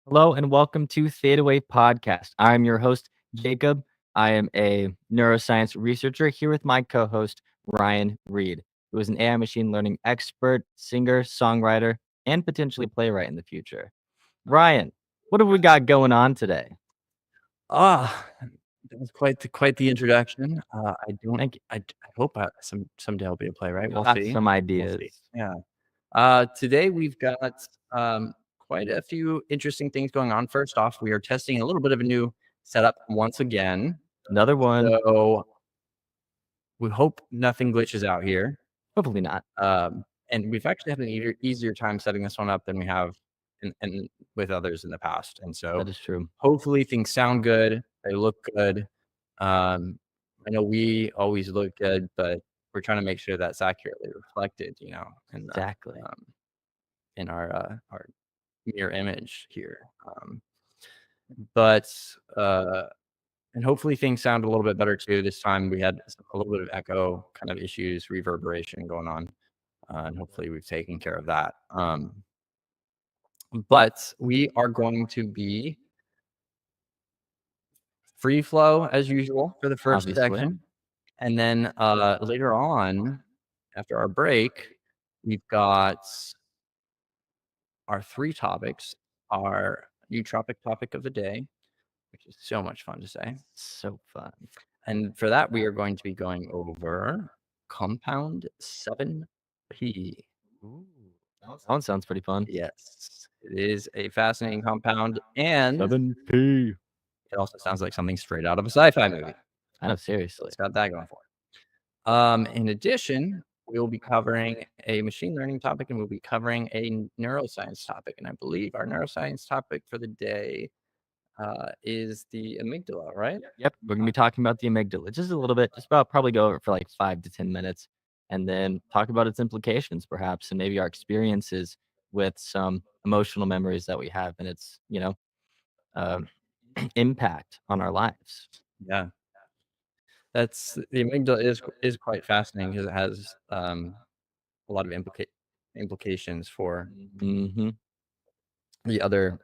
Hello and welcome to ThetaWave Podcast. I'm your host, Jacob. I am a neuroscience researcher here with my co host, Ryan Reed, who is an AI machine learning expert, singer, songwriter, and potentially playwright in the future. Ryan, what have we got going on today? Ah, that was quite the introduction. I don't. Thank you. I hope someday I'll be a playwright. We'll Got see. some We'll ideas. see. Yeah. Today we've got quite a few interesting things going on. First off, we are testing a little bit of a new setup once again. Another one. So we hope nothing glitches out here. Hopefully not. And we've actually had an easier time setting this one up than we have and with others in the past. And so That is true. hopefully things sound good. They look good. I know we always look good, but we're trying to make sure that's accurately reflected, in Exactly. in our mirror image here. But and hopefully things sound a little bit better too. This time we had a little bit of echo kind of issues, reverberation going on, and hopefully we've taken care of that. But we are going to be free flow as usual for the first Obviously. section. And then later on, after our break, we've got our three topics, our nootropic topic of the day, which is so much fun to say. So fun. And for that, we are going to be going over compound 7P. Ooh, that one sounds pretty fun. Yes, it is a fascinating compound, and 7P. it also sounds like something straight out of a sci-fi movie. I know, seriously. It's got that going for it. In addition, we will be covering a machine learning topic, and we'll be covering a neuroscience topic. And I believe our neuroscience topic for the day is the amygdala, right? Yep, we're gonna be talking about the amygdala just a little bit, just about probably go over it for like 5 to 10 minutes, and then talk about its implications perhaps, and maybe our experiences with some emotional memories that we have and its, um, impact on our lives. Yeah, that's the amygdala is quite fascinating because it has a lot of implications for Mhm. the other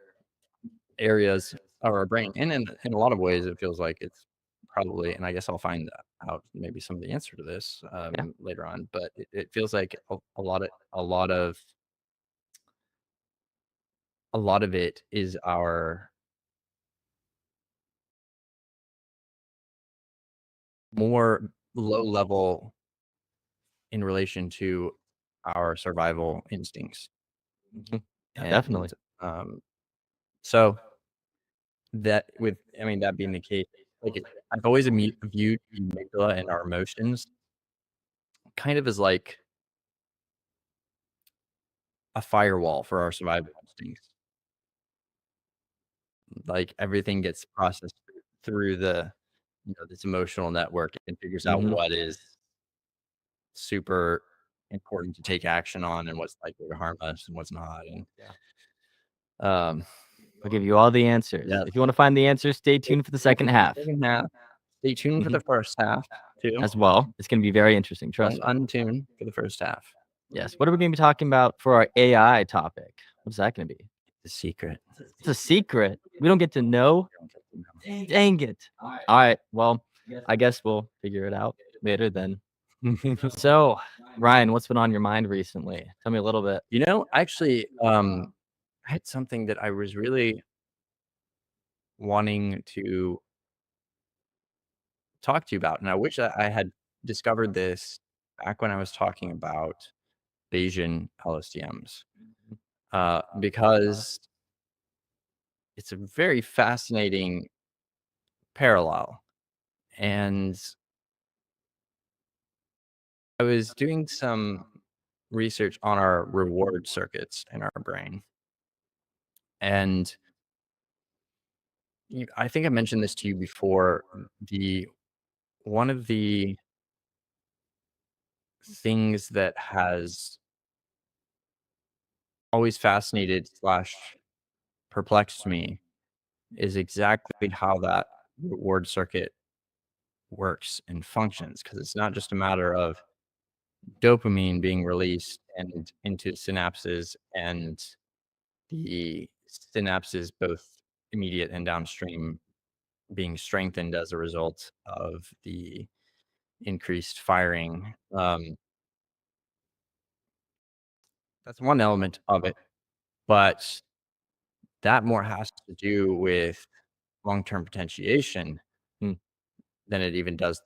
areas of our brain, and in a lot of ways, it feels like it's probably, and I guess I'll find out maybe some of the answer to this Yeah. later on. But it feels like a lot of it is our more low level in relation to our survival instincts. Mhm. And Definitely. so that being the case, I've always viewed the amygdala and our emotions kind of as like a firewall for our survival instincts. Like everything gets processed through this emotional network and figures out Mhm. what is super important to take action on and what's likely to harm us and what's not. And Yeah. um, I'll give you all the answers. yeah, If you wanna find the answers, stay tuned for the second half. second half. Stay tuned for Mhm. the first half too. As well. It's gonna be very interesting, trust Don't me. untune for the first half. Yes. What are we gonna be talking about for our AI topic? What's that gonna be? The secret. It's a secret. We don't get to know? Dang it. Alright, well, I guess we'll figure it out later then. So, Ryan, what's been on your mind recently? Tell me a little bit. Actually, I had something that I was really wanting to talk to you about, and I wish that I had discovered this back when I was talking about Bayesian LSTMs, because it's a very fascinating parallel. And I was doing some research on our reward circuits in our brain, and I think I mentioned this to you before. The one of the things that has always fascinated slash perplexed me is exactly how that reward circuit works and functions, because it's not just a matter of dopamine being released and into synapses and the synapses, both immediate and downstream, being strengthened as a result of the increased firing. That's one element of it, but that more has to do with long-term potentiation Mm. than it even does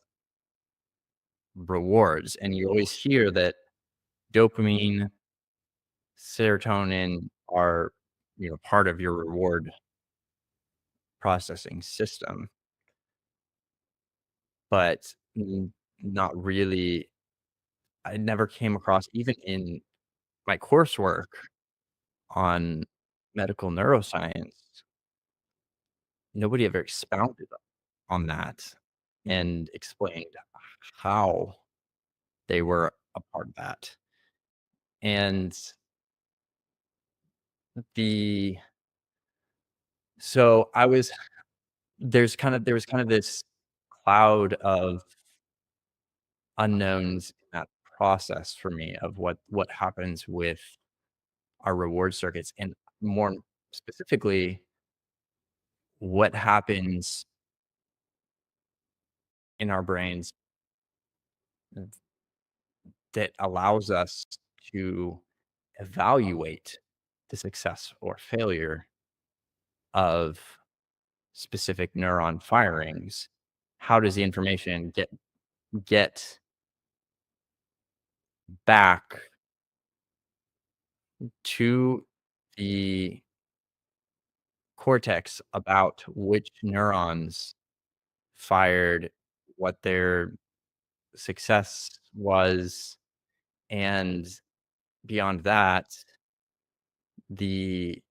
rewards. And you always hear that dopamine, serotonin are, part of your reward processing system, but not really. I never came across, even in my coursework on medical neuroscience, nobody ever expounded on that and explained how they were a part of that. And the so I was there was kind of this cloud of unknowns in that process for me of what happens with our reward circuits, and more specifically, what happens in our brains that allows us to evaluate the success or failure of specific neuron firings. How does the information get back to the cortex about which neurons fired, what their success was, and beyond that, the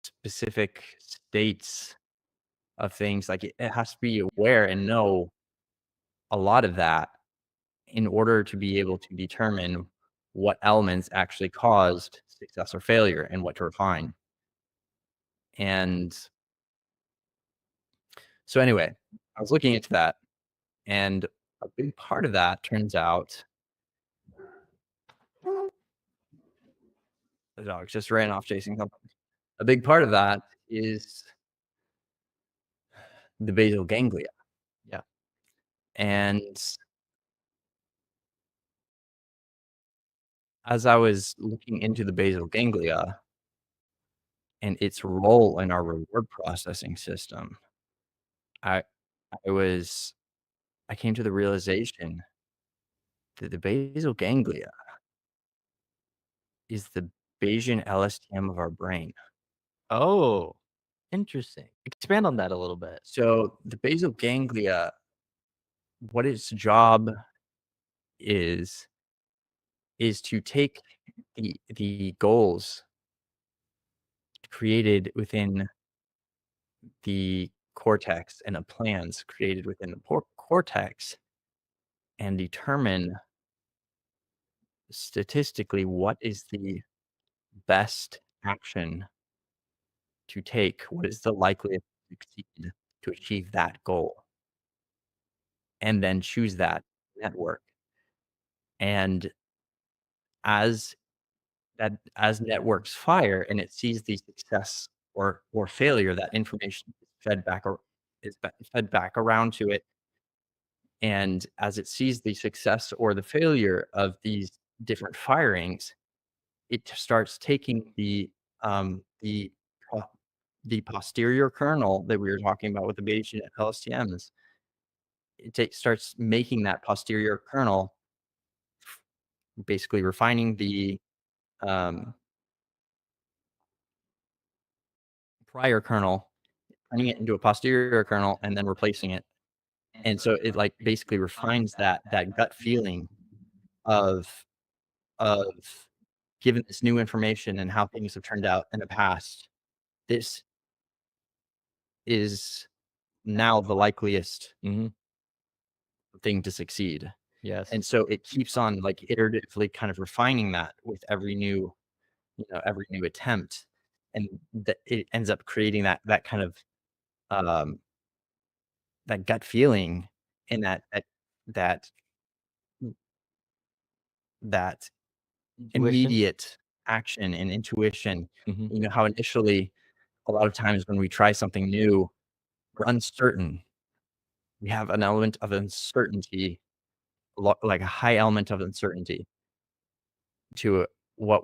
specific states of things? Like, it has to be aware and know a lot of that in order to be able to determine what elements actually caused success or failure and what to refine. And so anyway, I was looking into that, and a big part of that turns out the dogs just ran off chasing something. A big part of that is the basal ganglia. Yeah. And as I was looking into the basal ganglia and its role in our reward processing system, I I was I came to the realization that the basal ganglia is the Bayesian LSTM of our brain. Oh, interesting. Expand on that a little bit. So the basal ganglia, what its job is to take the goals created within the cortex and the plans created within the cortex and determine statistically what is the best action to take, what is the likelihood to succeed to achieve that goal, and then choose that network. And as as networks fire and it sees the success or failure, that information is fed back around to it. And as it sees the success or the failure of these different firings, it starts taking po- the posterior kernel that we were talking about with the Bayesian LSTMs. Starts making that posterior kernel, basically refining the um, prior kernel, turning it into a posterior kernel, and then replacing it. And so it like basically refines that gut feeling of of given this new information and how things have turned out in the past. This is now the likeliest Mhm. thing to succeed. Yes. And so it keeps on like iteratively kind of refining that with every new attempt. And that it ends up creating that kind of um that gut feeling and that that Intuition? immediate action and intuition. Mhm. You know how initially, a lot of times when we try something new, we're uncertain. We have an element of uncertainty, like a high element of uncertainty to what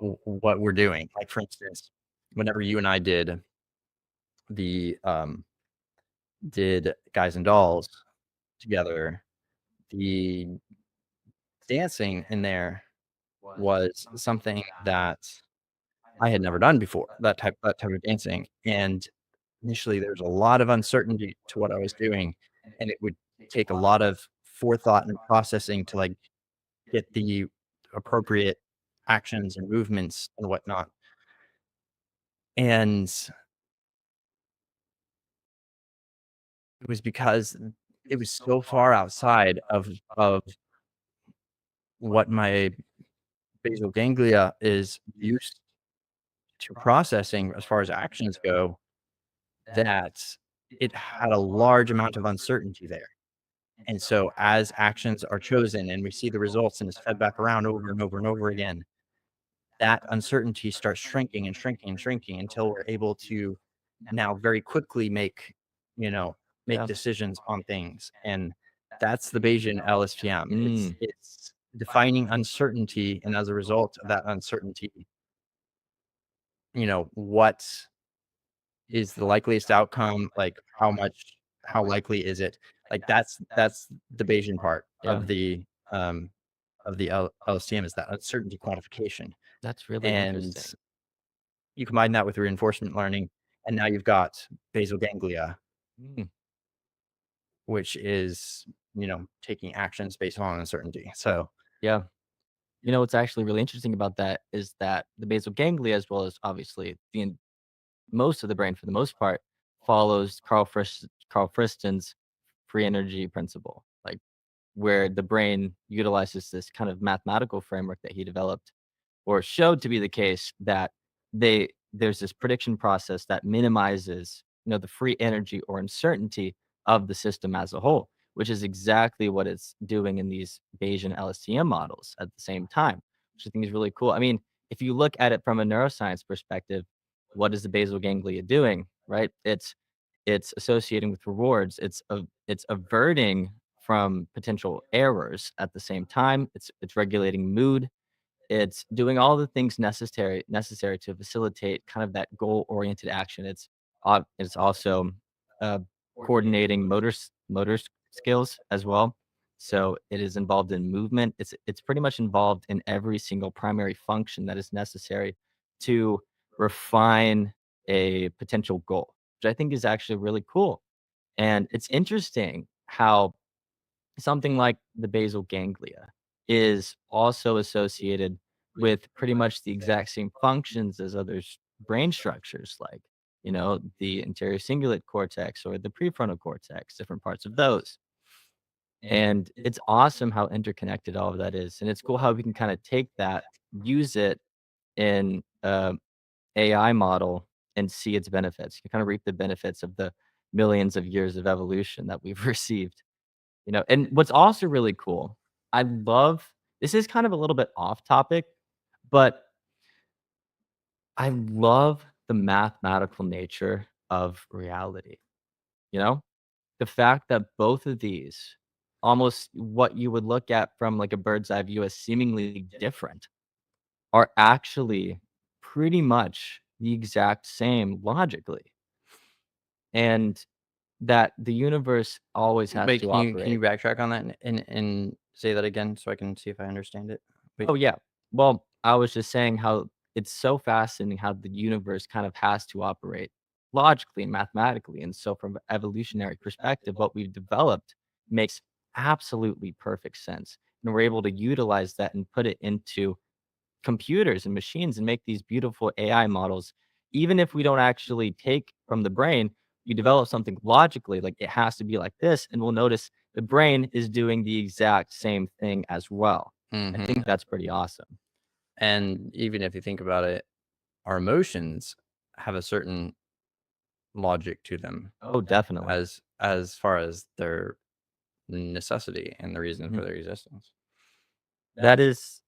we're doing. Like for instance, whenever you and I the did Guys and Dolls together, the dancing in there was something that I had never done before, that type of dancing, and initially, there was a lot of uncertainty to what I was doing, and it would take a lot of forethought and processing to, like, get the appropriate actions and movements and whatnot, and it was because it was so far outside of what my basal ganglia is used to processing as far as actions go, that it had a large amount of uncertainty there. And so as actions are chosen and we see the results and it's fed back around over and over and over again, that uncertainty starts shrinking and shrinking and shrinking until we're able to now very quickly you know, make Yeah. decisions on things. And that's the Bayesian LSTM. Mm. It's defining uncertainty, and as a result of that uncertainty, what is the likeliest outcome? Like how likely is it? Like that's the Bayesian part Yeah. um of the LSTM, is that uncertainty quantification. That's really And interesting. you combine that with reinforcement learning, and now you've got basal ganglia, Mm. which is, taking actions based on uncertainty. So Yeah. What's actually really interesting about that is that the basal ganglia, as well as obviously most of the brain for the most part, follows Carl Friston's free energy principle, like where the brain utilizes this kind of mathematical framework that he developed or showed to be the case that there's this prediction process that minimizes, the free energy or uncertainty of the system as a whole, which is exactly what it's doing in these Bayesian LSTM models at the same time, which I think is really cool. I mean, if you look at it from a neuroscience perspective, what is the basal ganglia doing, right? It's associating with rewards. It's averting from potential errors at the same time. It's regulating mood, it's doing all the things necessary to facilitate kind of that goal-oriented action. It's also, uh, coordinating skills as well. So, it is involved in movement. It's pretty much involved in every single primary function that is necessary to refine a potential goal, which I think is actually really cool. And it's interesting how something like the basal ganglia is also associated with pretty much the exact same functions as brain structures, like, the anterior cingulate cortex or the prefrontal cortex, different parts of those. And it's awesome how interconnected all of that is. And it's cool how we can kind of take that, use it in AI model and see its benefits. You kind of reap the benefits of the millions of years of evolution that we've received. And what's also really cool, I love this is kind of a little bit off topic, but I love the mathematical nature of reality, you know? The fact that both of these, almost what you would look at from like a bird's eye view as seemingly different, are actually pretty much the exact same logically. And that the universe always has wait, to can you operate. backtrack on that and say that again so I can see if I understand it? Wait. Oh, yeah. Well, I was just saying how it's so fascinating how the universe kind of has to operate logically and mathematically. And so, from an evolutionary perspective, what we've developed makes absolutely perfect sense. And we're able to utilize that and put it into computers and machines and make these beautiful AI models. Even if we don't actually take from the brain, you develop something logically, like it has to be like this. And we'll notice the brain is doing the exact same thing as well. I Mhm. think that's pretty awesome. And even if you think about it, our emotions have a certain logic to them, Oh, definitely. as far as their necessity and the reason Mhm. for their existence. That is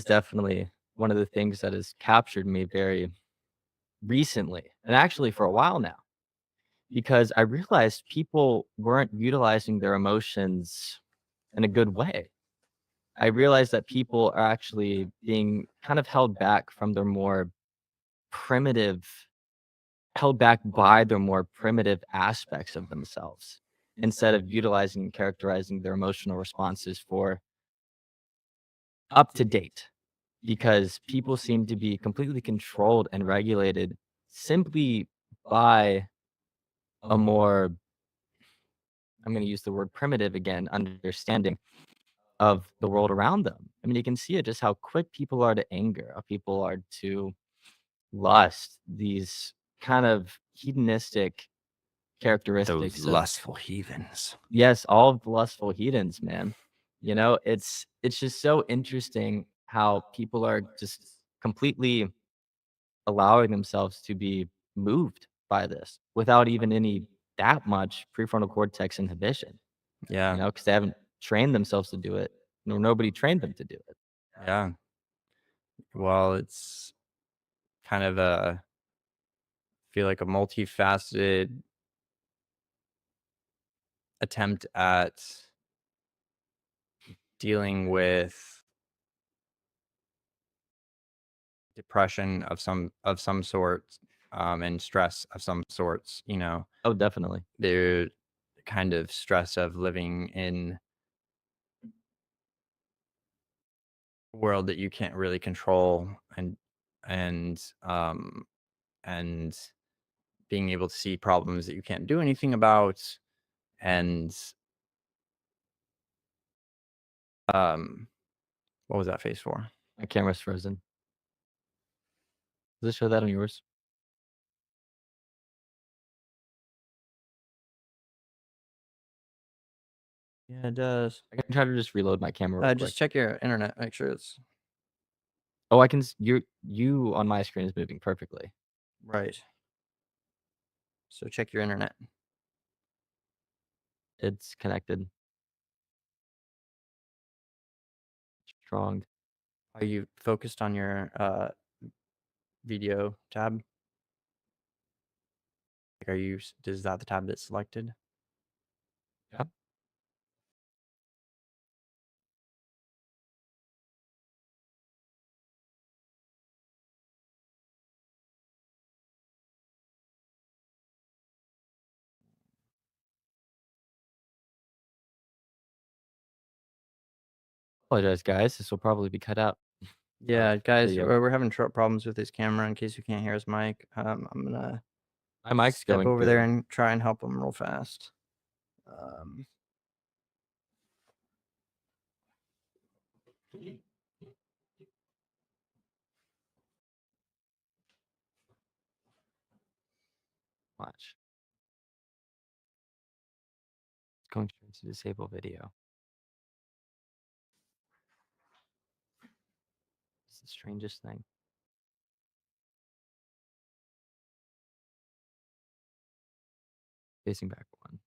definitely. one of the things that has captured me very recently, and actually for a while now, because I realized people weren't utilizing their emotions in a good way. I realized that people are actually being kind of held back from their more primitive held back by their more primitive aspects of themselves instead of utilizing and characterizing their emotional responses for up to date, because people seem to be completely controlled and regulated simply by a more, I'm going to use the word primitive again, understanding of the world around them. I mean, you can see it just how quick people are to anger, how people are to lust, these kind of hedonistic Those characteristics of, lustful heathens. yes, all of the lustful heathens, man. It's just so interesting how people are just completely allowing themselves to be moved by this without even any that much prefrontal cortex inhibition, Yeah, because they haven't trained themselves to do it, nor nobody trained them to do it. yeah. Well, it's kind of a feel like a multifaceted attempt at dealing with depression of some sort, and stress of some sorts. Oh, definitely. The kind of stress of living in a world that you can't really control, and and being able to see problems that you can't do anything about, and um what was that face for? My camera's frozen. Does it show that on yours? Yeah, it does. I can try to just reload my camera real quick. Just check your internet, make sure it's Oh, I can you on my screen is moving perfectly. right. So check your internet. It's connected. Strong. Are you focused on your video tab? Like, is that the tab that's selected? Yep. Apologize, guys. This will probably be cut out of Yeah, guys, video. we're having problems with his camera. In case you can't hear his mic, I'm gonna My mic's step going over there good. and try and help him real fast. Um, Watch. It's going straight to disable video. It's the strangest thing. Facing back one.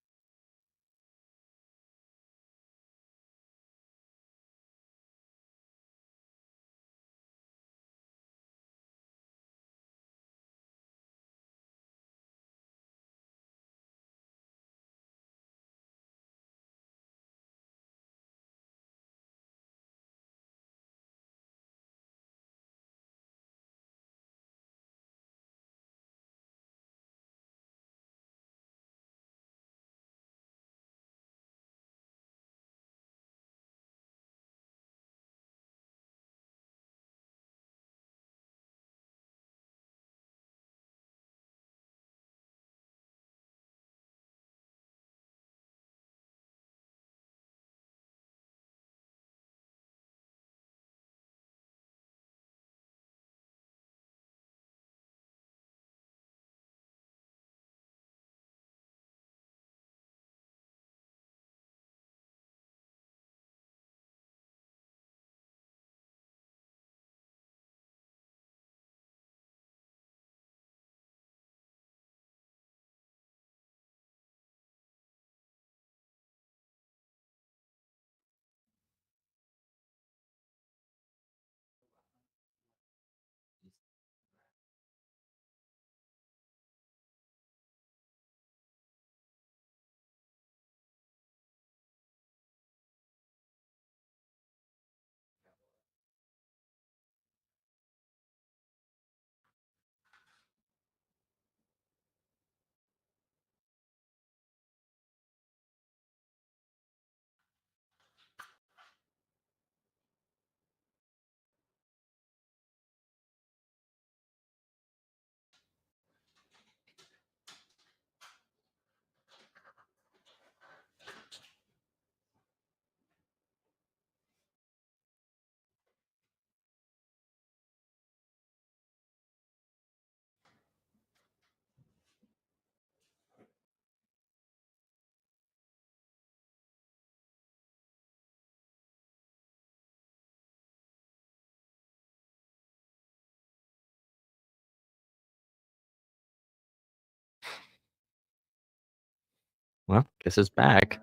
Well, guess it's back.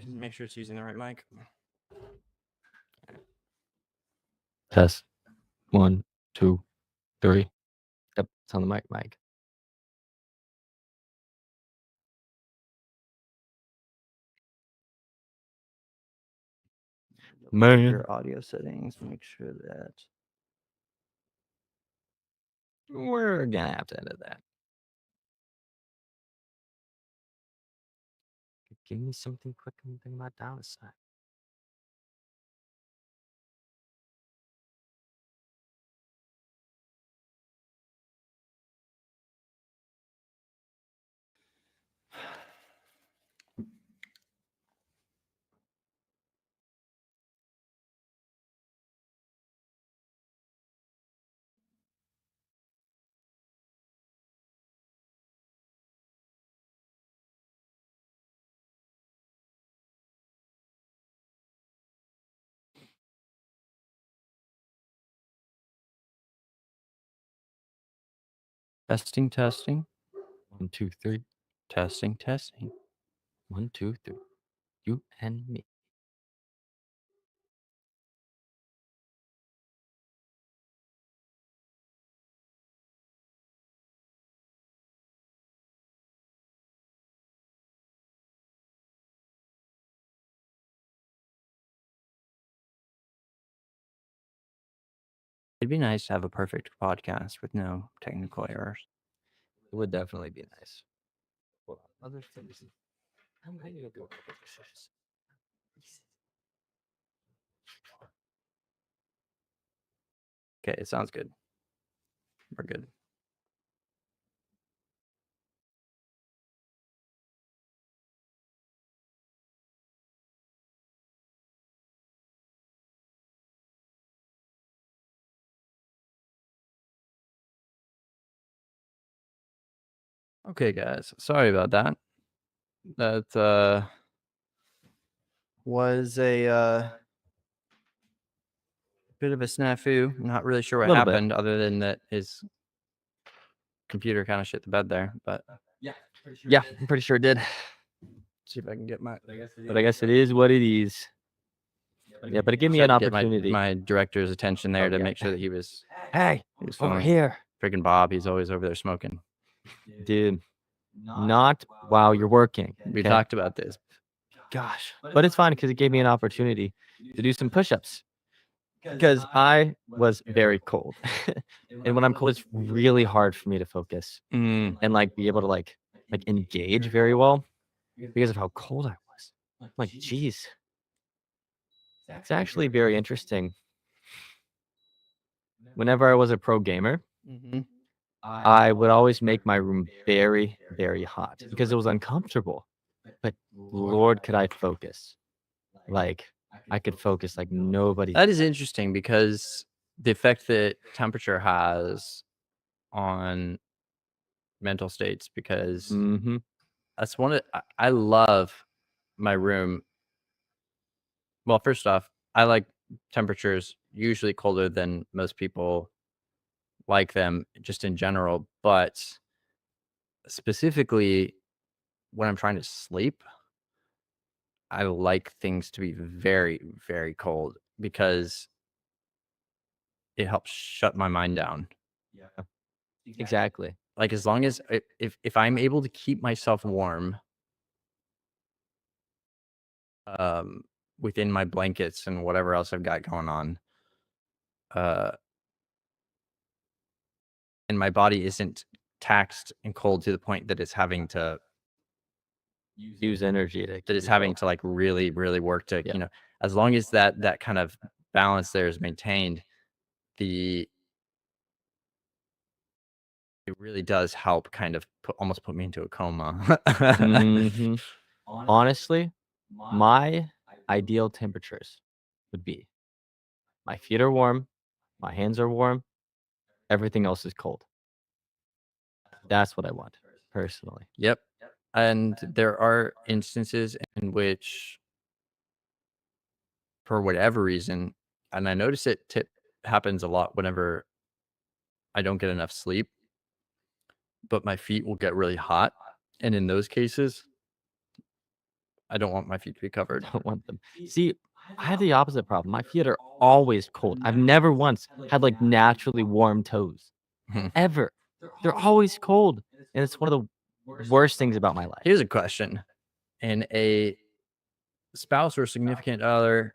Make sure it's using the right mic. Test. 1, 2, 3. Yep, it's on the mic. Man, Your audio settings. Make sure that. we're gonna have to edit that. Give me something quick and think about downside. Testing, testing. 1, 2, 3. Testing, testing. 1, 2, 3. You and me. It'd be nice to have a perfect podcast with no technical errors. It would definitely be nice. Well, other things. I'm ready to go. Okay, it sounds good. We're good. Okay, guys. Sorry about that. That was a bit of a snafu. Not really sure what Little bit. happened, other than that his computer kind of shit the bed there. But Yeah, I'm pretty sure it did. see if I can get my. But I guess it is what it is. Yeah, but it gave me an Tried to get opportunity. my director's attention there Oh, to yeah. make sure that he was Hey, over fine. here. Freaking Bob, he's always over there smoking. Dude, not while you're working. We okay? talked about this. Gosh. But it's fine because it gave me an opportunity to do some push-ups. Because I was very cold. And when I'm cold, it's really hard for me to focus and like be able to like engage very well because of how cold I was. I'm like, geez. It's actually very interesting. Whenever I was a pro gamer, I would always make my room very, very hot because it was uncomfortable. But Lord, could I focus? Like, I could focus like nobody. That is interesting because the effect that temperature has on mental states, because Mm-hmm. that's one of I love my room. Well, first off, I like temperatures usually colder than most people like them just in general, but specifically when I'm trying to sleep, I like things to be very, very cold because it helps shut my mind down. Yeah, exactly. Like, as long as if I'm able to keep myself warm, um, within my blankets and whatever else I've got going on, uh, and my body isn't taxed and cold to the point that it's having to Use energy to that it's having to like really, really work to, Yeah. as long as that kind of balance there is maintained, it really does help kind of almost put me into a coma. Mhm. Honestly, my ideal temperatures would be my feet are warm, my hands are warm, everything else is cold. That's what I want personally. Yep. And there are instances in which, for whatever reason, and I notice happens a lot whenever I don't get enough sleep, but my feet will get really hot. And in those cases, I don't want my feet to be covered. Don't want them. See, I have the opposite problem. My feet are always cold. I've never once had like naturally warm toes. Hmm. Ever. They're always cold. And it's one of the worst things about my life. Here's a question. In a spouse or significant other,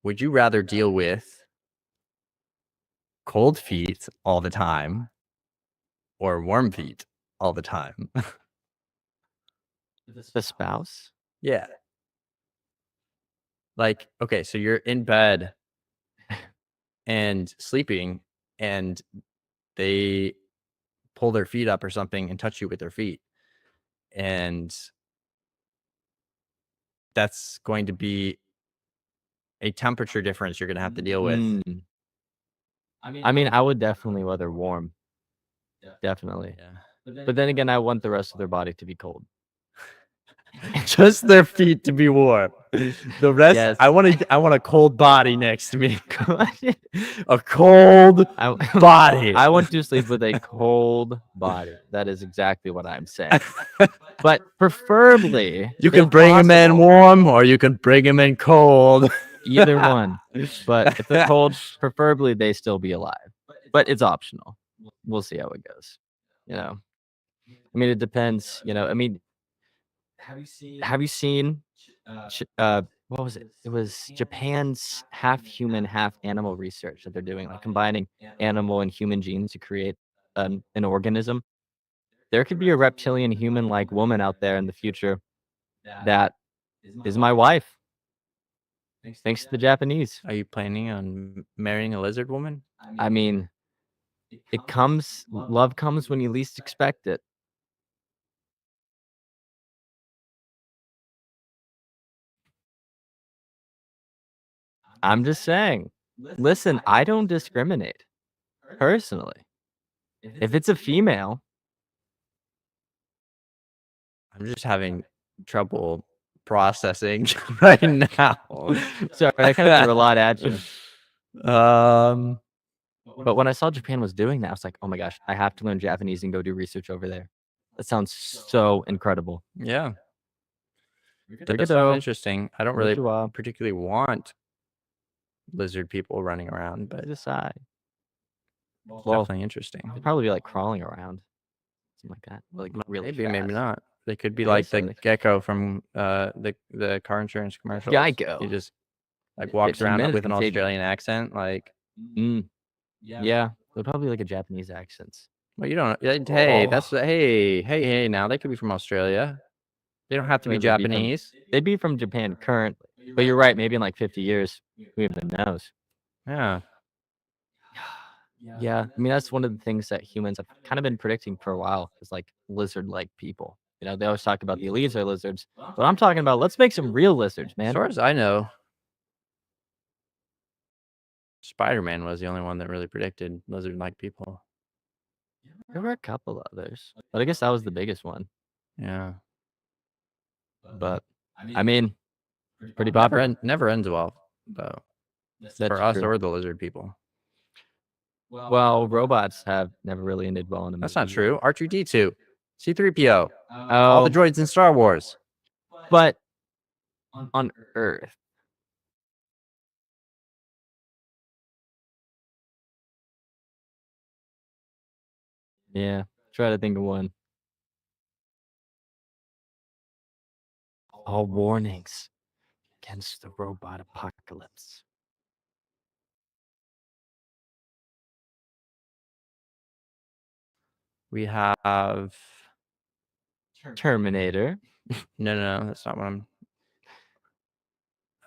would you rather deal with cold feet all the time or warm feet all the time? The spouse? Yeah. Like, okay, so you're in bed and sleeping, and they pull their feet up or something and touch you with their feet. And that's going to be a temperature difference you're going to have to deal with. Mm. I mean, I would definitely rather warm. Definitely. Yeah. But then again, I want the rest of their body to be cold. Just their feet to be warm. The rest, Yes. I want a cold body next to me. A cold body. I want to sleep with a cold body. That is exactly what I'm saying. But preferably, You can if bring them in possible, warm or you can bring them in cold. either one. But if they're cold, preferably they still be alive. But it's optional. We'll see how it goes. You know, I mean, it depends. You know, I mean, have you seen? What was it? It was Japan's half human, half animal research that they're doing, like combining animal and human genes to create an organism. There could be a reptilian human-like woman out there in the future that is my wife, thanks to the Japanese. Are you planning on marrying a lizard woman? I mean, love comes when you least expect it. I'm just saying. Listen, I don't discriminate personally. If it's a female, I'm just having trouble processing right now. sorry, I kind of threw a lot at you. Um, But when I saw Japan was doing that, I was like, oh my gosh, I have to learn Japanese and go do research over there. That sounds so incredible. yeah, that does Arigato. sound interesting. I don't really Konnichiwa. particularly want lizard people running around, but it's Decide. Well, definitely interesting. they'd probably be like crawling around, something like that. Like really Maybe, fast. maybe not. They could be Yeah, like the something. gecko from the car insurance commercials. Geico. He just like walks 15 around minutes with an contagion. Australian accent. Like, Yeah, they're probably like a Japanese accents. well, you don't. Hey, that's Oh. hey. Now they could be from Australia. They don't have to be They'd be from- Japanese. They'd be from Japan currently, but you're right. Maybe in like 50 years, who even knows? Yeah. Yeah, I mean that's one of the things that humans have kind of been predicting for a while is like lizard-like people. You know, they always talk about the elites are lizards, but I'm talking about let's make some real lizards, As man. far as I know, Spider-Man was the only one that really predicted lizard-like people. There were a couple others, but I guess that was the biggest one. Yeah. But I mean, pretty popular. Never ends well, though. That's For us true. or the lizard people. Well, robots have never really ended well in a movie. That's not true. R2D2, C3PO, Oh, all the droids in Star Wars. but on Earth. Yeah, try to think of one. All warnings against the robot apocalypse. We have Terminator. no, that's not what I'm.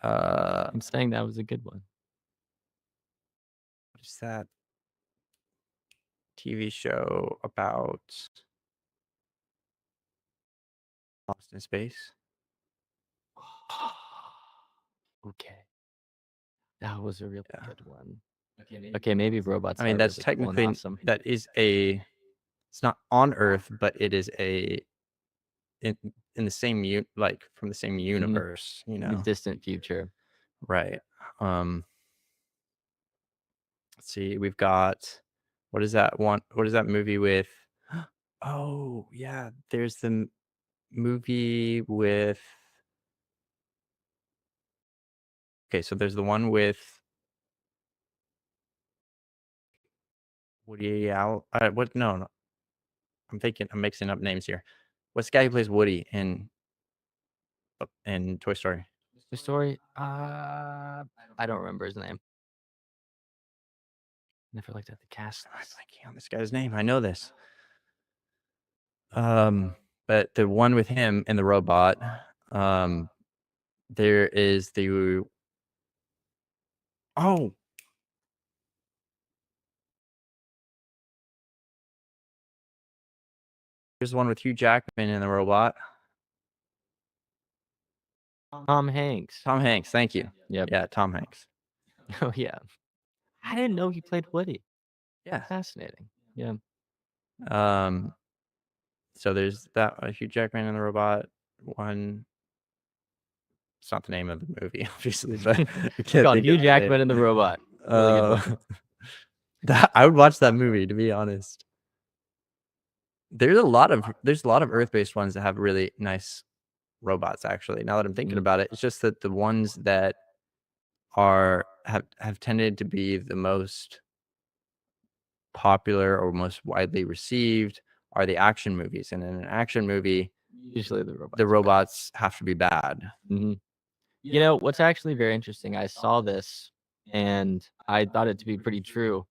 I'm saying that was a good one. What is that TV show about Lost in Space? Okay. That was a really good one. Okay, maybe robots. I mean, are that's really cool and technically awesome. that is a. It's not on Earth, but it is a in the same like from the same universe. You The know, distant future. right? Let's see. We've got what is that one? What is that movie with? Oh yeah, there's the movie with. Okay, so there's the one with Woody Al. What? No, no. I'm mixing up names here. What's the guy who plays Woody in Toy Story? The story, I don't remember his name. Never looked at the cast I'm list. blanking on this guy's name. I know this. But the one with him and the robot, there is the. Oh, there's the one with Hugh Jackman and the robot. Tom Hanks. Tom Hanks. Thank you. Yep. Yeah, Tom Hanks. Oh yeah. I didn't know he played Woody. Yeah. Fascinating. Yeah. So there's that Hugh Jackman and the robot one. It's not the name of the movie, obviously, but I It's can't called think Hugh of the Jackman name. and the Robot. Really good book. I would watch that movie, to be honest. There's a lot of Earth-based ones that have really nice robots. Actually, now that I'm thinking about it, it's just that the ones that have tended to be the most popular or most widely received are the action movies, and in an action movie, Usually the robots have to be bad. Mm-hmm. You know what's actually very interesting? I saw this, and I thought it to be pretty true.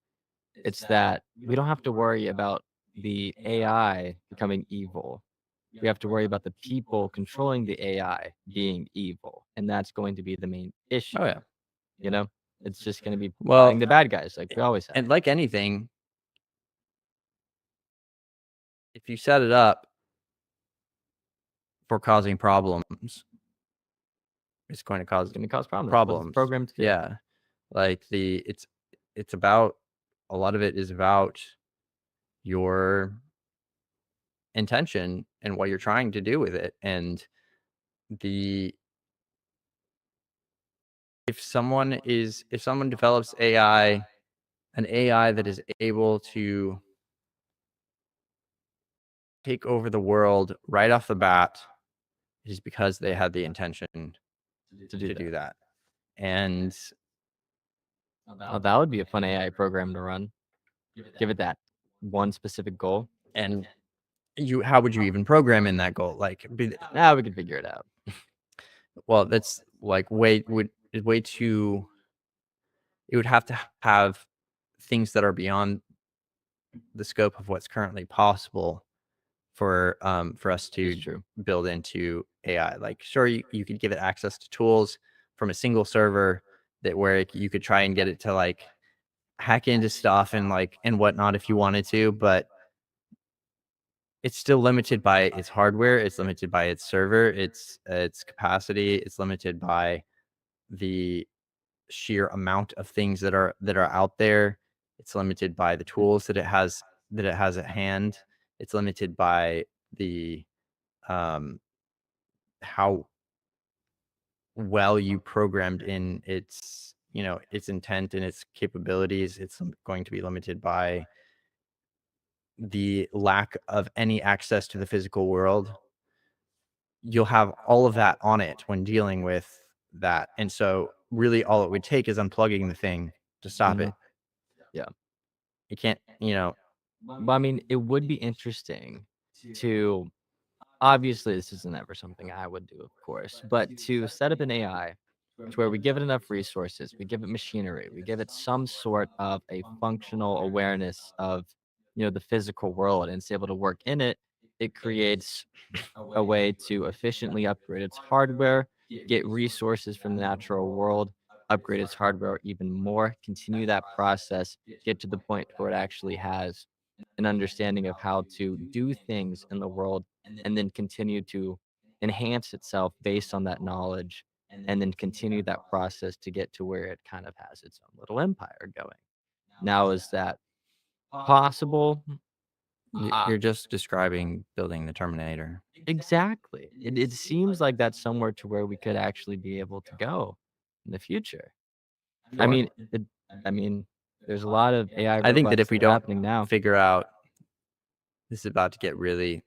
It's that we don't have to worry about the AI becoming evil. We have to worry about the people controlling the AI being evil, and that's going to be the main issue. Oh yeah, You know, it's just going to be well, fighting the bad guys like we always have. and like anything, if you set it up for causing problems, it's going to cause problems. That's what it's problems. programmed to do. Yeah, like it's about a lot of it is about your intention and what you're trying to do with it, and if someone develops an AI that is able to take over the world right off the bat, it is because they had the intention to do that. And that would be a fun AI program to run. Give it that one specific goal. and how would you even program in that goal? Like, Now we can figure it out. well, that's like way too. It would have to have things that are beyond the scope of what's currently possible for us to build into AI. Like, sure, you could give it access to tools from a single server where you could try and get it to like hack into stuff and whatnot if you wanted to, but it's still limited by its hardware. It's limited by its server, its capacity. It's limited by the sheer amount of things that are out there. It's limited by the tools that it has at hand. It's limited by the how well you programmed in its its intent and its capabilities. It's going to be limited by the lack of any access to the physical world. You'll have all of that on it when dealing with that, and so really all it would take is unplugging the thing to stop it. Yeah. You can't, But I mean, it would be interesting to obviously this isn't ever something I would do, of course, but to set up an AI to where we give it enough resources, we give it machinery, we give it some sort of a functional awareness of the physical world and it's able to work in it. It creates a way to efficiently upgrade its hardware, get resources from the natural world, upgrade its hardware even more, continue that process, get to the point where it actually has an understanding of how to do things in the world, and then continue to enhance itself based on that knowledge, and then continue that process to get to where it kind of has its own little empire going. Now, is that possible? you're just describing building the Terminator. Exactly. It seems like that's somewhere to where we could actually be able to go in the future. I mean, there's a lot of AI I think that robots if we that are don't happening now. figure out, this is about to get really,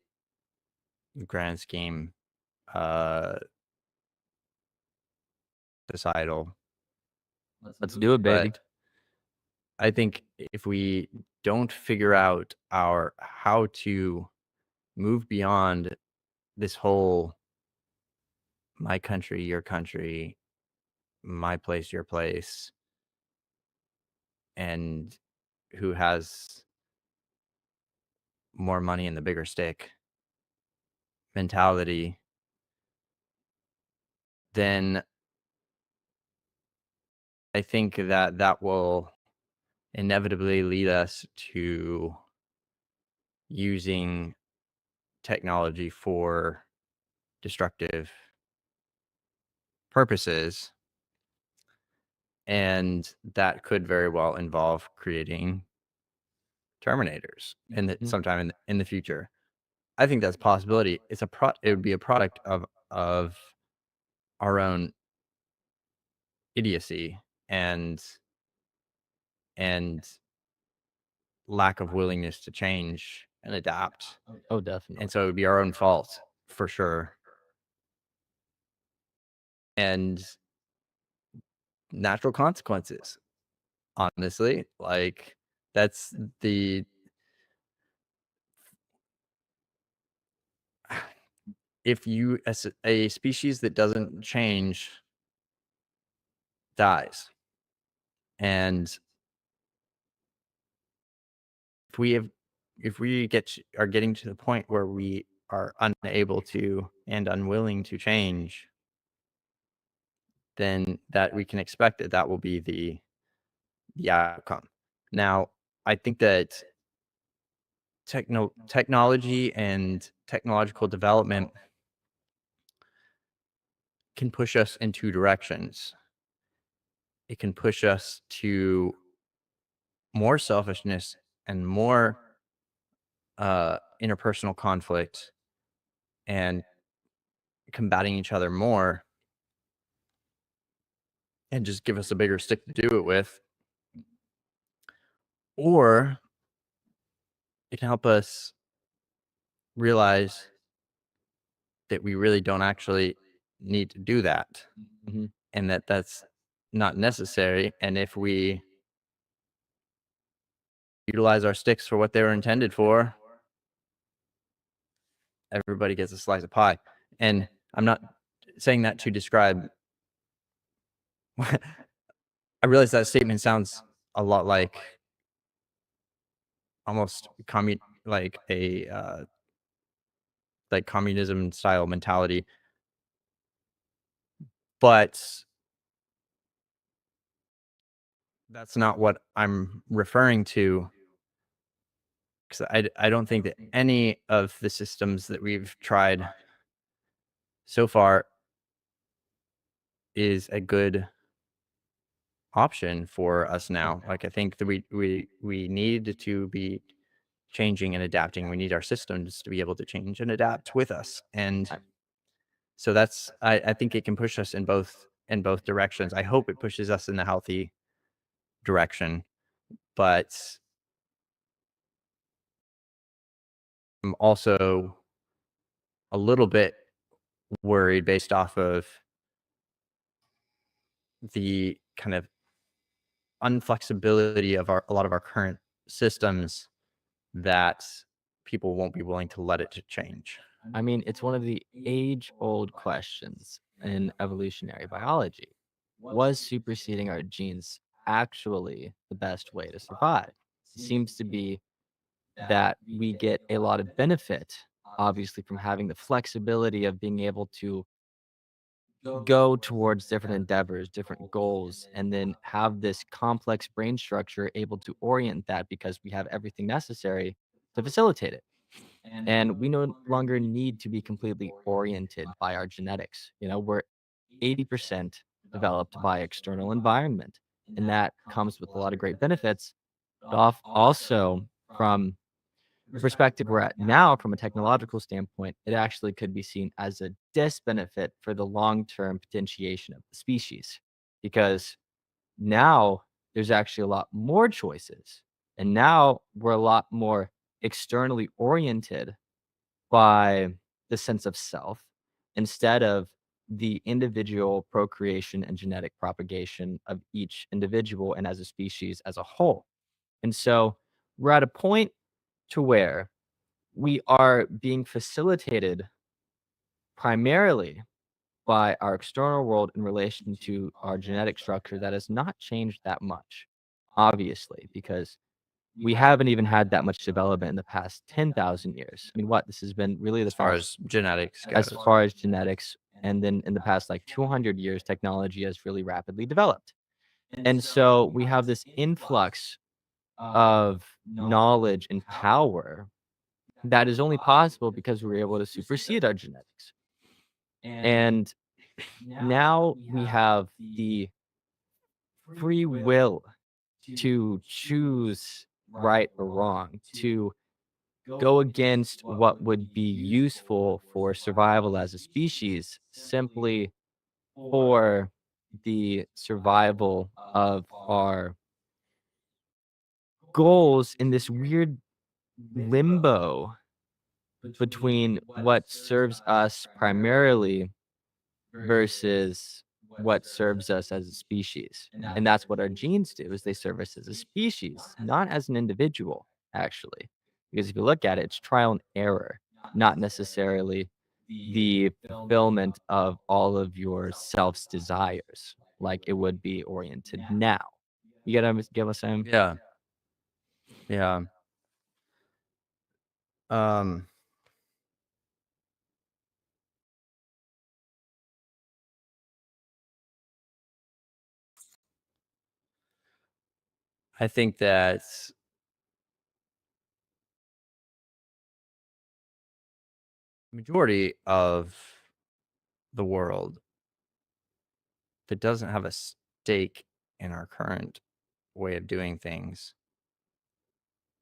grand scheme, uh, societal. Let's do it, baby. But I think if we don't figure out how to move beyond this whole my country, your country, my place, your place, and who has more money in the bigger stick mentality, then I think that will inevitably lead us to using technology for destructive purposes. And that could very well involve creating Terminators sometime in the future. I think that's a possibility. It would be a product of our own idiocy and and lack of willingness to change and adapt. Oh, definitely. And so it would be our own fault for sure. And natural consequences, honestly, like that's the if you as a species that doesn't change dies. And if we have if we are getting to the point where we are unable to and unwilling to change, then that we can expect that will be the outcome. Now, I think that technology and technological development can push us in two directions. It can push us to more selfishness and more interpersonal conflict and combating each other more and just give us a bigger stick to do it with. Or it can help us realize that we really don't actually need to do that Mhm. and that's not necessary. And if we utilize our sticks for what they were intended for, everybody gets a slice of pie. And I'm not saying that to describe. I realize that statement sounds a lot like almost like a like communism style mentality, but that's not what I'm referring to. Because I don't think that any of the systems that we've tried so far is a good option for us now. Like I think that we need to be changing and adapting. We need our systems to be able to change and adapt with us. And so I think it can push us in both directions. I hope it pushes us in the healthy direction, but I'm also a little bit worried based off of the kind of unflexibility of a lot of our current systems that people won't be willing to let it to change. I mean, it's one of the age-old questions in evolutionary biology. Was superseding our genes actually the best way to survive? It seems to be that we get a lot of benefit, obviously, from having the flexibility of being able to go towards different endeavors, different goals, and then have this complex brain structure able to orient that because we have everything necessary to facilitate it. And we no longer need to be completely oriented by our genetics. We're 80% developed by external environment, and that comes with a lot of great benefits. But also, from the perspective we're at now, from a technological standpoint, it actually could be seen as a disbenefit for the long term potentiation of the species because now there's actually a lot more choices. And now we're a lot more externally oriented by the sense of self instead of the individual procreation and genetic propagation of each individual and as a species as a whole. And so we're at a point to where we are being facilitated primarily by our external world in relation to our genetic structure that has not changed that much, obviously, because we haven't even had that much development in the past 10,000 years. I mean, what? This has been really the as far past as genetics as goes. far as genetics. And then in the past, like 200 years, technology has really rapidly developed. And so we have this influx of knowledge and power that is only possible because we were able to supersede our genetics. And now we have the free will to choose right or wrong, to go against what would be useful for survival as a species simply for the survival of our goals in this weird limbo between what serves us primarily versus what serves us as a species. And that's what our genes do is they serve us as a species, not as an individual, actually. Because if you look at it, it's trial and error, not necessarily the fulfillment of all of your self's desires like it would be oriented now. You gotta give us some. Yeah. Yeah. Um, I think that majority of the world that doesn't have a stake in our current way of doing things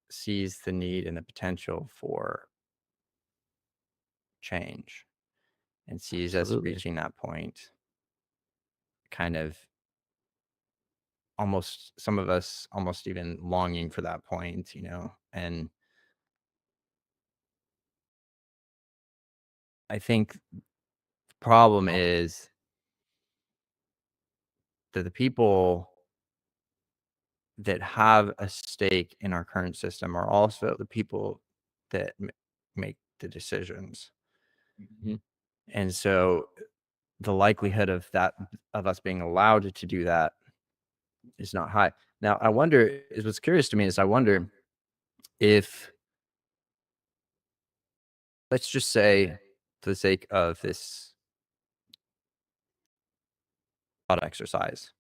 sees the need and the potential for change and sees us Absolutely. reaching that point kind of almost some of us almost even longing for that point, and I think the problem is that the people that have a stake in our current system are also the people that make the decisions. Mhm. And so the likelihood of us being allowed to do that is not high. Now, I wonder is what's curious to me is I wonder if, let's just say, for the sake of this thought exercise,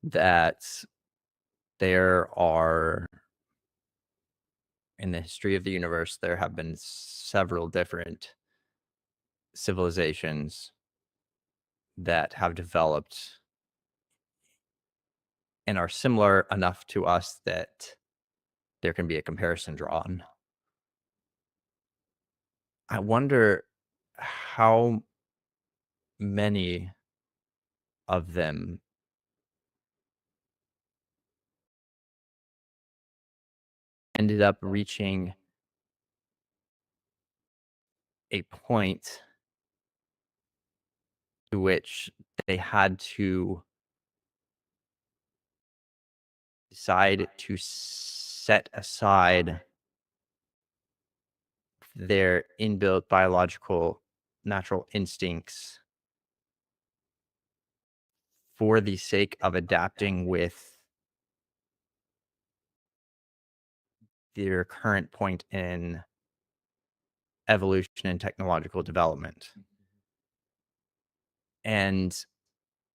that there are in the history of the universe, there have been several different civilizations that have developed and are similar enough to us that there can be a comparison drawn. I wonder how many of them ended up reaching a point to which they had to decide to set aside their inbuilt biological natural instincts for the sake of adapting with their current point in evolution and technological development. And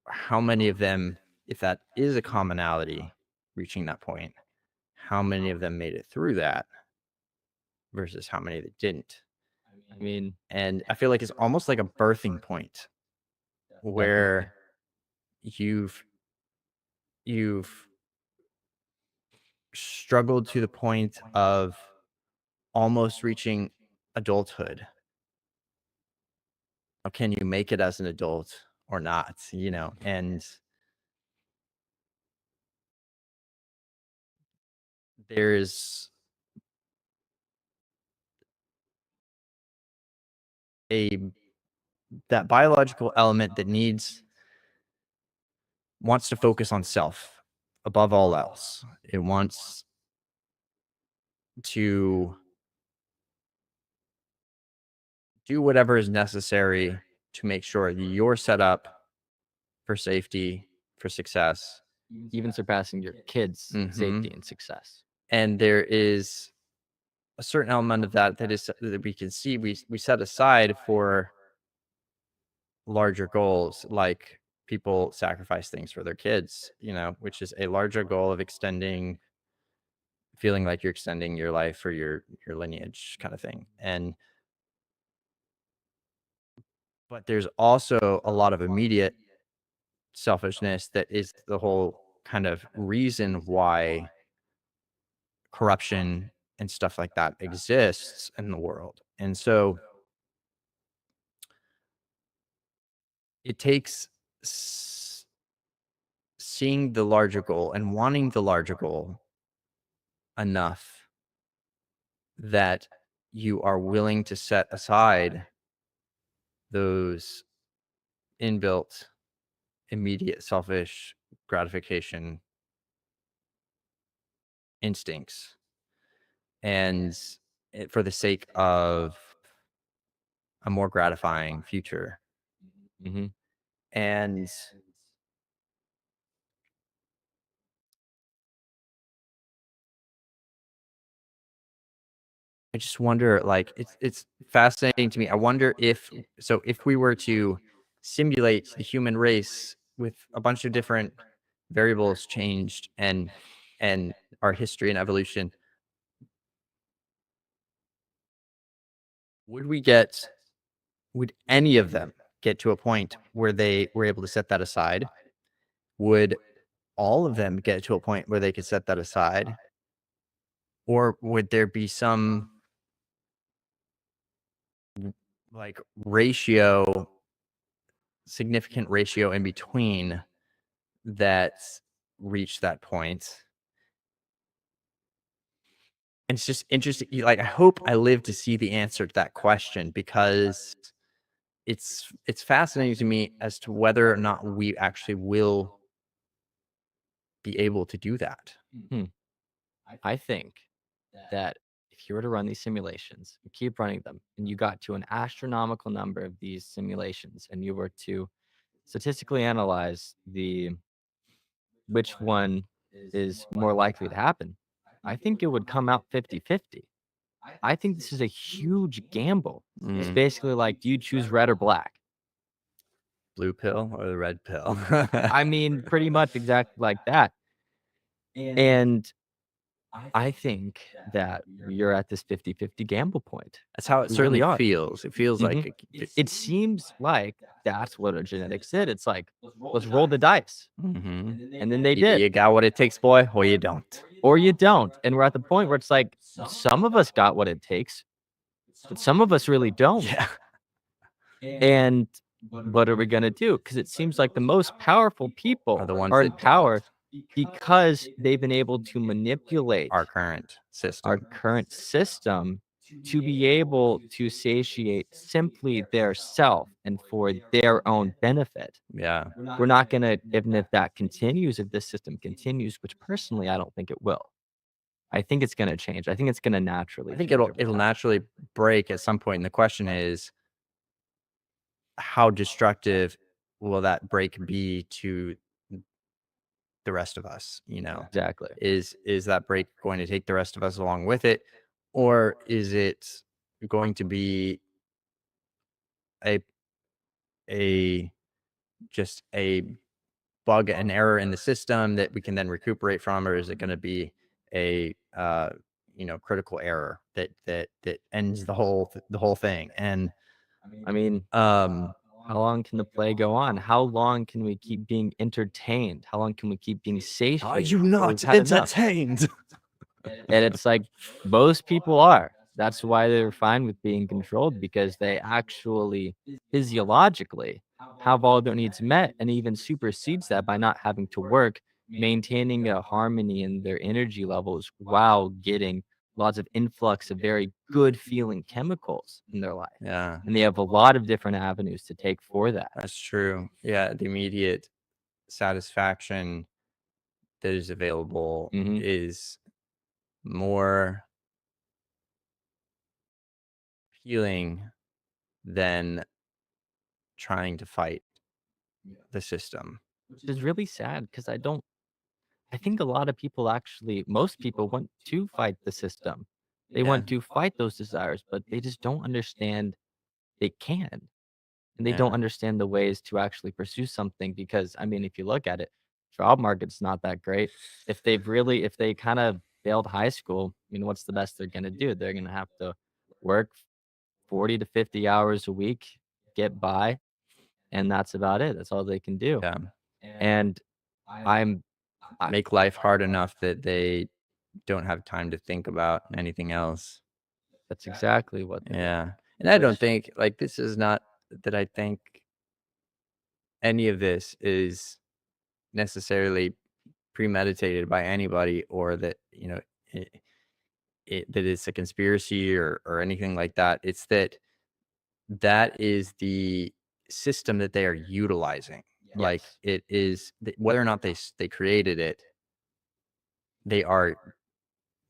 how many of them, if that is a commonality, reaching that point, how many of them made it through that versus how many that didn't? I mean, And I feel like it's almost like a birthing point definitely. where you've you've struggled to the point of almost reaching adulthood. How can you make it as an adult or not? And there's that biological element that wants to focus on self above all else. It wants to do whatever is necessary to make sure you're set up for safety, for success. Even surpassing your kids' Mhm. safety and success. And there is a certain element of that that we can see we set aside for larger goals, like people sacrifice things for their kids, which is a larger goal of feeling like you're extending your life or your lineage kind of thing. But there's also a lot of immediate selfishness that is the whole kind of reason why corruption and stuff like that exists in the world. And so it takes seeing the larger goal and wanting the larger goal enough that you are willing to set aside those inbuilt immediate selfish gratification instincts and for the sake of a more gratifying future. Mm-hmm. And I just wonder, like, it's fascinating to me. I wonder if we were to simulate the human race with a bunch of different variables changed and our history and evolution, would any of them get to a point where they were able to set that aside? Would all of them get to a point where they could set that aside? Or would there be some like significant ratio in between that reach that point? And it's just interesting. Like, I hope I live to see the answer to that question, because it's fascinating to me as to whether or not we actually will be able to do that. I think that if you were to run these simulations, and keep running them, and you got to an astronomical number of these simulations, and you were to statistically analyze which one is more likely to happen, I think it would come out 50-50. I think this is a huge gamble. It's basically like, do you choose red or black? Blue pill or the red pill? I mean, pretty much exactly like that. And I think that you're at this 50-50 gamble point. That's how it We certainly really are. feels. It feels Mhm. like It seems like that's what a genetics did. It's like, let's roll the dice. And then they either did. you got what it takes, boy, or you don't. Or you don't. And we're at the point where it's like, some of us got what it takes, but some of us really don't. Yeah. And what are we going to do? Because it seems like the most powerful people Are the ones are in that power because they've been able to manipulate our current our system. current system to be able to satiate simply their self and for their own benefit. Yeah. We're not going to, even if that continues, if this system continues, which personally I don't think it will. I think it's going to change. I think it's going to naturally I think change over it'll time. naturally break at some point. And the question is, how destructive will that break be to the rest of us? Exactly. Is that break going to take the rest of us along with it, or is it going to be a a just a bug, an error in the system that we can then recuperate from, or is it going to be a critical error that ends the whole thing? And I mean, how long can the play go on? How long can we keep being entertained? How long can we keep being satiated? are you before not we've had enough? entertained? And it's like most people are. That's why they're fine with being controlled, because they actually physiologically have all their needs met, and even supersedes that by not having to work, maintaining a harmony in their energy levels while getting lots of influx of very good feeling chemicals in their life. Yeah, And they have a lot of different avenues to take for that. that's true. Yeah, the immediate satisfaction that is available Mhm. is more appealing than trying to fight the system. Which is really sad because I think a lot of people actually most people want to fight the system. They Yeah, want to fight those desires, but they just don't understand they can. And they don't yeah, understand the ways to actually pursue something because, I mean, if you look at it, job market's not that great. If they kind of failed high school, what's the best they're gonna do? They're gonna have to work 40 to 50 hours a week, get by, and that's about it. That's all they can do. yeah. And I'm I Make life hard enough that they don't have time to think about anything else. That's exactly what they're doing. Yeah. And I don't think like this is not that I think any of this is necessarily premeditated by anybody or that, it, that it's a conspiracy or anything like that. It's that that is the system that they are utilizing. Like Yes. it is whether or not they created it, they are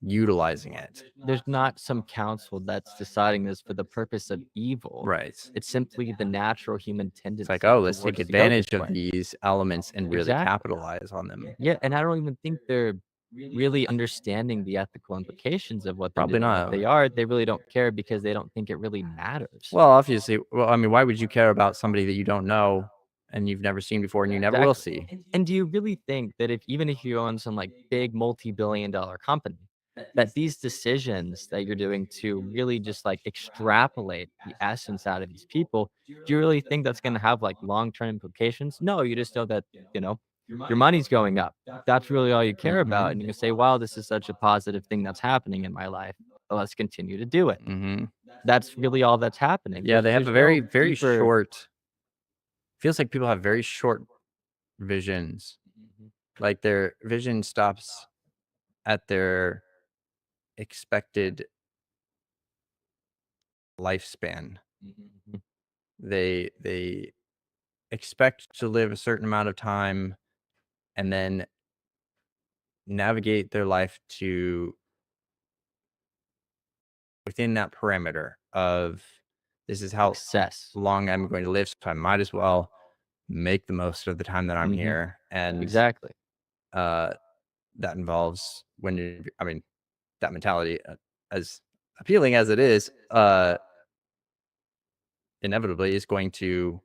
utilizing it. There's not some council that's deciding this for the purpose of evil. Right. It's simply the natural human It's like, tendency oh, let's take towards to go this advantage of way. these elements and really Exactly. capitalize on them. Yeah, and I don't even think they're really understanding the ethical implications of what they're Probably doing. If not. they are, they really don't care because they don't think it really matters. Well, obviously, well, I mean, why would you care about somebody that you don't know and you've never seen before and you never will Exactly. see? And do you really think that if even if you own some like big multi-billion dollar company, that these decisions that you're doing to really just like extrapolate the essence out of these people, do you really think that's going to have like long-term implications? No, you just know that, you know, your money's going up. That's really all you care about. Mhm. And you can say, wow, this is such a positive thing that's happening in my life. Well, let's continue to do it. Mhm. That's really all that's happening. Yeah, they have There's a very no very deeper. short feels like people have very short visions. Mhm, Like their vision stops at their expected lifespan. mhm, mhm. They expect to live a certain amount of time and then navigate their life to within that parameter of this is how Success. long I'm going to live, so I might as well make the most of the time that I'm Mhm. here. And Exactly. uh, that involves when you, I mean, that mentality, as appealing as it is, inevitably is going to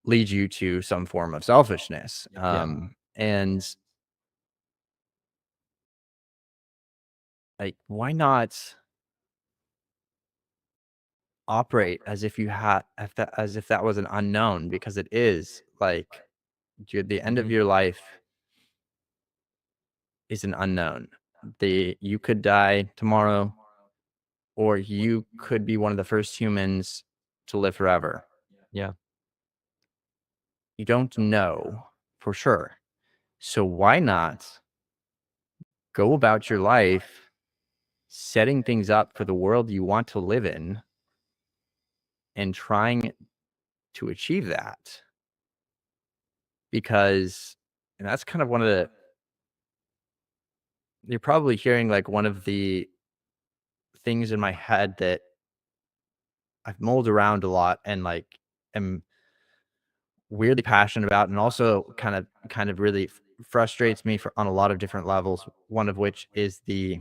lead you to some form of selfishness. Yeah. And like, why not operate as if you had as if that was an unknown because it is like the end of Mhm. your life is an unknown. You could die tomorrow or you could be one of the first humans to live forever. Yeah. You don't know for sure. So why not go about your life setting things up for the world you want to live in and trying to achieve that? Because and that's kind of one of the you're probably hearing like one of the things in my head that I've mulled around a lot and like am weirdly passionate about and also kind of really frustrates me for on a lot of different levels, one of which is the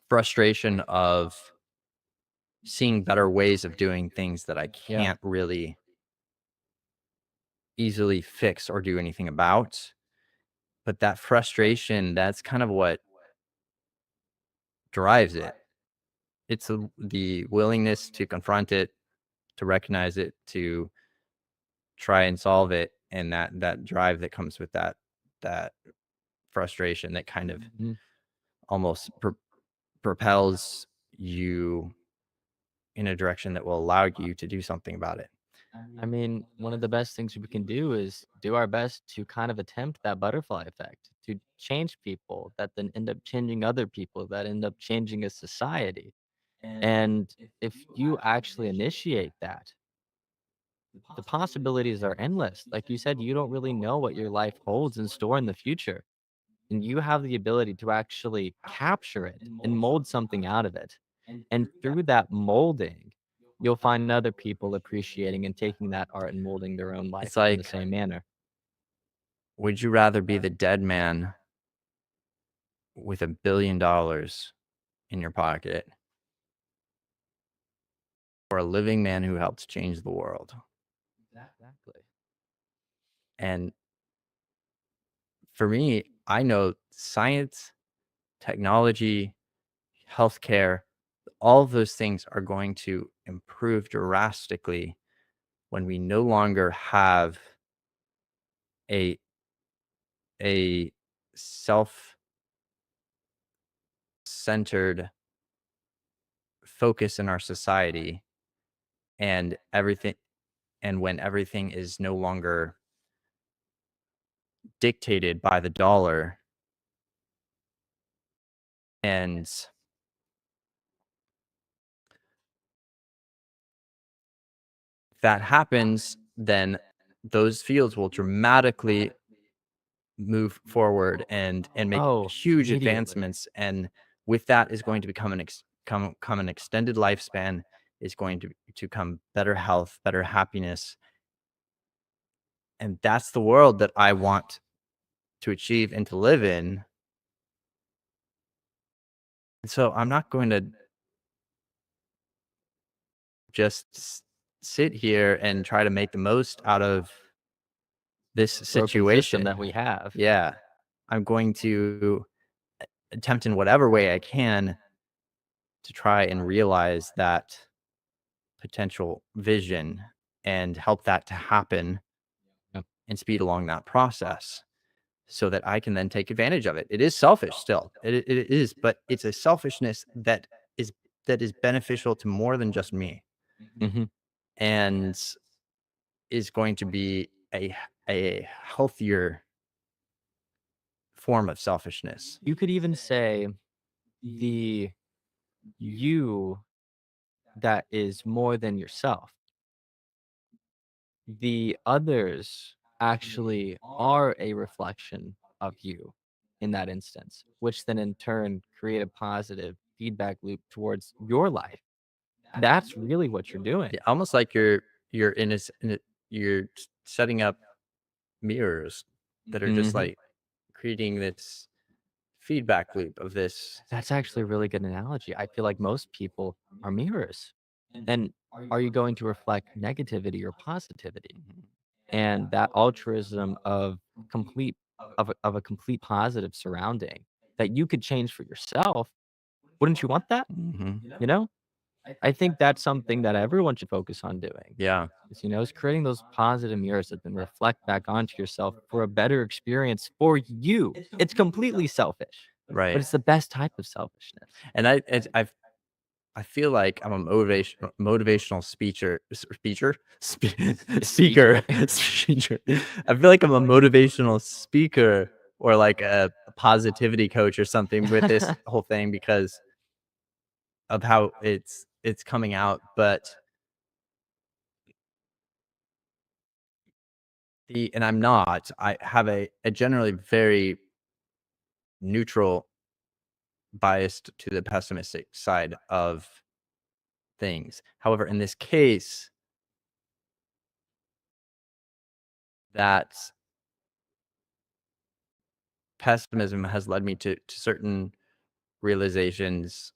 frustration of seeing better ways of doing things that I Yeah. can't really easily fix or do anything about. But that frustration, that's kind of what drives it. It's the willingness to confront it, to recognize it, to try and solve it, and that drive that comes with that frustration that kind of Mhm. almost propels you in a direction that will allow you to do something about it. I mean, one of the best things we can do is do our best to kind of attempt that butterfly effect, to change people that then end up changing other people that end up changing a society. And if you actually initiate that, the possibilities are endless. Like you said, you don't really know what your life holds in store in the future. And you have the ability to actually capture it and mold something out of it. And through that molding, you'll find other people appreciating and taking that art and molding their own life It's in the like, same manner. would you rather be the dead man with $1 billion in your pocket or a living man who helped change the world? Exactly. And for me, I know science, technology, healthcare, all of those things are going to improve drastically when we no longer have a a self-centered focus in our society, and everything, and when everything is no longer dictated by the dollar, and if that happens, then those fields will dramatically move forward and make Oh, huge immediately. advancements, and with that is going to become come an extended lifespan, is going to come better health, better happiness, and that's the world that I want to achieve and to live in. So I'm not going to just sit here and try to make the most out of this Broken system situation. that we have. Yeah. I'm going to attempt in whatever way I can to try and realize that potential vision and help that to happen Yep. and speed along that process so that I can then take advantage of it. It is selfish still. It is, but it's a selfishness is that is beneficial to more than just me, Mhm. and is going to be a healthier form of selfishness. You could even say the you that is more than yourself. The others actually are a reflection of you in that instance, which then in turn create a positive feedback loop towards your life. That's really what you're doing. Yeah, almost like you're you're setting up mirrors that are just Mhm. like creating this feedback loop of this. That's actually a really good analogy. I feel like most people are mirrors. And are you going to reflect negativity or positivity? Mhm. And that altruism of complete of a complete positive surrounding that you could change for yourself, wouldn't you want that? Mhm. You know? I think that's something that everyone should focus on doing. Yeah, Is creating those positive mirrors that then reflect back onto yourself for a better experience for you. It's completely selfish, but right. it's the best type of selfishness. And I feel like I'm a motivational speaker, Speaker. speaker. I feel like I'm a motivational speaker or like a positivity coach or something with this whole thing because of how it's coming out. But and I'm not. I have a generally very neutral biased to the pessimistic side of things. However, in this case, that pessimism has led me to certain realizations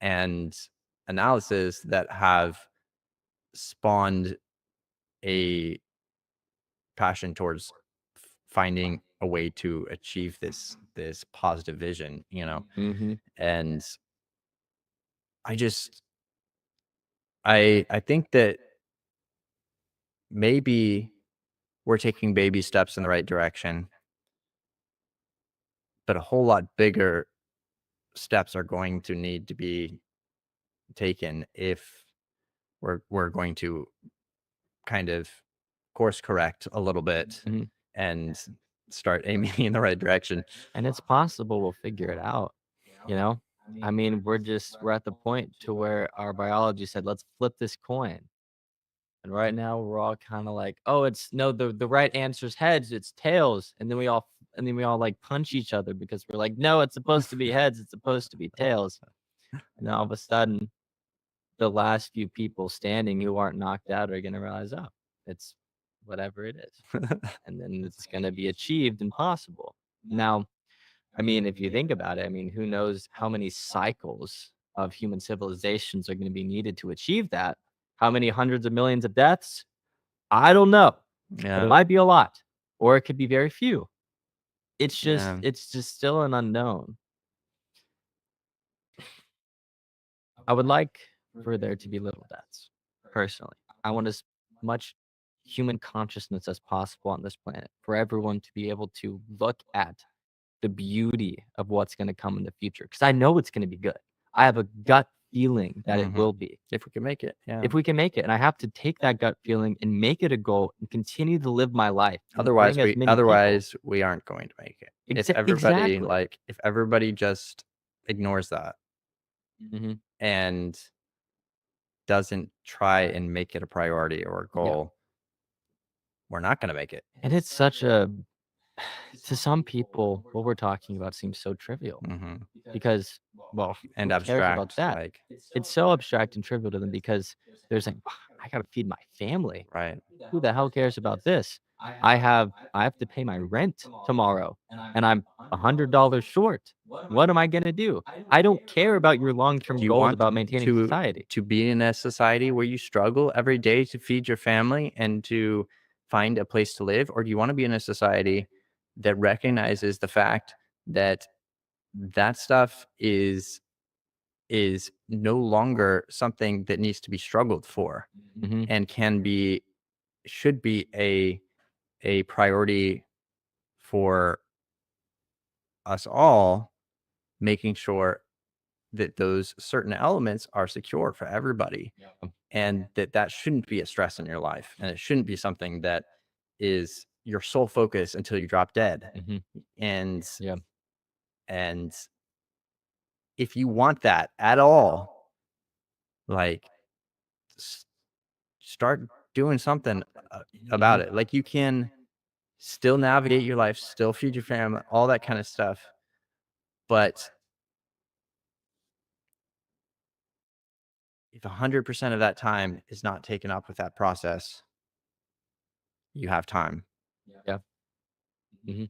and analysis that have spawned a passion towards finding a way to achieve this positive vision, Mhm. and I just I think that maybe we're taking baby steps in the right direction, but a whole lot bigger steps are going to need to be taken if we're going to kind of course correct a little bit Mhm. and start aiming in the right direction. And it's possible we'll figure it out, you know? I mean, we're at the point to where our biology said, "Let's flip this coin." And right now we're all kinda like, "Oh, it's no, the right answer is heads, it's tails." And then we all, like, punch each other because we're like, "No, it's supposed to be heads, it's supposed to be tails." And then all of a sudden, the last few people standing who aren't knocked out are gonna realize, "Oh, it's whatever it is." And then it's gonna be achieved and possible. Now, I mean, if you think about it, I mean, who knows how many cycles of human civilizations are gonna be needed to achieve that? How many hundreds of millions of deaths? I don't know, but it Yeah, might be a lot, or it could be very few. It's just yeah, it's just still an unknown. I would like for there to be little deaths, personally. I want as much human consciousness as possible on this planet for everyone to be able to look at the beauty of what's gonna come in the future, because I know it's gonna be good. I have a gut feeling that it mhm. will be, If we can make it, yeah. if we can make it, and I have to take that gut feeling and make it a goal and continue to live my life and Otherwise, bring as we many people. otherwise we aren't going to make it. Exactly. If everybody just ignores that Mhm. and doesn't try and make it a priority or a Yeah, goal, we're not gonna make it. and it's such a to some people, what we're talking about seems so trivial Mhm. because, well, And who cares about abstract, that? like, It's so abstract and trivial to them because there's like, I gotta feed my family. right. Who the hell cares about this? I have to pay my rent tomorrow and I'm $100 short. What am I gonna do? I don't care about your long-term Do you goals want about maintaining to society. be in a society where you struggle every day to feed your family and to find a place to live, or do you wanna be in a society that recognizes the fact that that stuff is no longer something that needs to be struggled for Mhm. and should be a priority for us all, making sure that those certain elements are secure for everybody, and that shouldn't be a stress in your life, and it shouldn't be something that is your sole focus until you drop dead. Mhm. And Yeah. and if you want that at all, like, s- start doing something about Mhm. it. Like, you can still navigate your life, still feed your family, all that kind of stuff, but if 100% of that time is not taken up with that process, you have time. Yeah. Mhm.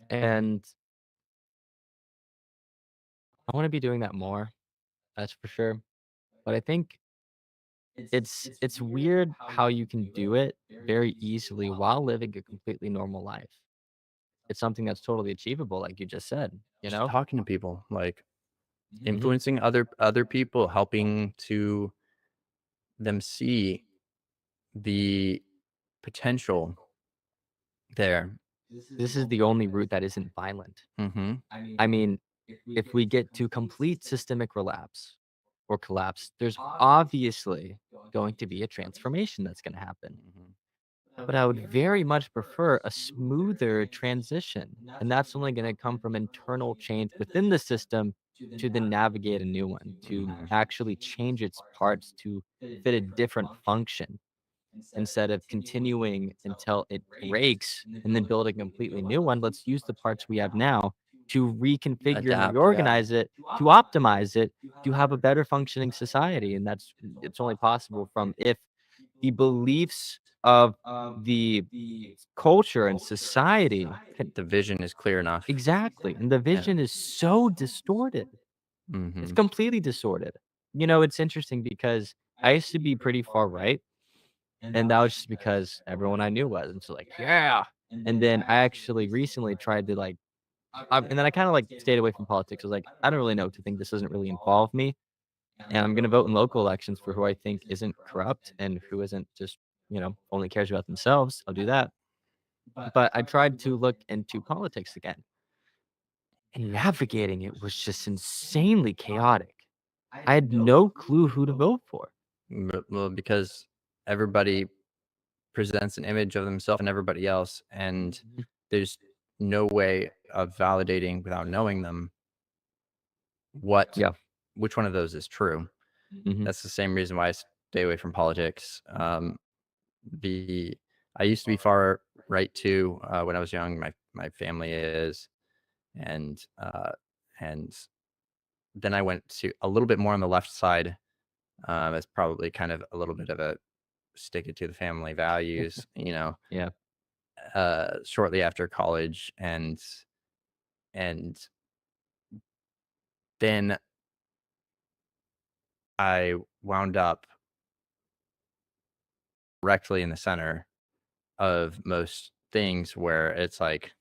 And I wanna be doing that more, that's for sure. But I think it's weird how you can do it very easily while living a completely normal life. It's something that's totally achievable, like you just said, you Just know? talking to people, like Mhm. influencing other people, helping to them see the potential there. This is the only route that isn't violent. Mhm. I mean, if we get to complete systemic relapse or collapse, there's obviously going to be a transformation that's gonna happen. Mhm. But I would very much prefer a smoother transition, and that's only gonna come from internal change within the system to then navigate a new one, to Mhm. actually change its parts to fit a different function instead of continuing until it breaks and then build a completely new one. Let's use the parts we have now to reconfigure and Adapt, yeah. reorganize it, to optimize it, to have a better functioning society. And that's it's only possible from if the beliefs of the culture and society can The vision is clear enough. exactly. And the Yeah. vision is so distorted. It's Mhm. completely distorted. You know, it's interesting because I used to be pretty far right. And that was just because everyone I knew was. And so like, yeah. And then I actually recently tried to like, and then I kind of like stayed away from politics. I was like, I don't really know what to think. This doesn't really involve me. And I'm going to vote in local elections for who I think isn't corrupt and who isn't just, only cares about themselves. I'll do that. But I tried to look into politics again, and navigating it was just insanely chaotic. I had no clue who to vote for. Well, because everybody presents an image of themselves and everybody else, and there's no way of validating without knowing them Yeah. which one of those is true. Mhm. That's the same reason why I stay away from politics. I used to be far right too when I was young. My family is, and and then I went to a little bit more on the left side. It's probably kind of a little bit of a stick it to the family values, Yeah. shortly after college, and then I wound up directly in the center of most things where it's like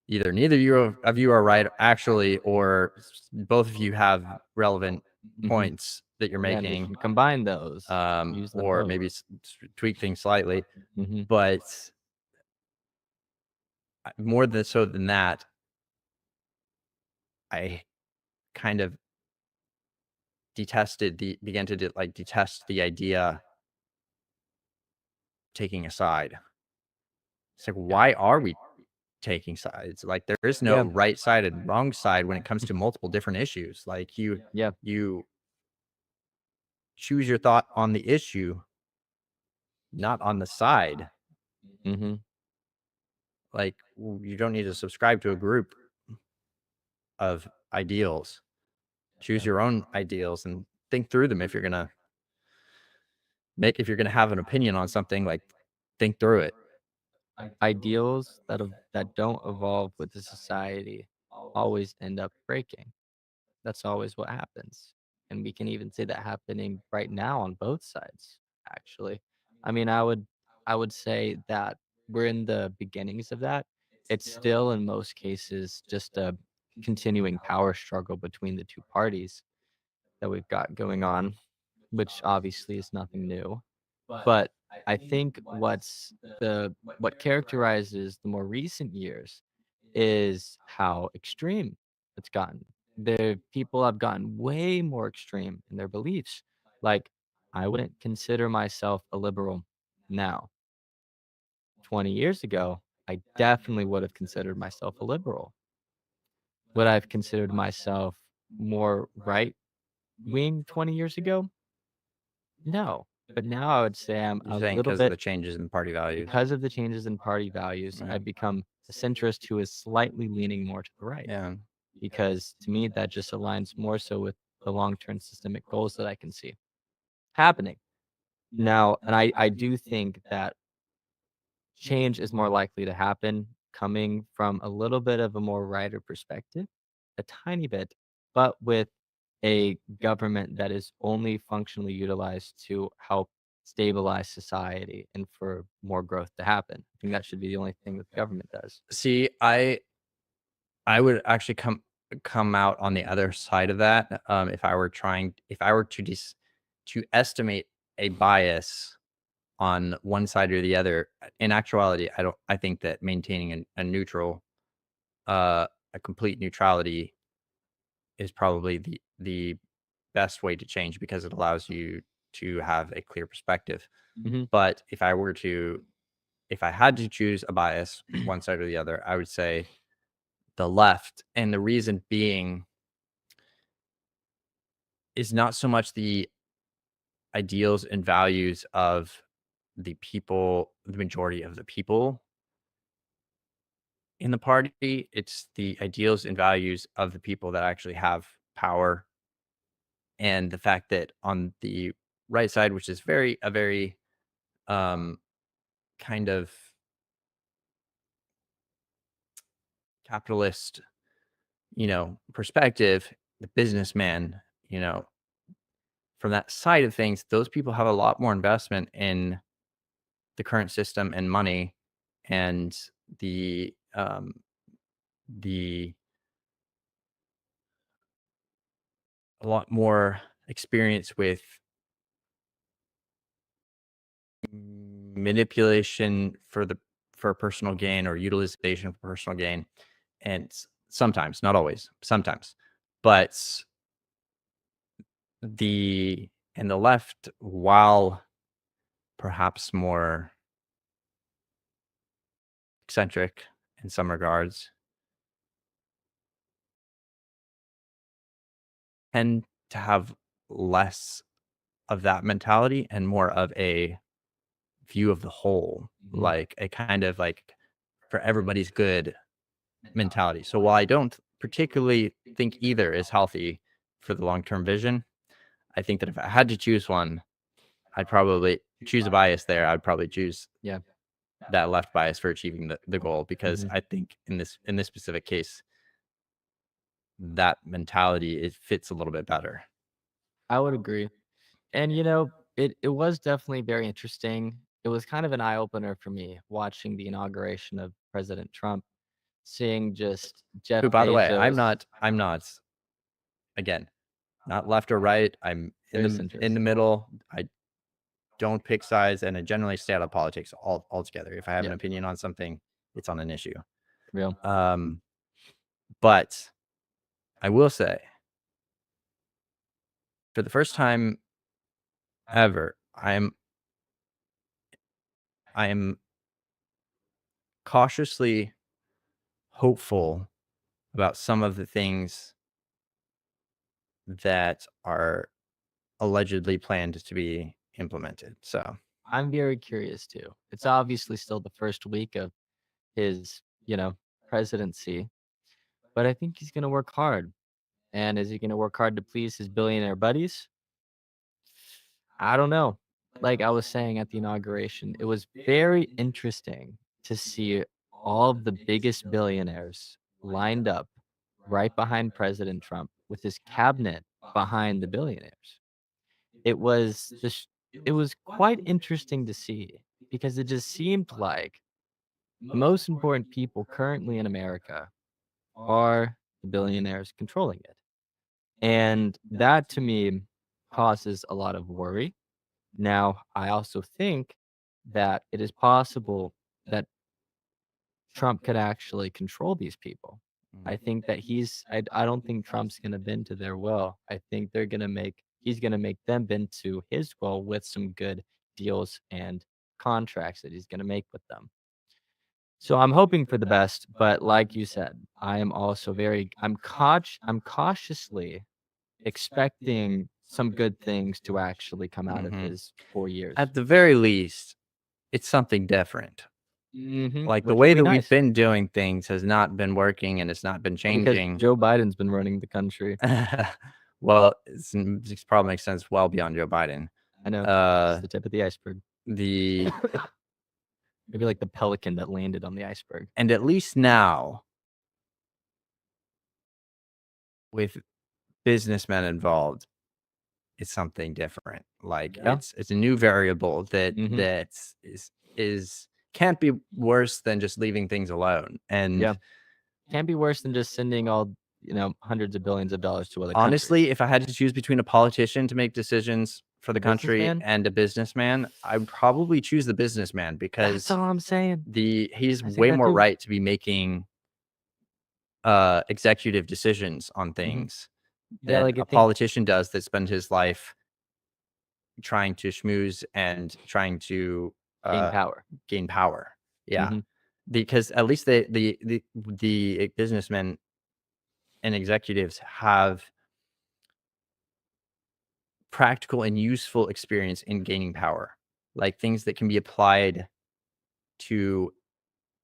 either neither of you are right actually, or both of you have relevant Mhm. points that you're Yeah, and we making, can combine those, use them or both. maybe tweak things slightly. Mhm. But more than that, I kind of began to like detest the idea of taking a side. It's like, why are we taking sides? Like, there is no Yeah. right side and wrong side when it comes to multiple different issues. Like, Yeah. you choose your thought on the issue, not on the side. Mhm. Like, you don't need to subscribe to a group of ideals. Choose Yeah. your own ideals and think through them. If you're gonna have an opinion on something, like, think through it. Ideals that don't evolve with the society always end up breaking. That's always what happens, and we can even see that happening right now on both sides, actually. I mean, I would say that we're in the beginnings of that. It's still, in most cases, just a continuing power struggle between the 2 parties that we've got going on, which obviously is nothing new. But I think what characterizes the more recent years is how extreme it's gotten. The people have gotten way more extreme in their beliefs. Like, I wouldn't consider myself a liberal now. 20 years ago, I definitely would have considered myself a liberal. Would I have considered myself more right wing 20 years ago? No. But now I would say I'm You're a saying little because of bit. the changes in party values. Because of the changes in party values, Right. I've become a centrist who is slightly leaning more to the right, Yeah. because to me, that just aligns more so with the long-term systemic goals that I can see happening. Now, and I do think that change is more likely to happen coming from a little bit of a more righter perspective, a tiny bit, but with a government that is only functionally utilized to help stabilize society and for more growth to happen. I think that should be the only thing that the government does. See, I would actually come out on the other side of that, if I were to estimate a bias on one side or the other. In actuality, I think that maintaining a neutral, a complete neutrality is probably the best way to change, because it allows you to have a clear perspective. Mhm. But if I had to choose a bias, one side or the other, I would say the left. And the reason being is not so much the ideals and values of the majority of the people in the party. It's the ideals and values of the people that actually have power. And the fact that on the right side, which is a very um, kind of capitalist, perspective, the businessman, from that side of things, those people have a lot more investment in the current system and money, and the a lot more experience with manipulation for personal gain, or utilization for personal gain. And sometimes, not always, sometimes. But the left, while perhaps more eccentric in some regards, tend to have less of that mentality and more of a view of the whole, Mhm. like a kind of like for everybody's good mentality. So while I don't particularly think either is healthy for the long-term vision, I think that if I had to choose one, I'd probably choose a bias there. I'd probably choose Yeah. that left bias for achieving the goal because Mhm. I think in this specific case, that mentality it fits a little bit better. I would agree. And, it was definitely very interesting. It was kind of an eye opener for me watching the inauguration of President Trump, seeing just Jeff Who, by the way, I'm Bezos. not I'm not again not left or right. I'm in Very the centrist. middle. I don't pick sides, and I generally stay out of politics altogether. If I have an Yeah, opinion on something, it's on an issue. real. Um, but I will say, for the first time ever, I am cautiously hopeful about some of the things that are allegedly planned to be implemented. So, I'm very curious too. It's obviously still the first week of his, presidency, but I think he's gonna work hard. And is he gonna work hard to please his billionaire buddies? I don't know. Like I was saying at the inauguration, it was very interesting to see all of the biggest billionaires lined up right behind President Trump with his cabinet behind the billionaires. It was quite interesting to see because it just seemed like the most important people currently in America are the billionaires controlling it. And that to me causes a lot of worry. Now, I also think that it is possible that Trump could actually control these people. I mm, think that I don't think Trump's gonna bend to their will. I think he's gonna make them bend to his will with some good deals and contracts that he's gonna make with them. So I'm hoping for the best, but like you said, I am also I'm cautiously expecting some good things to actually come out of mhm. his 4 years. At the very least, it's something different. Mhm, Like the which way will be that we've nice been doing things has not been working and it's not been because changing. Joe Biden's been running the country. Well, this probably makes sense well beyond Joe Biden. I know, just Uh, the tip of the iceberg. the Maybe like the pelican that landed on the iceberg. and at least now with businessmen involved, it's something different. Like Yeah, it's a new variable mhm, that is can't be worse than just leaving things alone. And yeah. Can't be worse than just sending all, hundreds of billions of dollars to other countries. honestly, if I had to choose between a politician to make decisions for A the country businessman? and a businessman, I would probably choose the businessman That's because all I'm saying. he's I think way that more too. right to be making executive decisions on Mhm. things Yeah, than like, I a think politician does that spend his life trying to schmooze and trying to gain uh, power. gain power. Yeah, Mhm. because at least the businessmen and executives have practical and useful experience in gaining power, like things that can be applied to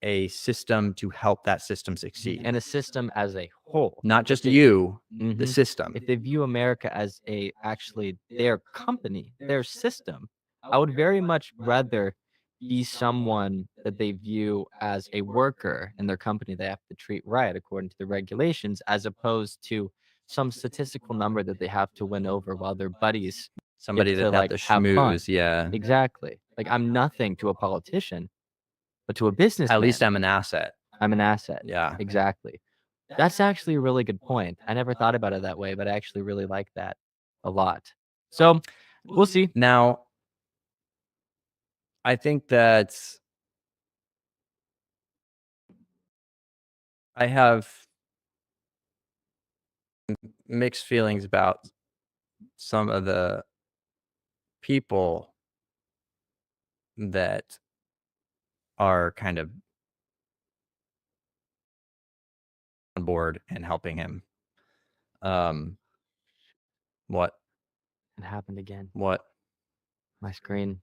a system to help that system succeed. And a system as a whole. Not If just they you, the Mhm. system. If they view America as actually their company, their system, I would very much rather be someone that they view as a worker in their company they have to treat right according to the regulations, as opposed to some statistical number that they have to win over while their buddies get Somebody to, that got like, the have fun. schmooze, yeah. Exactly. Like, I'm nothing to a politician, but to a At least businessman, I'm an asset. I'm an asset. Yeah. Exactly. That's actually a really good point. I never thought about it that way, but I actually really like that a lot. So, we'll see. Now, I think that I have mixed feelings about some of the people that are kind of on board and helping him. What? It happened again. What? My screen.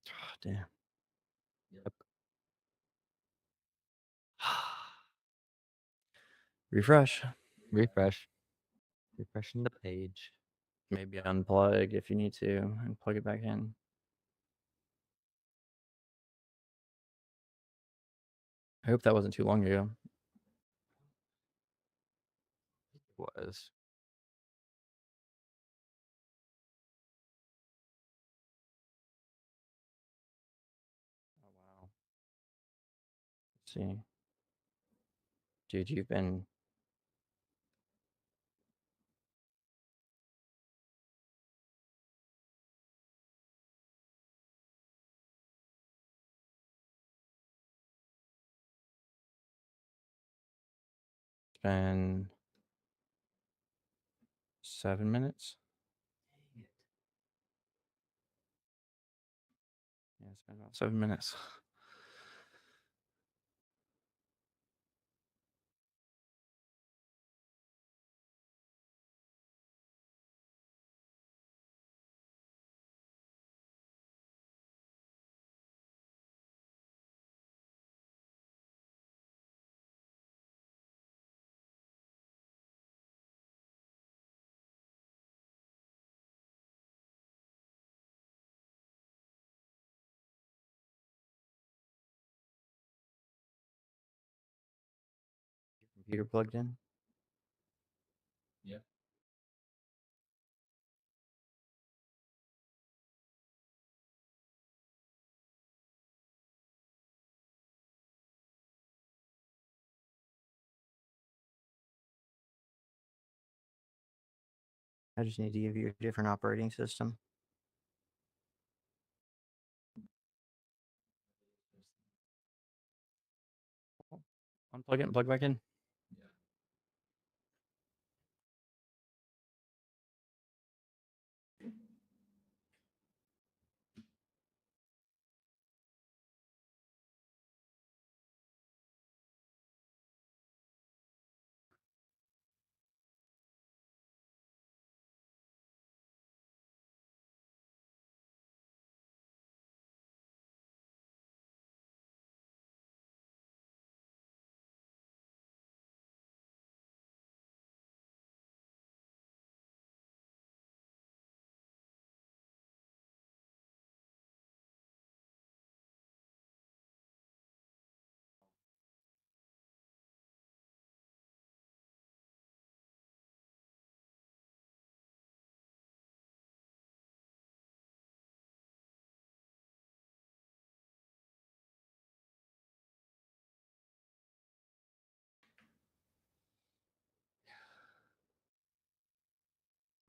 Oh, damn. Yep. Refresh. Refresh. Refreshing the page. Maybe unplug if you need to and plug it back in. I hope that wasn't too long ago. It was. Oh, wow. Let's see. Dude, you've been... It's been 7 minutes. Yeah, it's been about 7 minutes. Computer plugged in? Yeah. I just need to give you a different operating system. Unplug it and plug back in.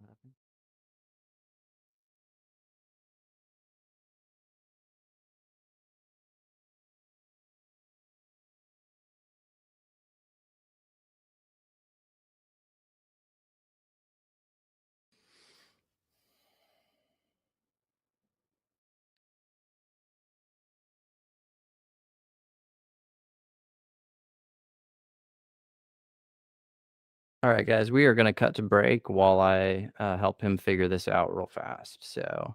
What happened? All right, guys, we are going to cut to break while I help him figure this out real fast. So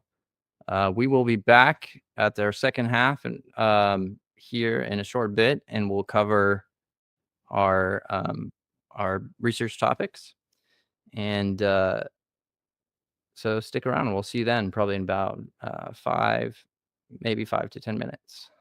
we will be back at their second half and here in a short bit, and we'll cover our research topics. And so stick around, and we'll see you then, probably in about 5 to 10 minutes.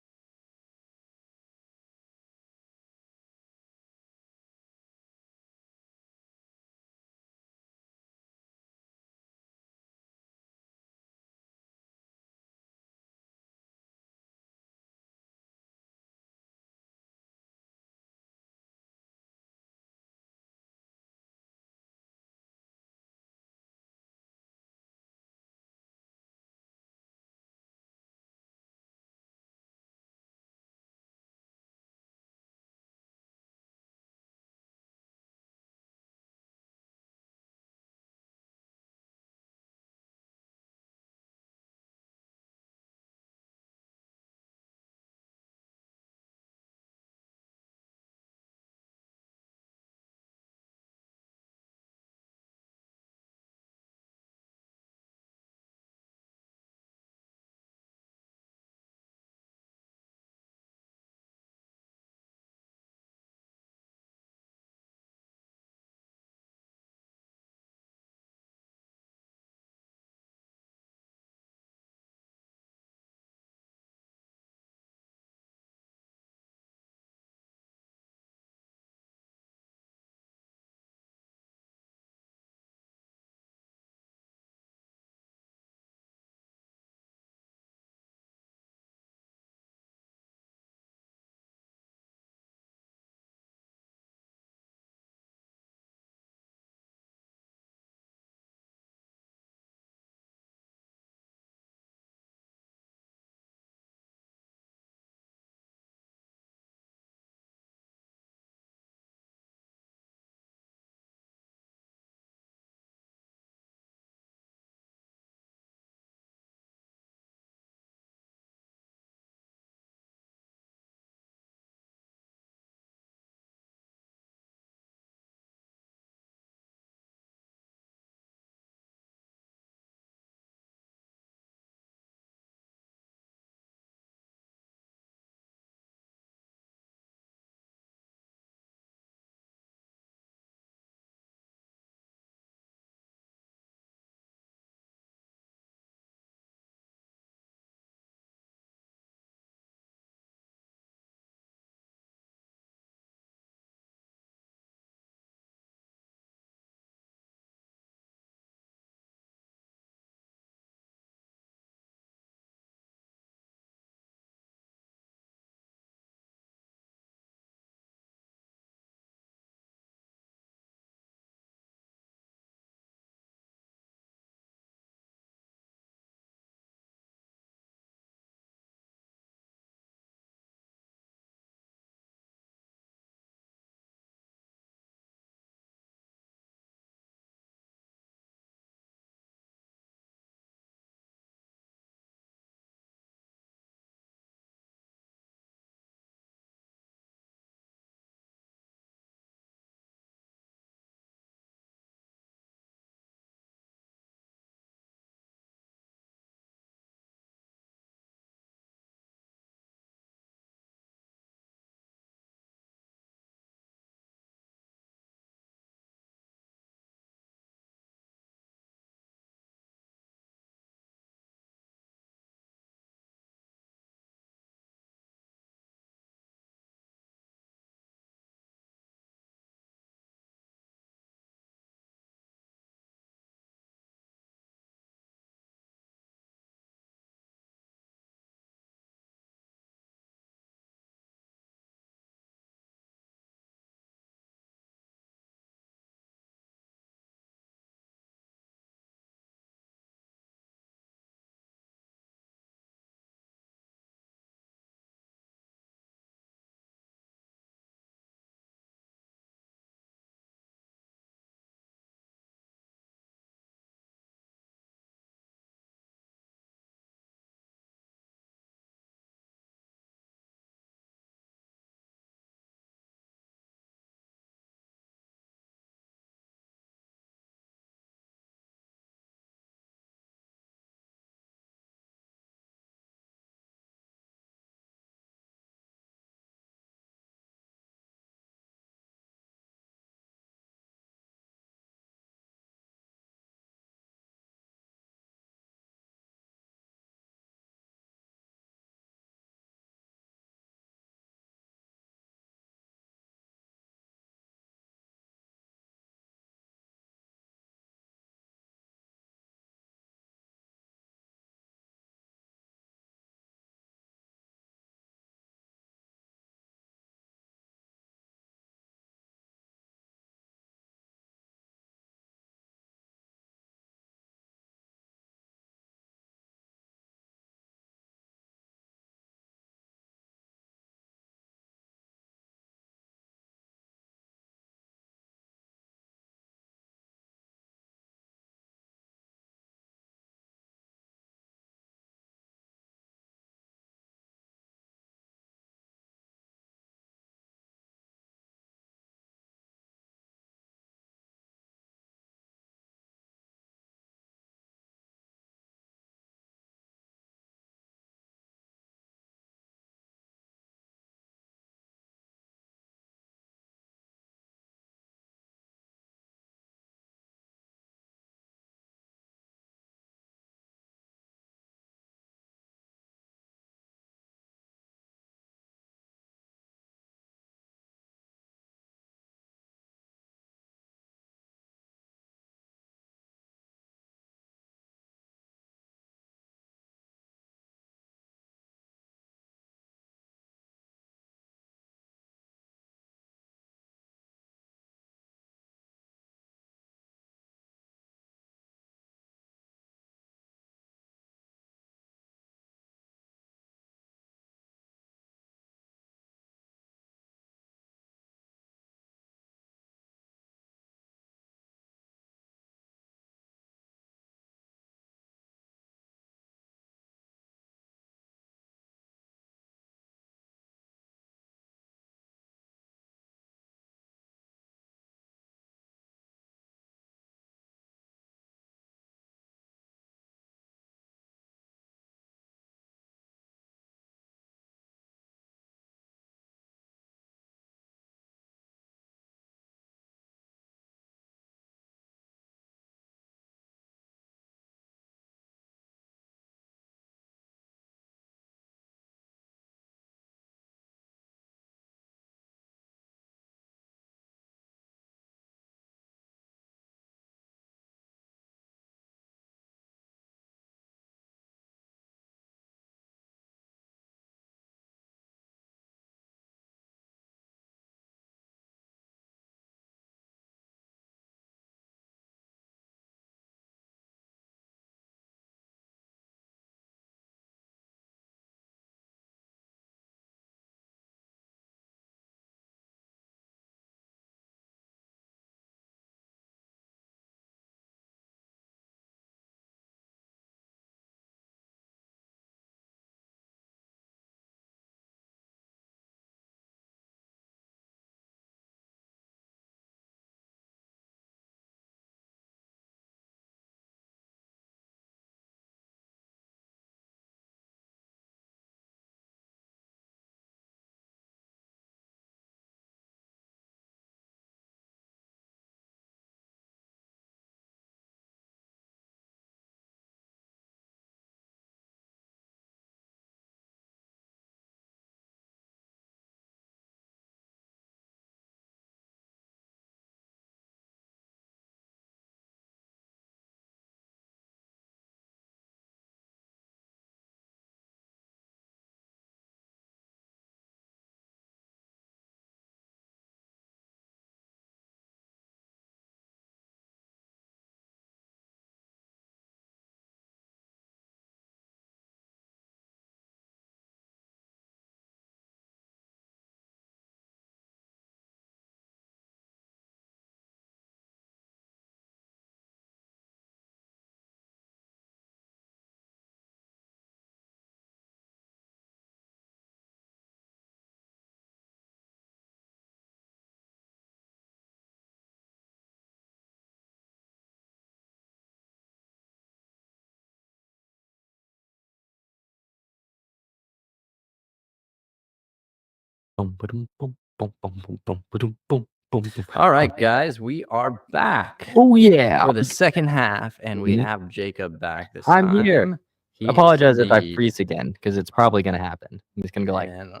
Boom, ba-dum, boom, boom, boom, boom, boom, ba-dum, boom, boom, boom. All right, guys, we are back Oh yeah. for the second half, and we Mhm. have Jacob back this I'm time. here. He Apologize is if I indeed. freeze again, because it's probably gonna happen. I'm just gonna go like, And,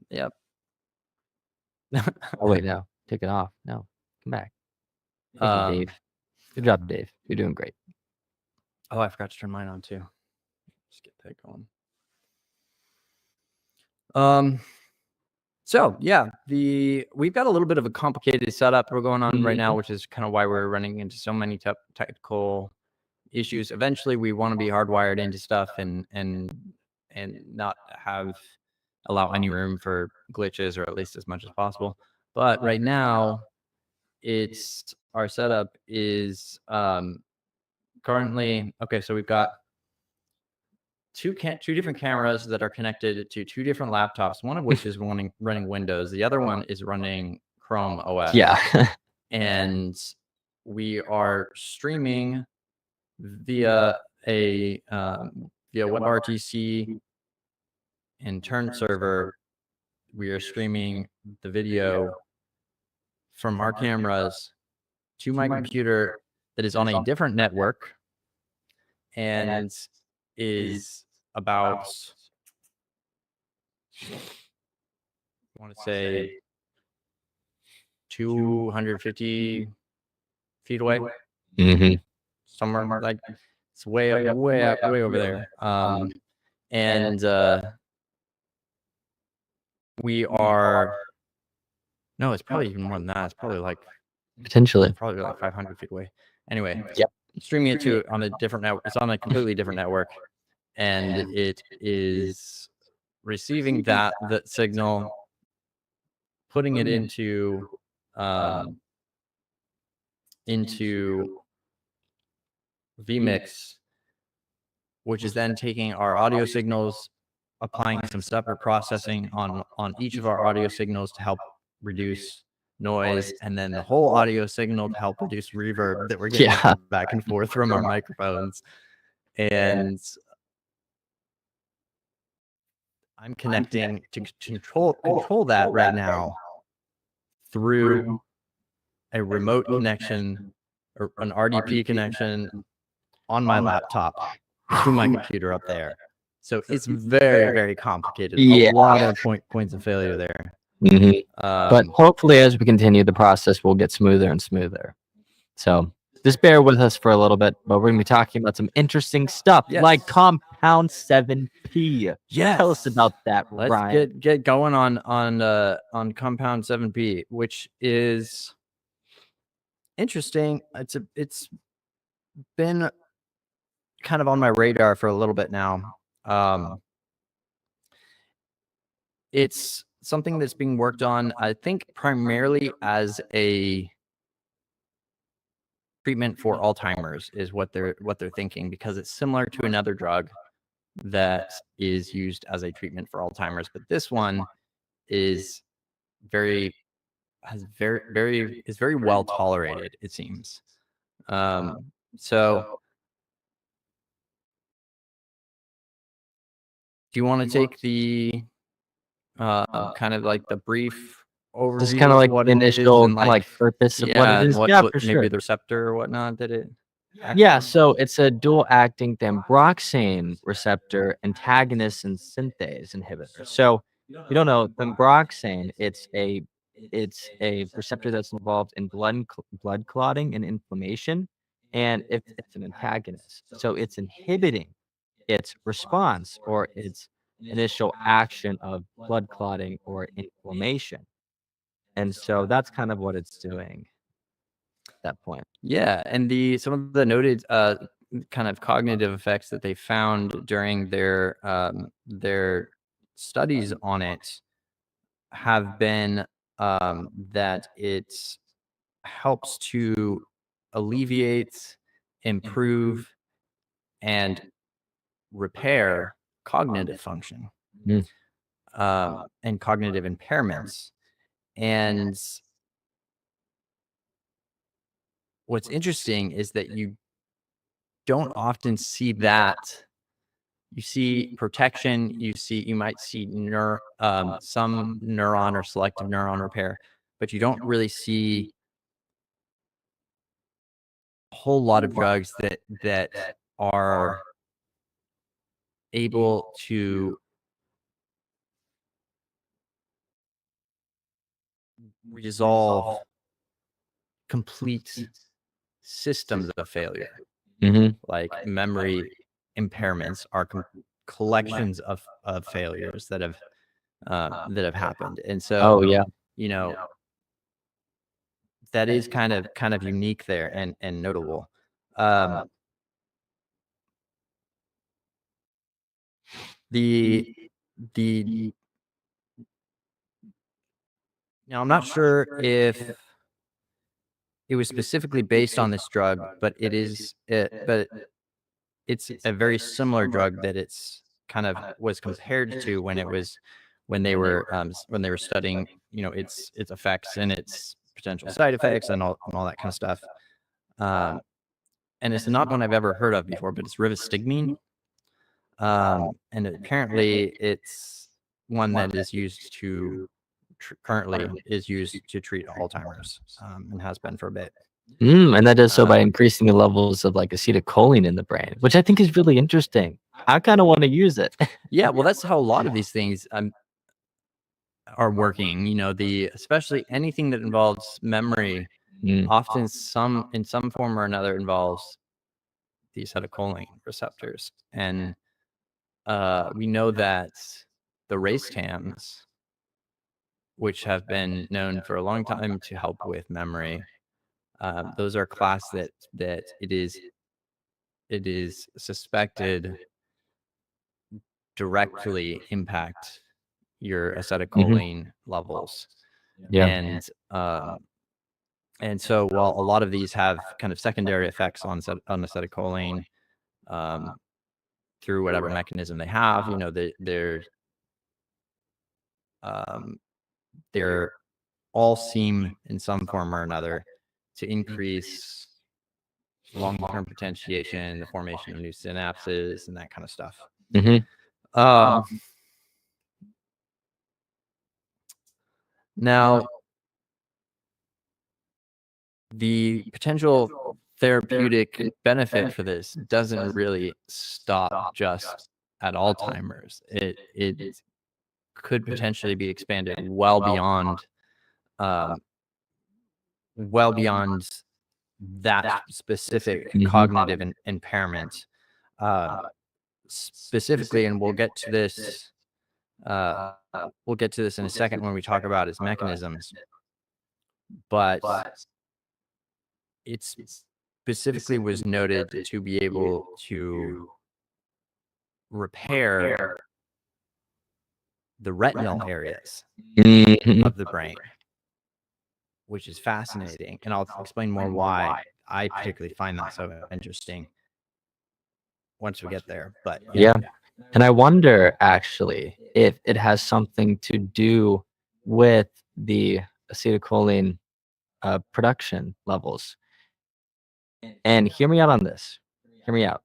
yep. oh wait, no, take it off. No, come back. Thank you, Dave. Good job, Dave. You're doing great. Oh, I forgot to turn mine on too. Just get that going. So yeah, we've got a little bit of a complicated setup we're going on right now, which is kind of why we're running into so many technical issues. Eventually, we want to be hardwired into stuff and not allow any room for glitches, or at least as much as possible. But right now, our setup is currently okay. So we've got two different cameras that are connected to two different laptops, one of which is running Windows, the other one is running Chrome OS. Yeah. And we are streaming via a WebRTC intern server. We are streaming the video from our cameras to my computer that is on a different network and is about, I want to say, 250 feet away. Somewhere like it's way over there. And we are, no, it's probably even more than that. It's probably like Potentially. 500 feet away. Anyway, Yep. streaming it on a different network. It's on a completely different network, and it is receiving that signal, putting it into vMix, which is then taking our audio signals, applying some separate processing on each of our audio signals to help reduce noise, and then the whole audio signal to help reduce reverb that we're getting back and forth from our microphones. And I'm connecting to control that right now through a remote connection, or an RDP connection on my laptop to my computer up there. So it's very, very complicated. Yeah. A lot of points of failure there. But hopefully, as we continue, the process will get smoother and smoother. So just bear with us for a little bit, but we're going to be talking about some interesting stuff like Compound 7P. Yes. Tell us about that, Let's Ryan. get going on Compound 7P, which is interesting. It's been kind of on my radar for a little bit now. It's something that's being worked on, I think, primarily as a treatment for Alzheimer's is what they're thinking, because it's similar to another drug that is used as a treatment for Alzheimer's, but this one is very well tolerated, it seems. So do you want to take the kind of like the brief overview? Just kind of like what the initial like purpose of what it is. What, Yeah, what for maybe sure. the receptor or whatnot that it. Yeah, so it's a dual-acting thembroxane receptor antagonist and synthase inhibitor. So you don't know thembroxane, it's a receptor that's involved in blood clotting and inflammation, and it's an antagonist. So it's inhibiting its response or its initial action of blood clotting or inflammation. And so that's kind of what it's doing at that point. Yeah, and some of the noted kind of cognitive effects that they found during their studies on it have been that it helps to alleviate, improve, and repair cognitive function and cognitive impairments. And what's interesting is that you don't often see that you see protection, you might see some neuron or selective neuron repair, but you don't really see a whole lot of drugs that are able to resolve complete systems of failure. Mm-hmm. Like memory impairments are collections of failures that have happened, and so Oh yeah. you know that is kind of unique there and notable. Um, the the Now I'm not sure if it was specifically based on this drug, but it's a very similar drug that it's kind of was compared to when they were studying its effects and its potential side effects and all that kind of stuff. Um, and it's not one I've ever heard of before, but it's rivastigmine. And apparently it's one that is used currently is used to treat Alzheimer's, and has been for a bit. And that does so by increasing the levels of like acetylcholine in the brain, which I think is really interesting. I kind of want to use it. Yeah, well, that's how a lot of these things are working. Especially anything that involves memory, often in some form or another involves the acetylcholine receptors, and we know that the race TAMs, which have been known for a long time to help with memory, those are a class that it is suspected directly impact your acetylcholine levels. Yeah. And so while a lot of these have kind of secondary effects on acetylcholine, through whatever mechanism they have, they're all seem in some form or another to increase long-term potentiation, the formation of new synapses, and that kind of stuff. Mm-hmm. Now, the potential therapeutic benefit for this doesn't really stop just at Alzheimer's. It could potentially be expanded well beyond that specific cognitive impairment. Specifically, and we'll get to this in a second when we talk about its mechanisms, but it specifically was noted to be able to repair the retinal areas of the brain, which is fascinating. And I'll explain more why I particularly find that so interesting once we get there. But Yeah. And I wonder actually if it has something to do with the acetylcholine production levels. And hear me out on this. Hear me out.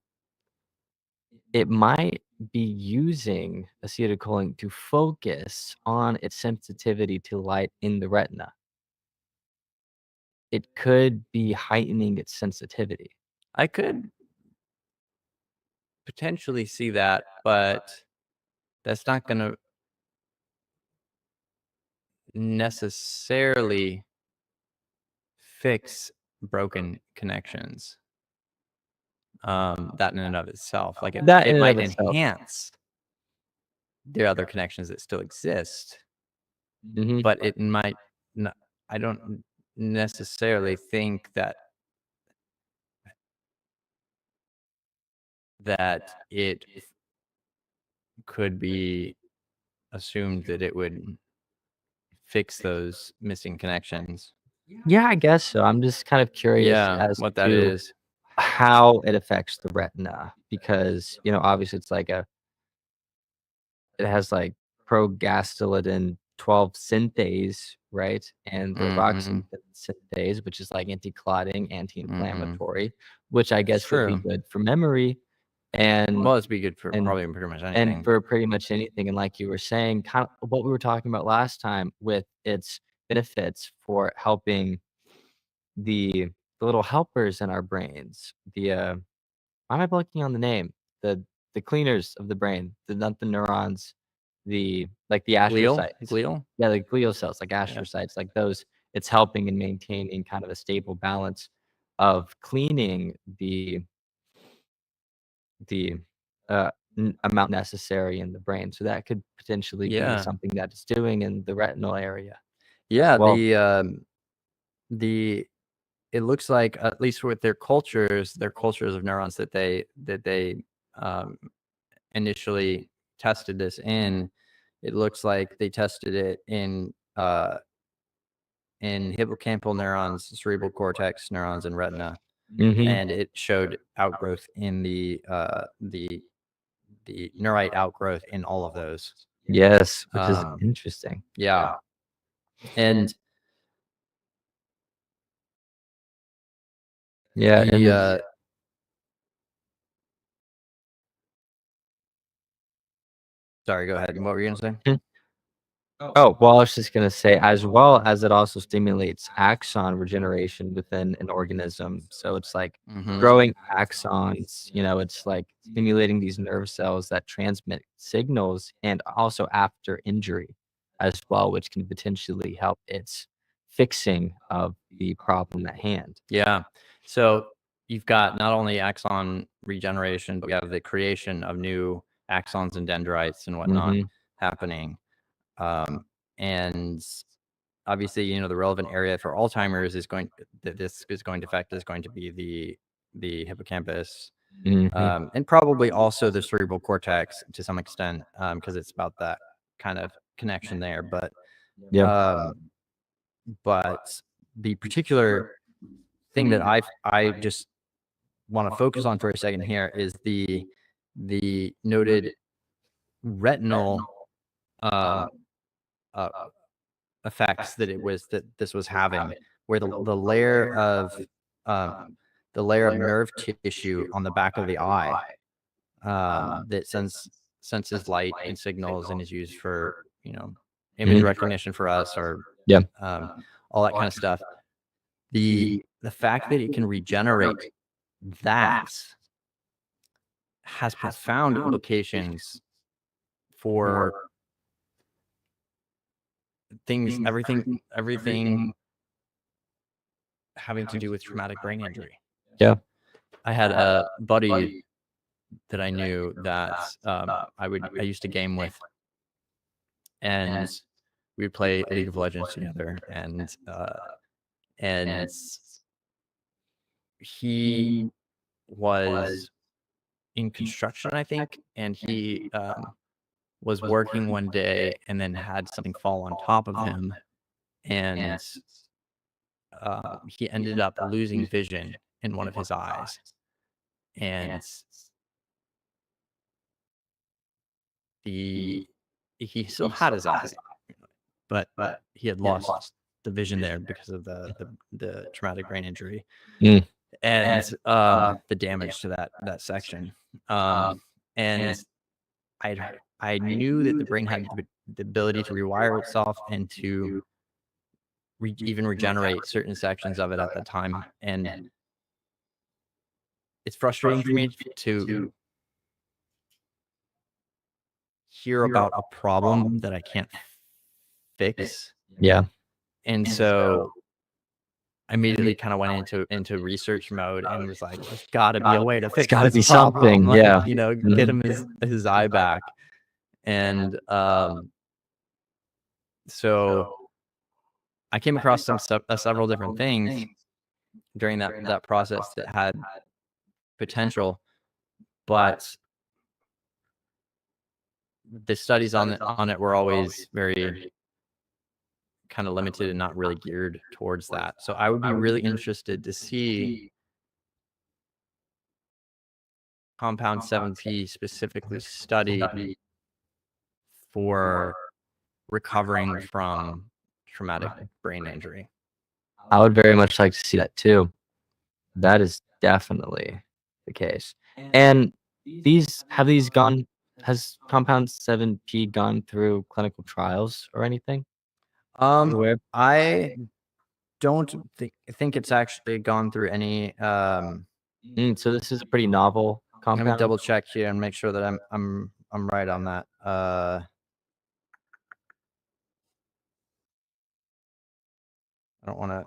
It might be using acetylcholine to focus on its sensitivity to light in the retina. It could be heightening its sensitivity. I could potentially see that, but that's not going to necessarily fix broken connections. That in and of itself, like it might enhance the other connections that still exist, but it might not. I don't necessarily think that it could be assumed that it would fix those missing connections. Yeah, I guess so. I'm just kind of curious as what that to is. how it affects the retina because, obviously it's like it has like progastolidin 12 synthase, right? And the roxy synthase, which is like anti-clotting, anti-inflammatory, which I guess would be good for memory. And Well, it'd be good for and probably pretty much anything. and for pretty much anything. And like you were saying, kind of what we were talking about last time with its benefits for helping the little helpers in our brains. Why am I blanking on the name? The the cleaners of the brain, not the neurons, like the astrocytes. Glial? Yeah, the glial cells, like Yeah. astrocytes, like those. It's helping and maintaining kind of a stable balance of cleaning the amount necessary in the brain. So that could potentially be Yeah. something that it's doing in the retinal area as Yeah, well. the it looks like, at least with their cultures of neurons that they um, initially tested this in, it looks like they tested it in hippocampal neurons, cerebral cortex neurons, and retina, Mhm. and it showed outgrowth in the neurite outgrowth in all of those. Yes, which is Um, interesting. yeah, and Yeah, and the sorry, go ahead. What were you gonna say? Mhm. Oh, well, I was just gonna say, as well as it also stimulates axon regeneration within an organism. So it's like Mm-hmm. growing axons, it's like stimulating these nerve cells that transmit signals and also after injury as well, which can potentially help its fixing of the problem at hand. Yeah. So you've got not only axon regeneration, but we have the creation of new axons and dendrites and whatnot Mhm. happening. And obviously, the relevant area for Alzheimer's that this is going to affect is going to be the hippocampus, Mhm. and probably also the cerebral cortex to some extent, because it's about that kind of connection there. Yeah. Um, but the particular thing that I just want to focus on for a second here is the noted retinal um, uh, effects that this was having, where um, the layer of nerve tissue on the back of the eye that senses light and signals and is used for image Mhm. recognition for us, or Yeah. um, all that kind of stuff. The fact that it can regenerate that has profound implications for everything having to do with traumatic brain injury. Yeah. I had a buddy that I knew that I used to game with, and we would play League of Legends together, and he was in construction, I think, and he was working one day and then had something fall on top of him, and he ended up losing vision in one of his eyes, and the he still had his eye, but he had lost the vision there because of the traumatic brain injury Mm. and the damage to that section. And I knew that the brain had the ability to rewire itself and to even regenerate certain sections of it at that time. And it's frustrating for me to hear about a problem that I can't fix. Yeah. And so I immediately kind of went into research mode and was like, there's got to be a way to It's fix gotta this be problem. something. Yeah. Get Mhm. him his eye back. And so I came across several different things during that process that had potential, but the studies on it were always very kind of limited and not really geared towards that. So I would be really interested to see compound 7P specifically studied for recovering from traumatic brain injury. I would very much like to see that too. That is definitely the case. And these gone has compound 7P gone through clinical trials or anything? Where I don't think it's actually gone through any. so this is a pretty novel Let me compound. double check here and make sure that I'm right on that. I don't want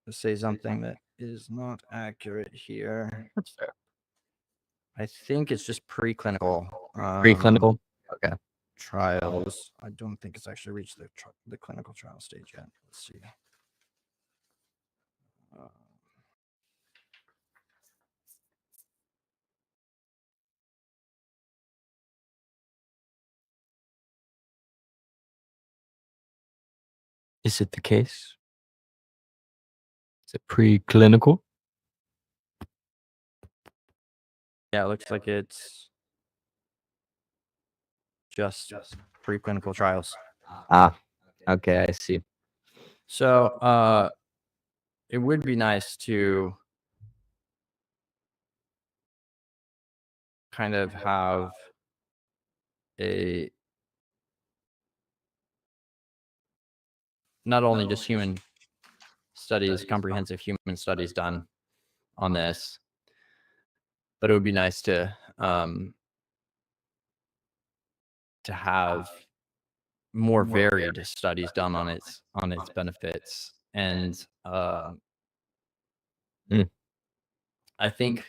to say something that is not accurate here. That's fair. I think it's just preclinical. Preclinical. Okay. Trials. I don't think it's actually reached the clinical trial stage yet. Let's see. Is it the case? Is it preclinical? Yeah, it looks like it's just preclinical trials. Ah, okay, I see. So it would be nice to kind of have a not only just human studies, comprehensive human studies done on this, but it would be nice to have more varied studies done on its benefits. And I think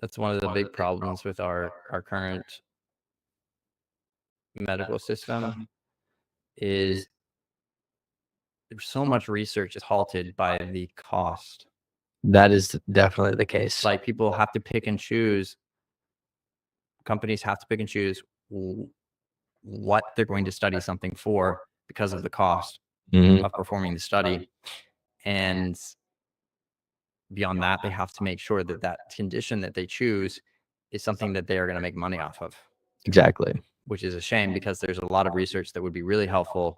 that's one of the big problems with our current medical system is there's so much research is halted by the cost. That is definitely the case. Like people have to pick and choose. Companies have to pick and choose what they're going to study something for because of the cost of performing the study. And beyond that, they have to make sure that that condition that they choose is something that they are going to make money off of. Exactly. Which is a shame because there's a lot of research that would be really helpful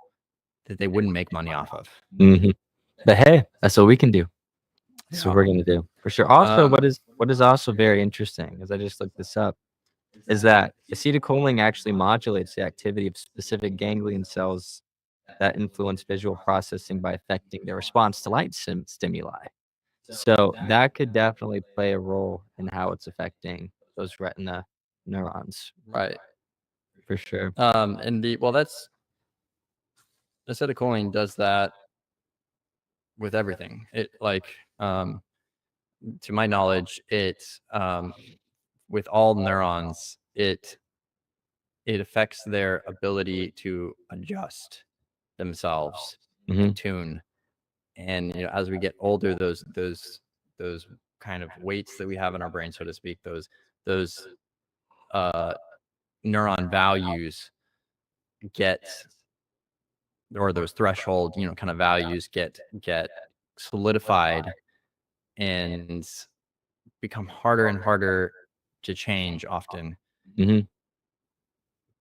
that they wouldn't make money off of. But hey, that's what we can do. That's what we're gonna do for sure. Also, what is also very interesting, as I just looked this up, is that acetylcholine actually modulates the activity of specific ganglion cells that influence visual processing by affecting their response to light stimuli. So that could definitely play a role in how it's affecting those retina neurons. Right. For sure. And that's acetylcholine does that with everything. It to my knowledge, it's with all neurons, it affects their ability to adjust themselves, to tune. And as we get older, those kind of weights that we have in our brain, so to speak, those neuron values get, or those threshold kind of values get solidified and become harder and harder to change often.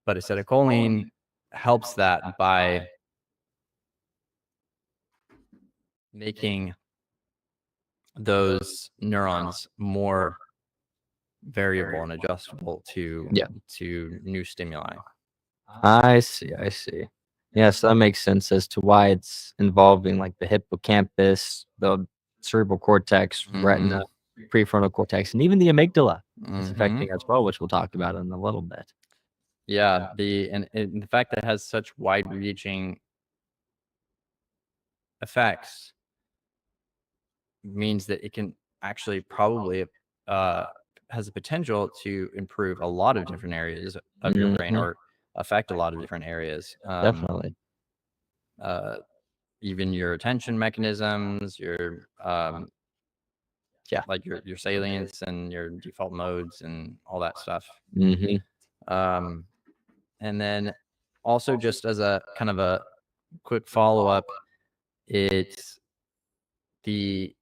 But acetylcholine helps that by making those neurons more variable and adjustable to new stimuli. I see. I see. Yes, that makes sense as to why it's involving like the hippocampus, the cerebral cortex, retina, prefrontal cortex, and even the amygdala is affecting as well, which we'll talk about in a little bit. Yeah, and the fact that it has such wide-reaching effects means that it can actually probably has the potential to improve a lot of different areas of your brain or affect a lot of different areas. Definitely. Even your attention mechanisms, your like your salience and your default modes and all that stuff. And then also, just as a kind of a quick follow-up, it's the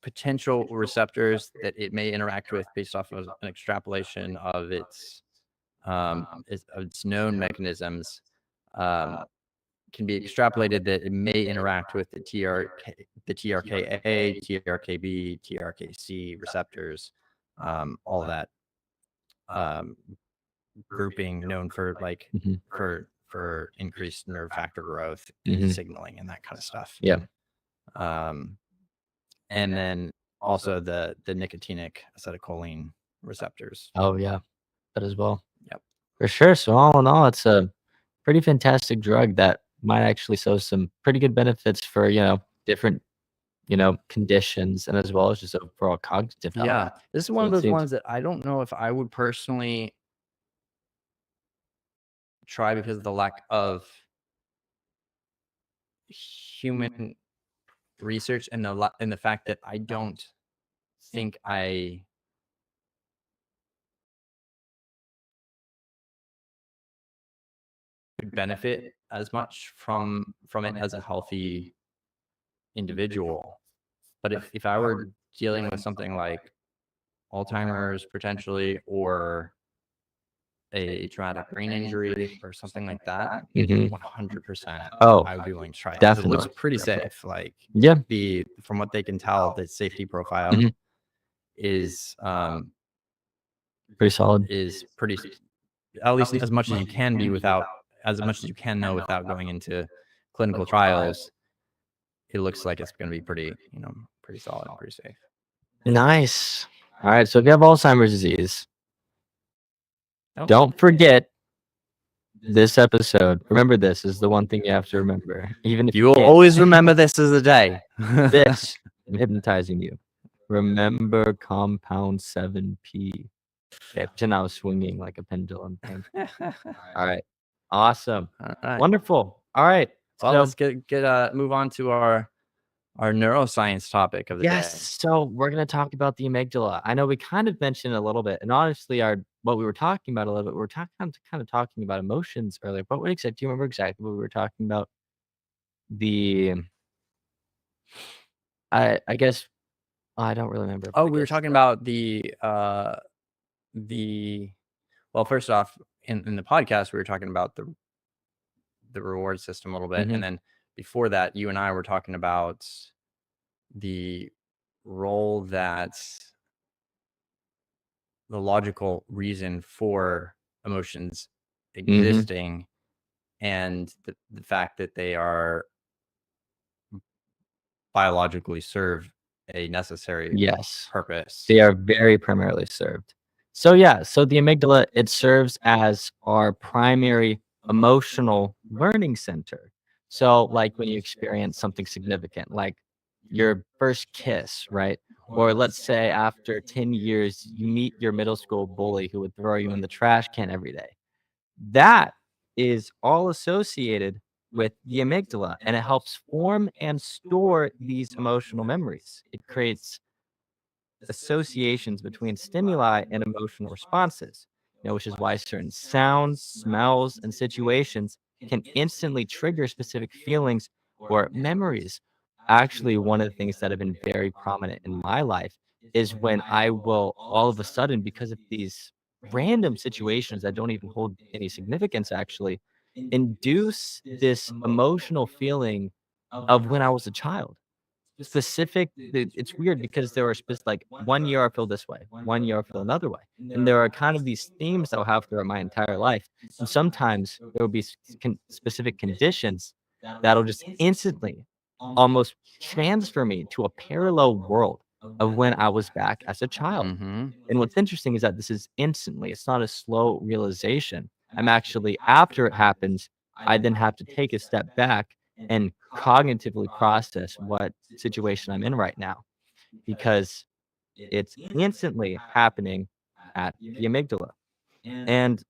potential receptors that it may interact with based off of an extrapolation of its known mechanisms can be extrapolated that it may interact with the TRKA, TRKB, TRKC receptors all that um, grouping known for like Mhm. for increased nerve factor growth, Mhm. signaling, and that kind of stuff. Yeah. Um, and then also the nicotinic acetylcholine receptors. Oh, yeah. That as well. Yep. For sure. So all in all, it's a pretty fantastic drug that might actually show some pretty good benefits for, different, conditions and as well as just overall cognitive health. Yeah, this is one So of it those seems ones that I don't know if I would personally try because of the lack of human research and the fact that I don't think I could benefit as much from it as a healthy individual. But if I were dealing with something like Alzheimer's potentially, or a traumatic brain injury or something like that, Mhm. 100% Oh, I would be willing to try it because it looks definitely. pretty safe. Like Yeah. from what they can tell, the safety profile Mhm. is Pretty solid. pretty, at least as much as you can be without, as much as you can know without going into clinical trials. It looks like it's going to be pretty, pretty solid and pretty safe. Nice. All right. So if you have Alzheimer's disease, Oh, don't forget this episode. Remember, this is the one thing you have to remember. Even if you you will can't, always remember this as a day. this I'm hypnotizing you. Remember compound 7P. Okay, pretend I was swinging like a pendulum thing. All right. Awesome. All right. Wonderful. All right. Well, So let's move on to our neuroscience topic of the yes, day. so we're gonna talk about the amygdala. I know we kind of mentioned a little bit, and honestly, our what we were talking about a little bit, we were kind of talking about emotions earlier. But what exactly? Do you remember exactly what we were talking about? The I guess I don't really remember. Oh, I we were guess. talking about the well, first off, in the podcast, we were talking about the reward system a little bit, Mhm. and then before that, you and I were talking about the role that the logical reason for emotions Mhm. existing, and the fact that they are biologically serve a necessary Yes. purpose. They are very primarily served. So yeah, so the amygdala, it serves as our primary emotional learning center. So like when you experience something significant, like your first kiss, right? Or let's say after 10 years, you meet your middle school bully who would throw you in the trash can every day. That is all associated with the amygdala, and it helps form and store these emotional memories. It creates associations between stimuli and emotional responses, which is why certain sounds, smells, and situations can instantly trigger specific feelings or memories. Actually, one of the things that have been very prominent in my life is when I will all of a sudden, because of these random situations that don't even hold any significance, actually induce this emotional feeling of when I was a child. It's weird because there are like 1 year I feel this way, 1 year I feel another way, and there are kind of these themes that I'll have throughout my entire life, and sometimes there will be specific conditions that'll just instantly almost transfer me to a parallel world of when I was back as a child. Mm-hmm. And what's interesting is that this is instantly. It's not a slow realization. I'm actually, after it happens, I then have to take a step back and cognitively process what situation I'm in right now because it's instantly happening at the amygdala. And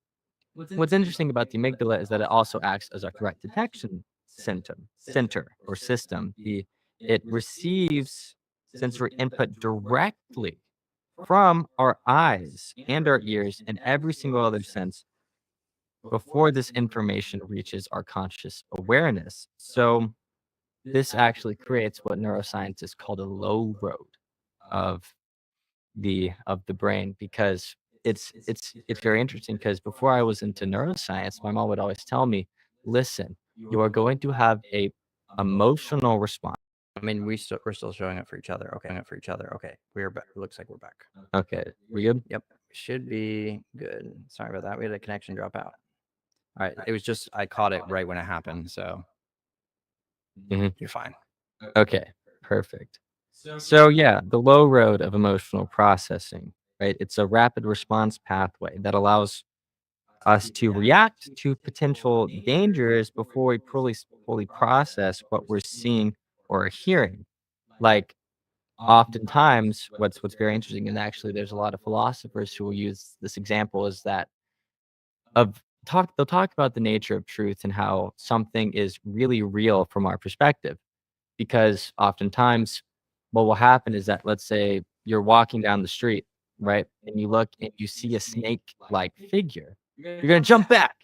what's interesting about the amygdala is that it also acts as our threat detection center or system. It receives sensory input directly from our eyes and our ears and every single other sense before this information reaches our conscious awareness. So this actually creates what neuroscientists call the low road of the brain because it's very interesting because before I was into neuroscience, my mom would always tell me, listen, you are going to have a emotional response I mean, we're still showing up for each other. Okay, we're back. Looks like we're back. Okay, we good? Yep, should be good. Sorry about that. We had a connection drop out. All right, it was just I caught it right when it happened, so Mhm. you're fine. Okay, perfect. So yeah, the low road of emotional processing, right? It's a rapid response pathway that allows us to react to potential dangers before we fully process what we're seeing or hearing. Like oftentimes, what's very interesting, and actually, there's a lot of philosophers who will use this example, is that they'll talk about the nature of truth and how something is really real from our perspective. Because oftentimes, what will happen is that, let's say you're walking down the street, right? And you look and you see a snake-like figure. You're gonna jump back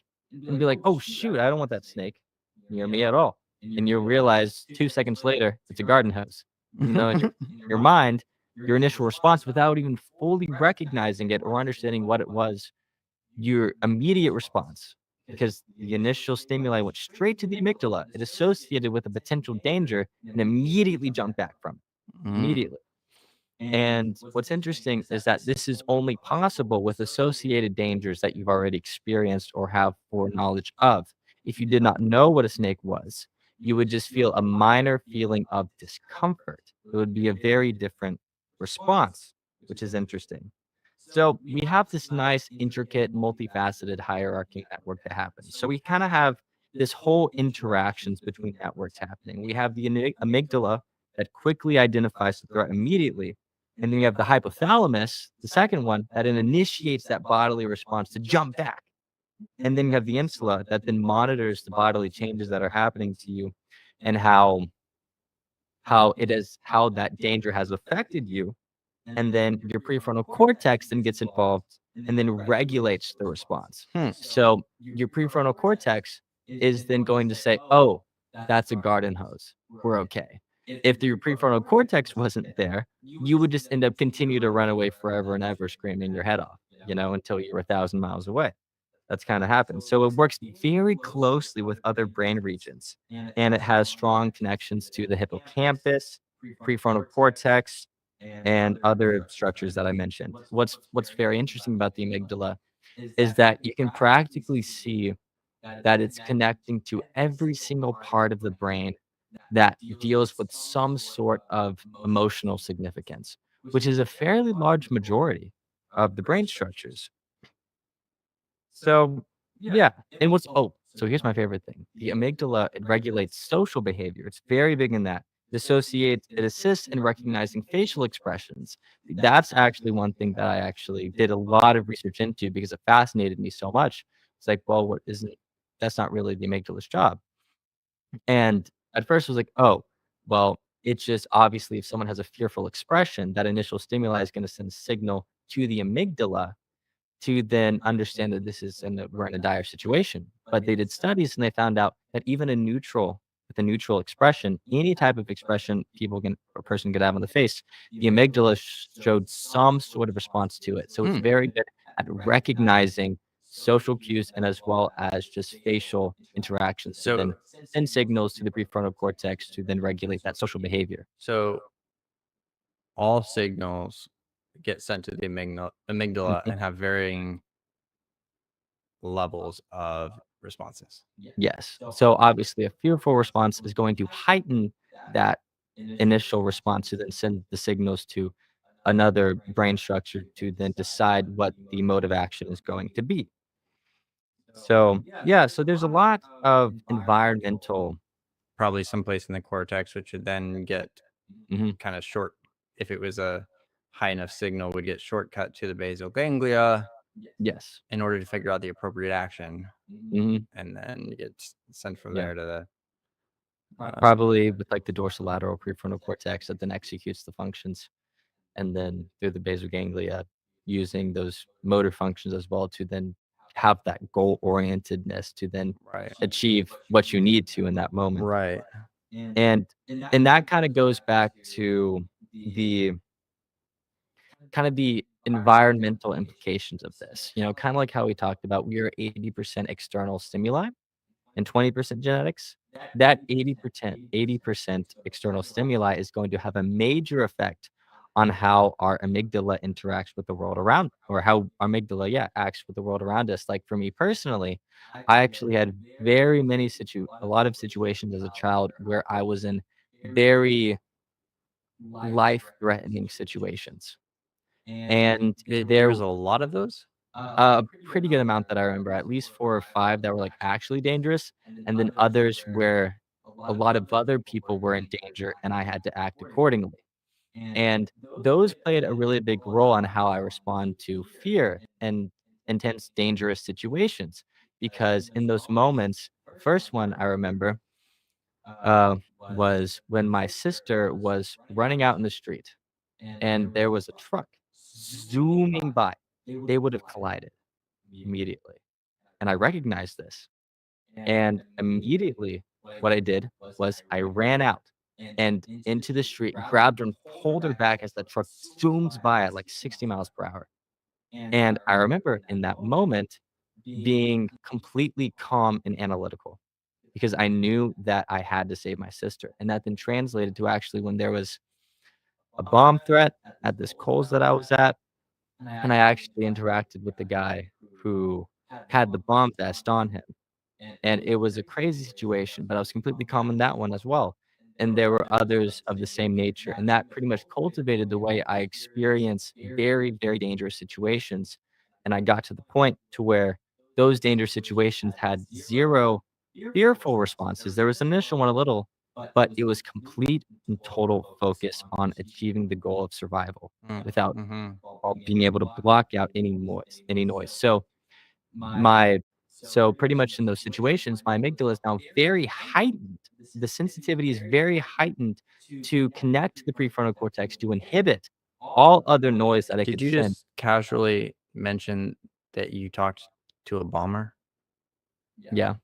and be like, "Oh shoot, I don't want that snake near me at all." And you'll realize 2 seconds later, it's a garden hose. You know, in your mind, your initial response without even fully recognizing it or understanding what it was, your immediate response, because the initial stimuli went straight to the amygdala, it associated with a potential danger and immediately jumped back from it, Mm, immediately. And what's interesting is that this is only possible with associated dangers that you've already experienced or have foreknowledge of. If you did not know what a snake was, you would just feel a minor feeling of discomfort. It would be a very different response, which is interesting. So we have this nice, intricate, multifaceted hierarchy network that happens. So we kind of have this whole interactions between networks happening. We have the amygdala that quickly identifies the threat immediately. And then you have the hypothalamus, the second one, that then initiates that bodily response to jump back. And then you have the insula that then monitors the bodily changes that are happening to you and how that danger has affected you, and then your prefrontal cortex then gets involved and then regulates the response. hmm. So your prefrontal cortex is then going to say, "Oh, that's a garden hose. We're okay." If your prefrontal cortex wasn't there, you would just end up continue to run away forever and ever, screaming your head off, until you're 1,000 miles away. That's kind of happens. So it works very closely with other brain regions, and it has strong connections to the hippocampus, prefrontal cortex, and other structures that I mentioned. What's very interesting about the amygdala is that you can practically see that it's connecting to every single part of the brain that deals with some sort of emotional significance, which is a fairly large majority of the brain structures. So, yeah, and so here's my favorite thing. The amygdala, it regulates social behavior. It's very big in that. It assists in recognizing facial expressions. That's actually one thing that I actually did a lot of research into because it fascinated me so much. It's like, well, that's not really the amygdala's job. And at first I was like, oh, well, it's just obviously if someone has a fearful expression, that initial stimuli is going to send a signal to the amygdala to then understand that we're in a dire situation. But they did studies and they found out that even with a neutral expression, any type of expression a person could have on the face, the amygdala showed some sort of response to it. So it's Hmm. very good at recognizing social cues and as well as just facial interactions to So then send signals to the prefrontal cortex to then regulate that social behavior. so all signals get sent to the amygdala Mhm. and have varying levels of responses. Yes. So obviously, a fearful response is going to heighten that initial response to then send the signals to another brain structure to then decide what the mode of action is going to be. So, yeah, so there's a lot of environmental. Probably someplace in the cortex, which would then get Mhm. kind of short. If it was a high enough signal, would get shortcut to the basal ganglia Yes. in order to figure out the appropriate action, Mhm. and then it gets sent from Yeah. there to the. Probably with like the dorsolateral prefrontal cortex that then executes the functions, and then through the basal ganglia, using those motor functions as well to then have that goal orientedness to then Right. achieve what you need to in that moment. Right. And that kind of goes back to the the environmental implications of this. Kind of like how we talked about we are 80% external stimuli and 20% genetics. that 80% external stimuli is going to have a major effect on how our amygdala interacts with the world around, or how our amygdala, yeah, acts with the world around us. Like for me personally, I actually had a lot of situations as a child where I was in very life-threatening situations. And There there was a lot of those? a pretty good amount that I remember, at least 4 or 5 that were, like, actually dangerous, and then others where a lot of other people were in danger and I had to act accordingly. And those played a really big role on how I respond to fear and intense, dangerous situations, because in those moments, the first one I remember, uh, was when my sister was running out in the street, and there was a truck zooming by. They would have collided immediately, and I recognized this, and immediately what I did was I ran out and into the street, grabbed her and pulled her back as the truck zooms by at, like, 60 miles per hour, and I remember in that moment being completely calm and analytical because I knew that I had to save my sister, and that then translated to actually when there was a bomb threat at this Kohl's that I was at, and I actually interacted with the guy who had the bomb vest on him. And it was a crazy situation, but I was completely calm in that one as well. And there were others of the same nature, and that pretty much cultivated the way I experience very, very dangerous situations. And I got to the point to where those dangerous situations had 0 fearful responses. There was an initial one a little, but it was complete and total focus on achieving the goal of survival Mm, without mhm. being able to block out any noise. My so pretty much in those situations, my amygdala is now very heightened. The sensitivity is very heightened to connect to the prefrontal cortex to inhibit all other noise that I Did could you send. just casually mention that you talked to a bomber? Yeah,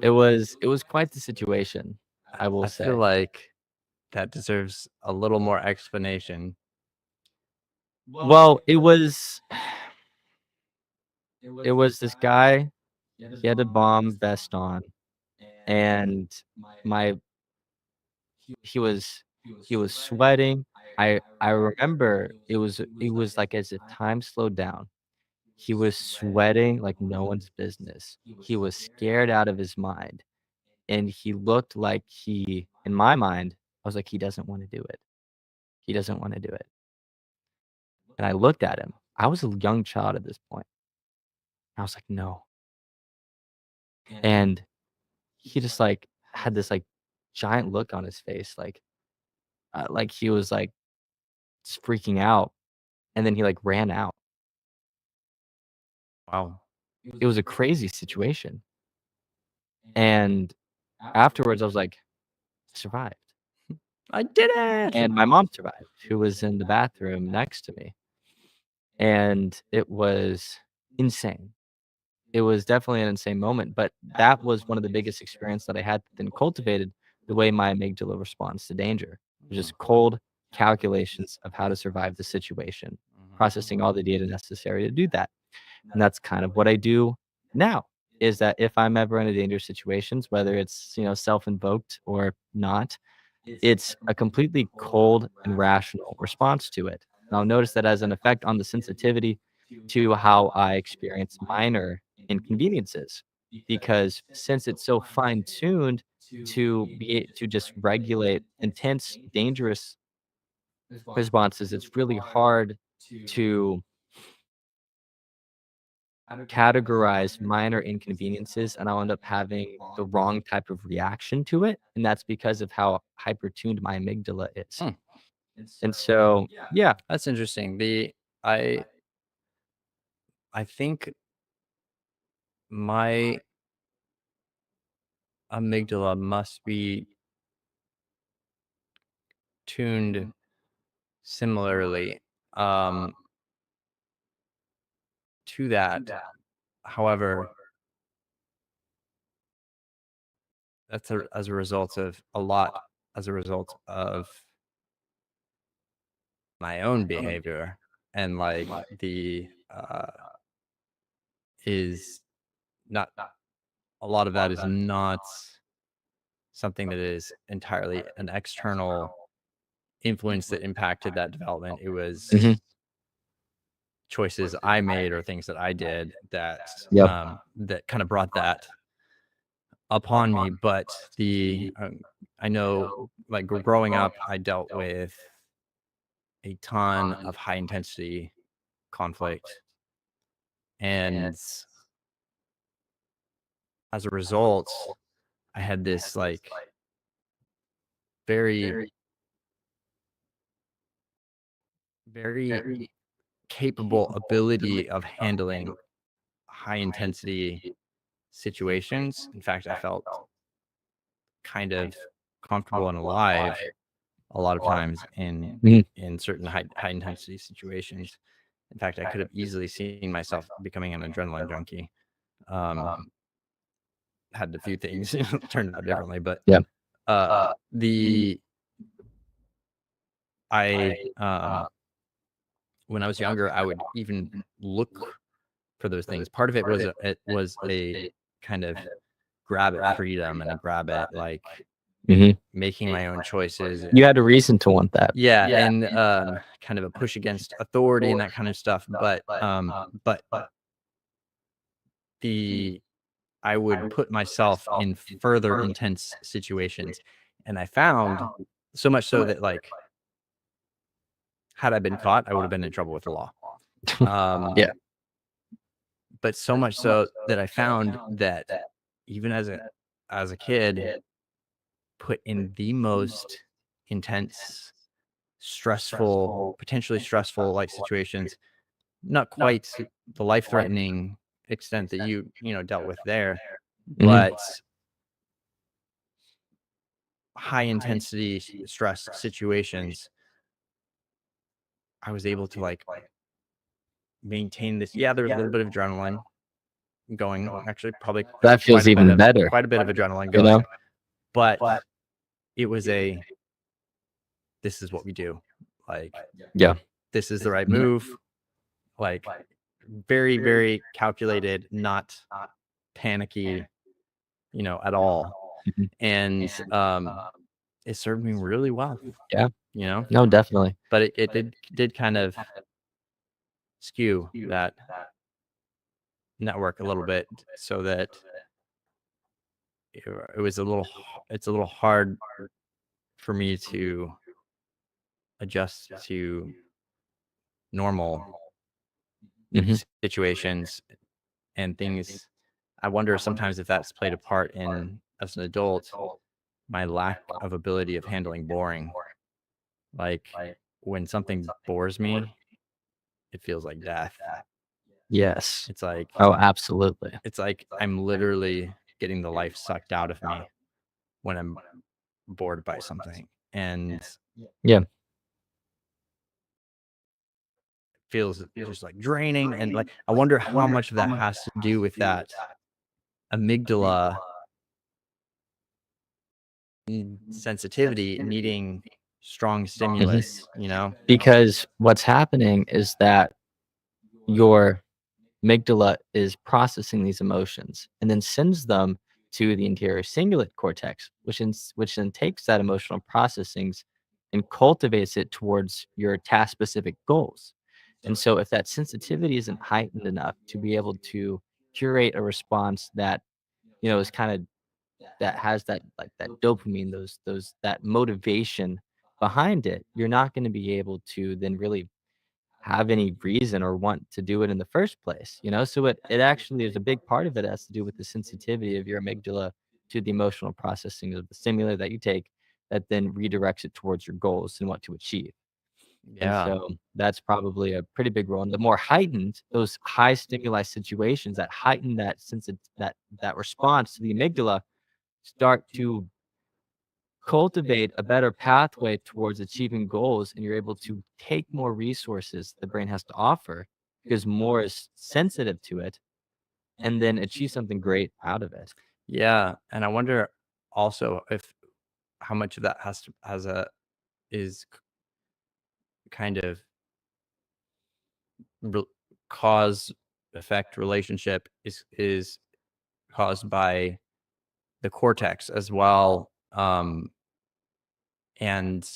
it was quite the situation, I will I feel say. like that deserves a little more explanation. Well, it was this guy, he had a bomb vest on, and my he was sweating. I remember it was like as if time slowed down. He was sweating like no one's business. He was scared out of his mind, and he looked like in my mind, I was like, "He doesn't wanna do it. He doesn't wanna do it." And I looked at him. I was a young child at this point. I was like, "No." And he just, like, had this, like, giant look on his face, like he was, like, just freaking out, and then he, like, ran out. Wow. It was a crazy situation, and afterwards, I was like, "I survived." I did it! And my mom survived, who was in the bathroom next to me, and it was insane. It was definitely an insane moment, but that was one of the biggest experience that I had that then cultivated the way my amygdala responds to danger, Mm, just cold calculations of how to survive the situation, mhm. processing all the data necessary to do that. And that's kind of what I do now, is that if I'm ever in a dangerous situations, whether it's, self-invoked or not, it's a completely cold and rational response to it. And I'll notice that as an effect on the sensitivity to how I experience minor inconveniences, because since it's so fine-tuned to just regulate intense, dangerous responses, it's really hard to categorize minor inconveniences, and I'll end up having the wrong type of reaction to it, and that's because of how hyper-tuned my amygdala is. Hmm, And so, yeah, that's interesting. I I think my amygdala must be tuned similarly, um, to that. However, that's as a result of as a result of my own behavior and, like, the, is not a lot of that is not something that is entirely an external influence that impacted that development. It was Mhm. choices I made or things that I did that Yep. that kind of brought that upon me. But I know, like growing up, I dealt with a ton of high intensity conflict, and as a result, I had this like very, very capable ability of handling high intensity situations. In fact, I felt kind of comfortable and alive a lot of times Mhm. in certain high intensity situations. In fact, I could have easily seen myself becoming an adrenaline junkie. Um, had a few things turned out differently, but Yeah. the I when I was younger, I would even look for those things. Part of it was a kind of grab at freedom and a grab at like Mhm. making my own choices. You had a reason to want that. Yeah, and kind of a push against authority and that kind of stuff. But the I would put myself in further intense situations, and I found so much so that like had I been caught, I would have been in trouble with the law. Um, Yeah. but so much so that I found that even as a kid, put in the most intense, stressful, potentially stressful like situations, not quite the life-threatening extent that you know dealt with there, Mhm. but high intensity stress situations, I was able to like maintain this. Yeah, there was a little bit of adrenaline going, actually, probably That feels even better, quite a bit of adrenaline you know? going, but it was a this is what we do. Like, Yeah. this is the right Mhm. move. Like, very, very calculated, not panicky, at all. Mhm. And it served me really well, Yeah. you know, No, definitely. but it did kind of skew that network a little bit so that it was it's a little hard for me to adjust to normal Mhm. situations and things. I wonder sometimes if that's played a part in, as an adult, my lack of ability of handling boring. Like, when something bores me, it feels like death. Yes. It's like Oh, absolutely. I'm literally getting the life sucked out of me when I'm bored by something, and Yeah. feels just like draining. And like, I wonder how much of that has to do with that amygdala sensitivity needing strong Mhm. stimulus. Because what's happening is that your amygdala is processing these emotions and then sends them to the anterior cingulate cortex, which then takes that emotional processings and cultivates it towards your task specific goals. And so, if that sensitivity isn't heightened enough to be able to curate a response that is kind of that has that like that dopamine, those that motivation behind it, you're not going to be able to then really have any reason or want to do it in the first place, So it actually is a big part of it has to do with the sensitivity of your amygdala to the emotional processing of the stimuli that you take that then redirects it towards your goals and what to achieve. And Yeah. so that's probably a pretty big role. And the more heightened those high stimuli situations that heighten that sense of that response to the amygdala start to cultivate a better pathway towards achieving goals and you're able to take more resources the brain has to offer because more is sensitive to it and then achieve something great out of it. Yeah, and I wonder also if how much of that has a is kind of re- cause effect relationship is caused by the cortex as well, and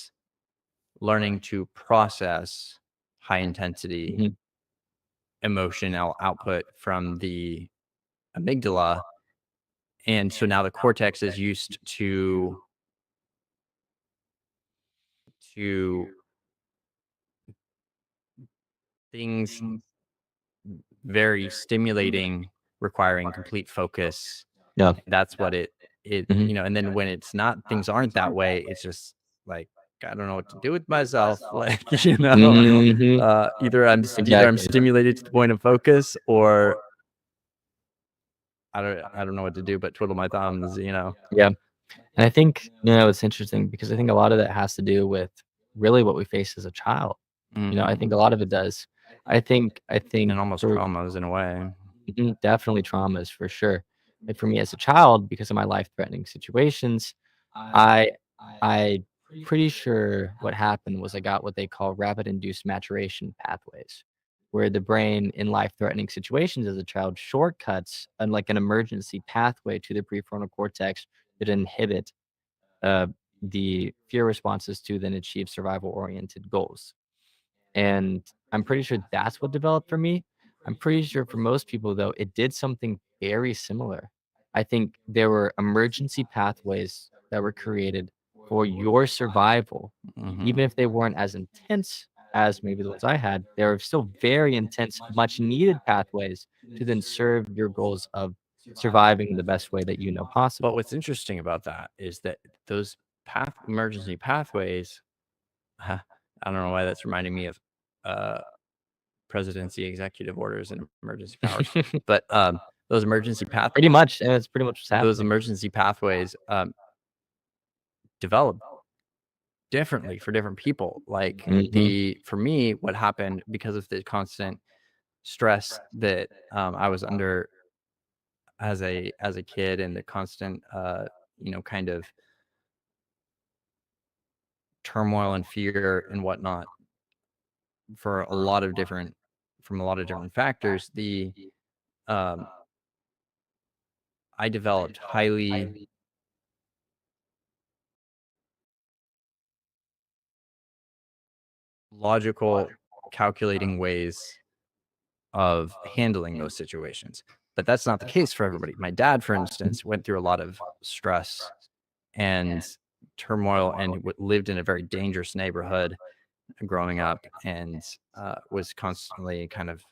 learning to process high intensity Mhm. emotional output from the amygdala. And so now the cortex is used to things very stimulating, requiring complete focus. Yeah. That's what it Mhm. and then when it's not, things aren't that way, it's just like, I don't know what to do with myself. Like, Mhm. either I'm Exactly. stimulated to the point of focus, or I don't know what to do but twiddle my thumbs. Yeah. And I think, it's interesting because I think a lot of that has to do with really what we face as a child. I think a Mhm. lot of it does. I think And almost for traumas in a way. definitely traumas for sure. And for me as a child, because of my life-threatening situations, I I pretty sure what happened was I got what they call rapid induced maturation pathways, where the brain in life-threatening situations as a child shortcuts like an emergency pathway to the prefrontal cortex that inhibit uh, the fear responses to then achieve survival-oriented goals. And I'm pretty sure that's what developed for me. I'm pretty sure for most people, though, it did something very similar. I think there were emergency pathways that were created for your survival, even Mhm. if they weren't as intense as maybe the ones I had. They were still very intense, much needed pathways to then serve your goals of surviving the best way that you know But possible. what's interesting about that is that those emergency pathways, I don't know why that's reminding me of uh, presidency executive orders and emergency powers, but those emergency path Pretty much, and that's pretty much what's those happening. emergency pathways develop differently for different people. Like, Mhm, for me, what happened because of the constant stress that I was under as a kid, and the constant kind of turmoil and fear and whatnot, for a lot of different from a lot of different factors, the um, I developed highly logical, calculating ways of handling those situations. But that's not the case for everybody. My dad, for mhm, instance, went through a lot of stress and turmoil, and lived in a very dangerous neighborhood growing up, and was constantly kind of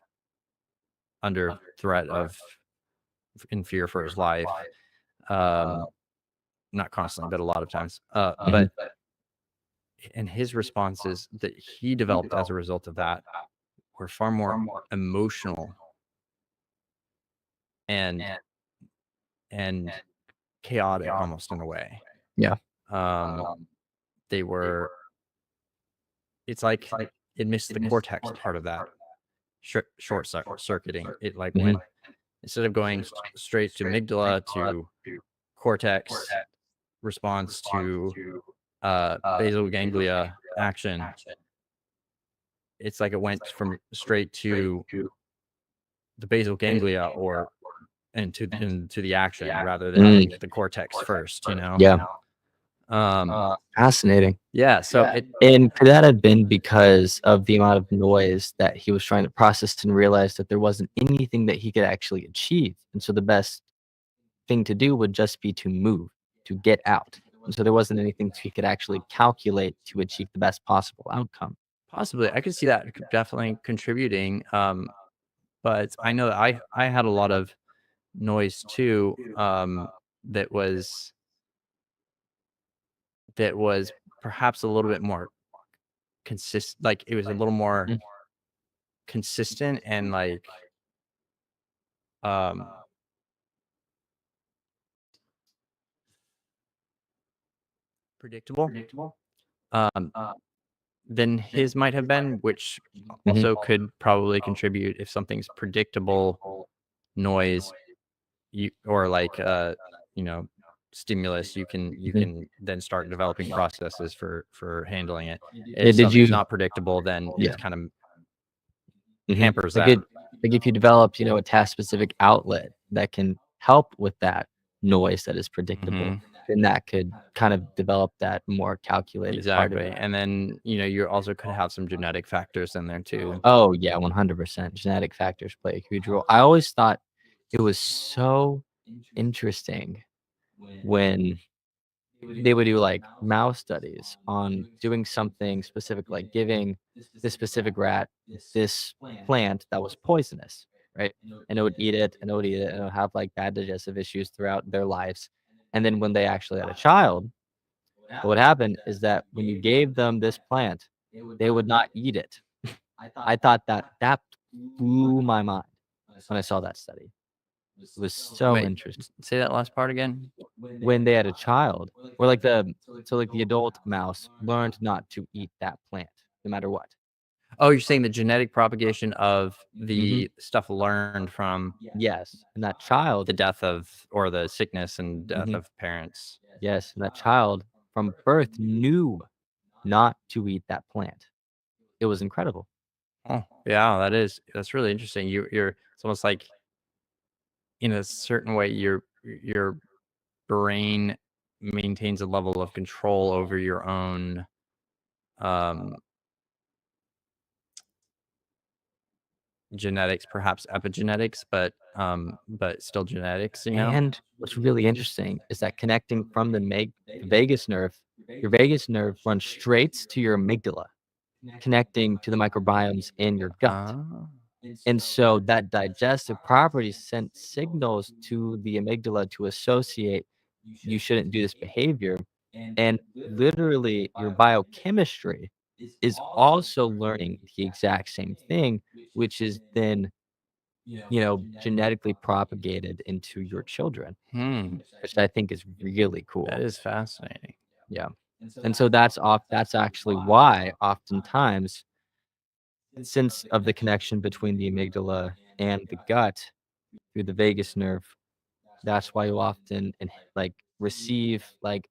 under threat of in fear for his life. Um, Not constantly, but a lot of times. mhm. And his responses that he developed as a result of that were far more emotional and and chaotic, almost in a way. Yeah. Um, they were. It's like it missed the cortex part of that circuiting. It like Mhm, went, instead of going straight to amygdala to cortex response to basal ganglia action. It's like it went from straight to the basal ganglia, or into the action, rather than mm, hitting the cortex first. yeah. Um, Fascinating. yeah. So it And could that have been because of the amount of noise that he was trying to process and realize that there wasn't anything that he could actually achieve? And so the best thing to do would just be to move, to get out. And so there wasn't anything he could actually calculate to achieve the best possible outcome. possibly, I could see that definitely contributing. But I know that I had a lot of noise too. That was that was perhaps a little bit more consistent. Like, it was a little more Mm, consistent, and like um predictable um than his might have been, which mhm, also could probably contribute. If something's predictable noise, you or like you know stimulus, you mhm. can then start developing processes for handling it. Yeah, If did something's you not predictable, then yeah. it kind of Mhm. hampers Like that. it like if you develop, a task specific outlet that can help with that noise that is predictable, Mhm. then that could kind of develop that more calculated part of Exactly, it. and then, you also could have some genetic factors in there too. Oh, yeah, 100%. Genetic factors play a huge role. I always thought it was so interesting when they would do, like, mouse studies on doing something specific, like giving this specific rat this plant that was poisonous, right? And it would eat it, and it would eat it, and it would have, like, bad digestive issues throughout their lives. And then when they actually had a child, what would happen is that when you gave them this plant, they would not eat it. I thought that blew my mind when I saw that study. It was so Wait, interesting. say that last part again? When they had a child, or like the adult mouse learned not to eat that plant no matter what. Oh, you're saying the genetic propagation of Mhm. the stuff learned from Yes, and that the child death of or the sickness and death mhm, of parents. yes, and that child from birth knew not to eat that plant. It was incredible. Oh, yeah, that's really interesting. You're it's almost like in a certain way your brain maintains a level of control over your own um genetics, perhaps epigenetics, but still genetics, you know? And what's really interesting is that connecting from the vagus nerve, your vagus nerve runs straight to your amygdala, connecting to the microbiomes in your gut. Ah. And so that digestive property sent signals to the amygdala to associate you shouldn't do this behavior. And literally, your biochemistry is also learning the exact same thing, which is then, genetically propagated into your children, Hmm, which I think is really that cool. is fascinating. Yeah. And so that's actually why oftentimes, since of the connection between the amygdala and the gut through the vagus nerve, that's why you often like receive like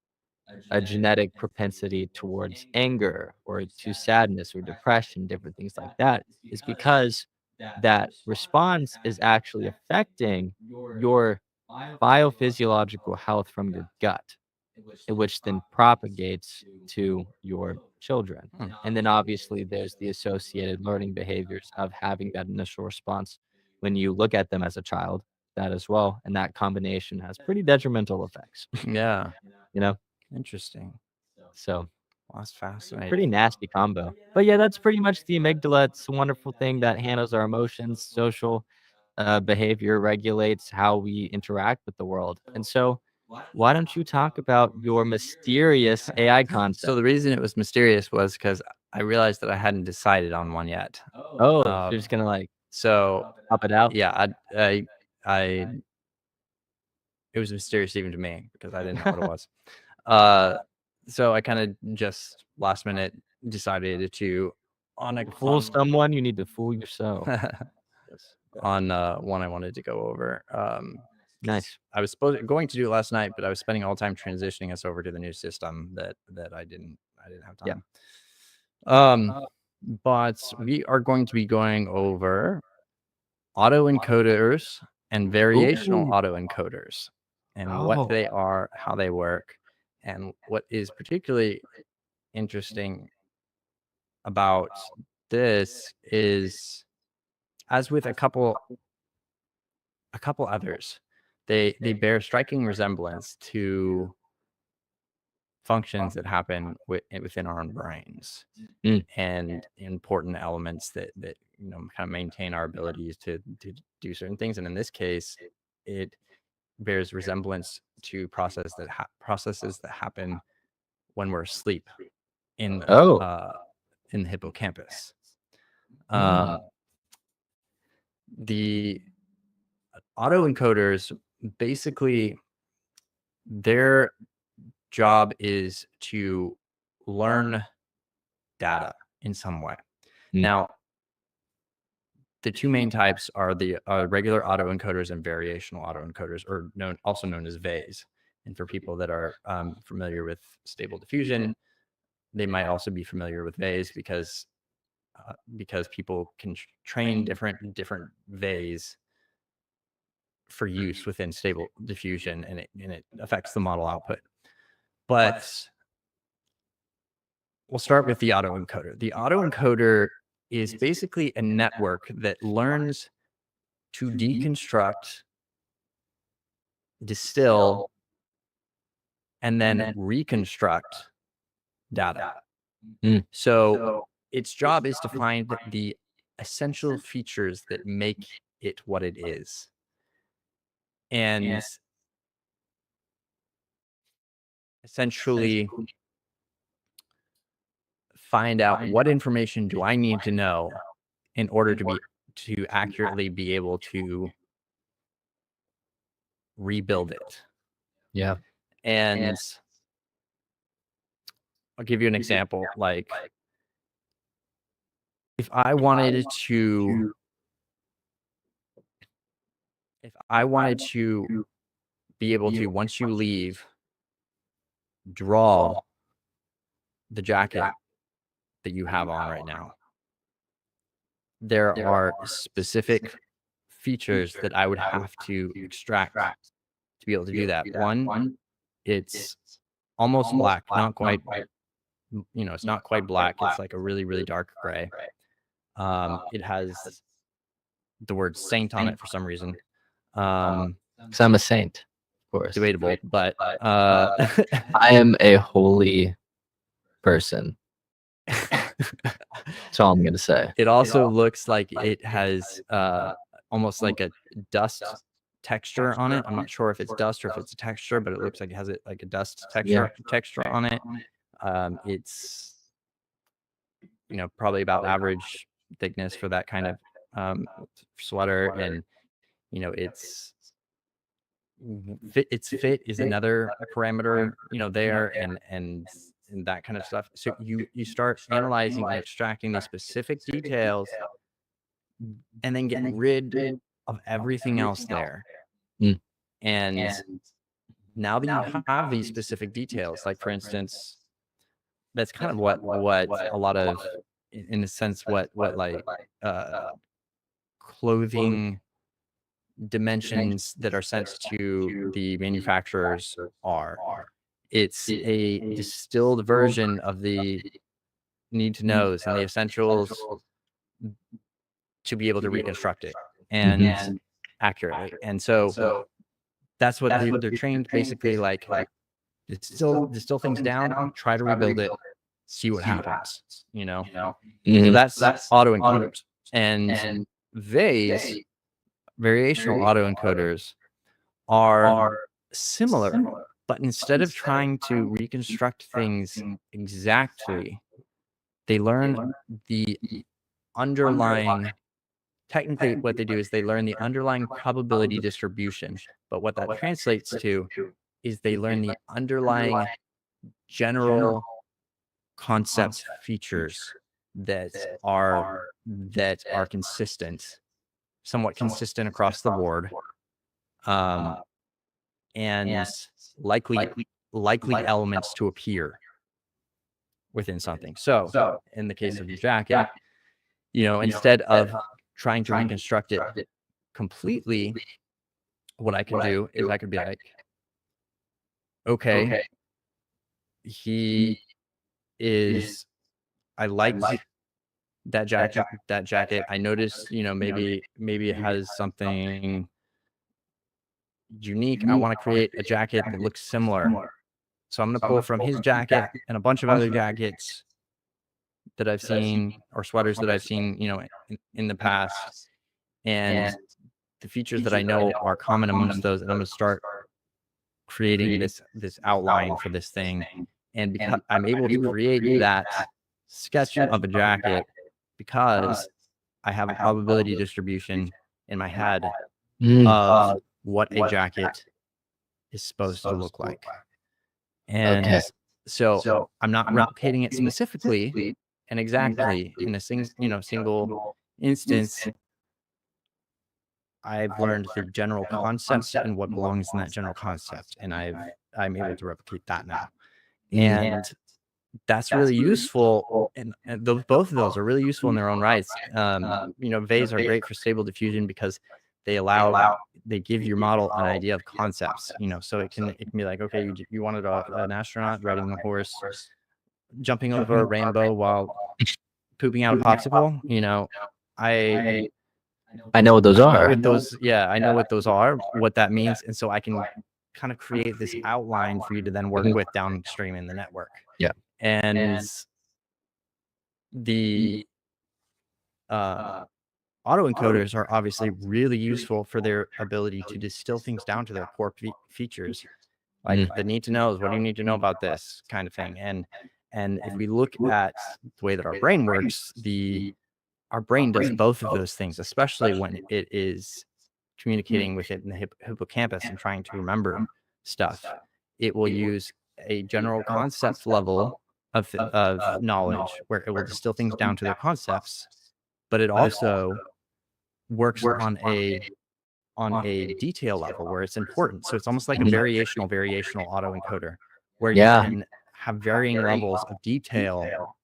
a genetic propensity towards anger or to sadness or depression, different things like that, is because that response is actually affecting your biophysiological health from your gut, which then propagates to your children. Hmm. And then obviously there's the associated learning behaviors of having that initial response when you look at them as a child, that as well. And that combination has pretty detrimental effects, Yeah, you know? interesting. So Well, that's pretty fascinating. nasty combo. But yeah, that's pretty much the amygdala. It's a wonderful thing that handles our emotions, social behavior, regulates how we interact with the world. And so, why don't you talk about your mysterious AI So concept? the reason it was mysterious was because I realized that I hadn't decided on one yet. Oh, so you're Um, just gonna like so pop it out? yeah, I it was mysterious even to me because I didn't know what it was. Uh, so I kind of just last minute decided to on a To fool someone, you need to fool yourself. on Yes. Yeah. on one I wanted to go over. Because Nice. I was going to do it last night, but I was spending all time transitioning us over to the new system that I didn't have Yeah. time. Um, but we are going to be going over autoencoders and variational Ooh. autoencoders and what Oh. they are, how they work, and what is particularly interesting about this is as with a couple others, they bear striking resemblance to functions that happen within our own brains Mm. and important elements that kind of maintain our abilities to do certain things. And in this case, it bears resemblance to processes that happen when we're asleep in Oh. uh, in the hippocampus. Mm. Um, the autoencoders basically their job is to learn data in some way. Mm. Now, the two main types are the regular autoencoders and variational autoencoders, or also known as VAs. And for people that are familiar with stable diffusion, they might also be familiar with VAs because people can train different VAs for use within Stable Diffusion, and it affects the model output. But we'll start with the autoencoder. The autoencoder is basically a network that learns to deconstruct, distill, and then reconstruct data. So its job is to find the essential features that make it what it is. And essentially find out what information do I need to know in order to accurately be able to rebuild it. Yeah. And I'll give you an example. Like, if I wanted to be able to, once you leave, draw the jacket that you have on right now, there are specific features that I would have to extract to be able to do that. One, it's almost black, not quite, it's not quite black. It's like a really, really dark gray. It has the word saint on it for some reason. Because I'm a saint, of course. Debatable, but I am a holy person. That's all I'm gonna say. It also looks like it has almost like a dust texture on it. I'm not sure if it's dust or if it's a texture, but it looks like it has like a dust texture on it. It's probably about average thickness for that kind of sweater, and its fit is another parameter there, and that kind of stuff. So you start analyzing and extracting the specific details, and then get rid of everything else there. And now that you have these specific details, like for instance, that's kind of what a lot of, in a sense, what like clothing dimensions that are sent to the manufacturers are. It's a distilled version of the need to knows and the essentials to be able to reconstruct it and accurately. And so that's what they're trained, basically, like distill things down, try to rebuild it, see what happens, So that's autoencoders. And VAEs, variational autoencoders, are similar, but instead of trying to reconstruct things exactly, they learn the underlying, technically what they do is they learn the underlying probability distribution, but what that translates to is they learn the underlying general concept features that are consistent, somewhat consistent across the board, and likely elements to appear within something. So in the case of your jacket, instead of trying to reconstruct it completely, what I can do is I could be like, okay, I liked that jacket. I noticed, maybe it has something unique. I want to create a jacket that looks similar. So I'm going to pull from his jacket and a bunch of other jackets that I've seen, or sweaters that I've seen, in the past, and the features that I know are common amongst those, and I'm going to start creating this outline for this thing. And because I'm able to create that sketch of a jacket, because I have a probability distribution in my head of what a jacket is supposed to look like. And so I'm not replicating it specifically and exactly in a single instance. I've learned the general concept and what belongs in that general concept, and I'm able to replicate that now. And that's really useful, and both of those are really useful in their own rights. VAEs are great for Stable Diffusion because they give your model an idea of concepts, so it can be like, okay, you wanted an astronaut riding a horse, jumping over a rainbow while pooping out a popsicle. I know what those are. I know what those are, what that means, and so I can kind of create this outline for you to then work with downstream in the network. Yeah. And the autoencoders are obviously really useful for their ability to distill things down to their core features, like the need to knows. What do you need to know about this kind of thing? And if we look at the way that our brain works, our brain does both of those things, especially when it is communicating with it in the hippocampus and trying to remember stuff. It will use a general concept level of knowledge where it will distill things down to their concepts, but it also works on a detail level where it's important. So it's almost like a variational autoencoder where you can have varying levels of detail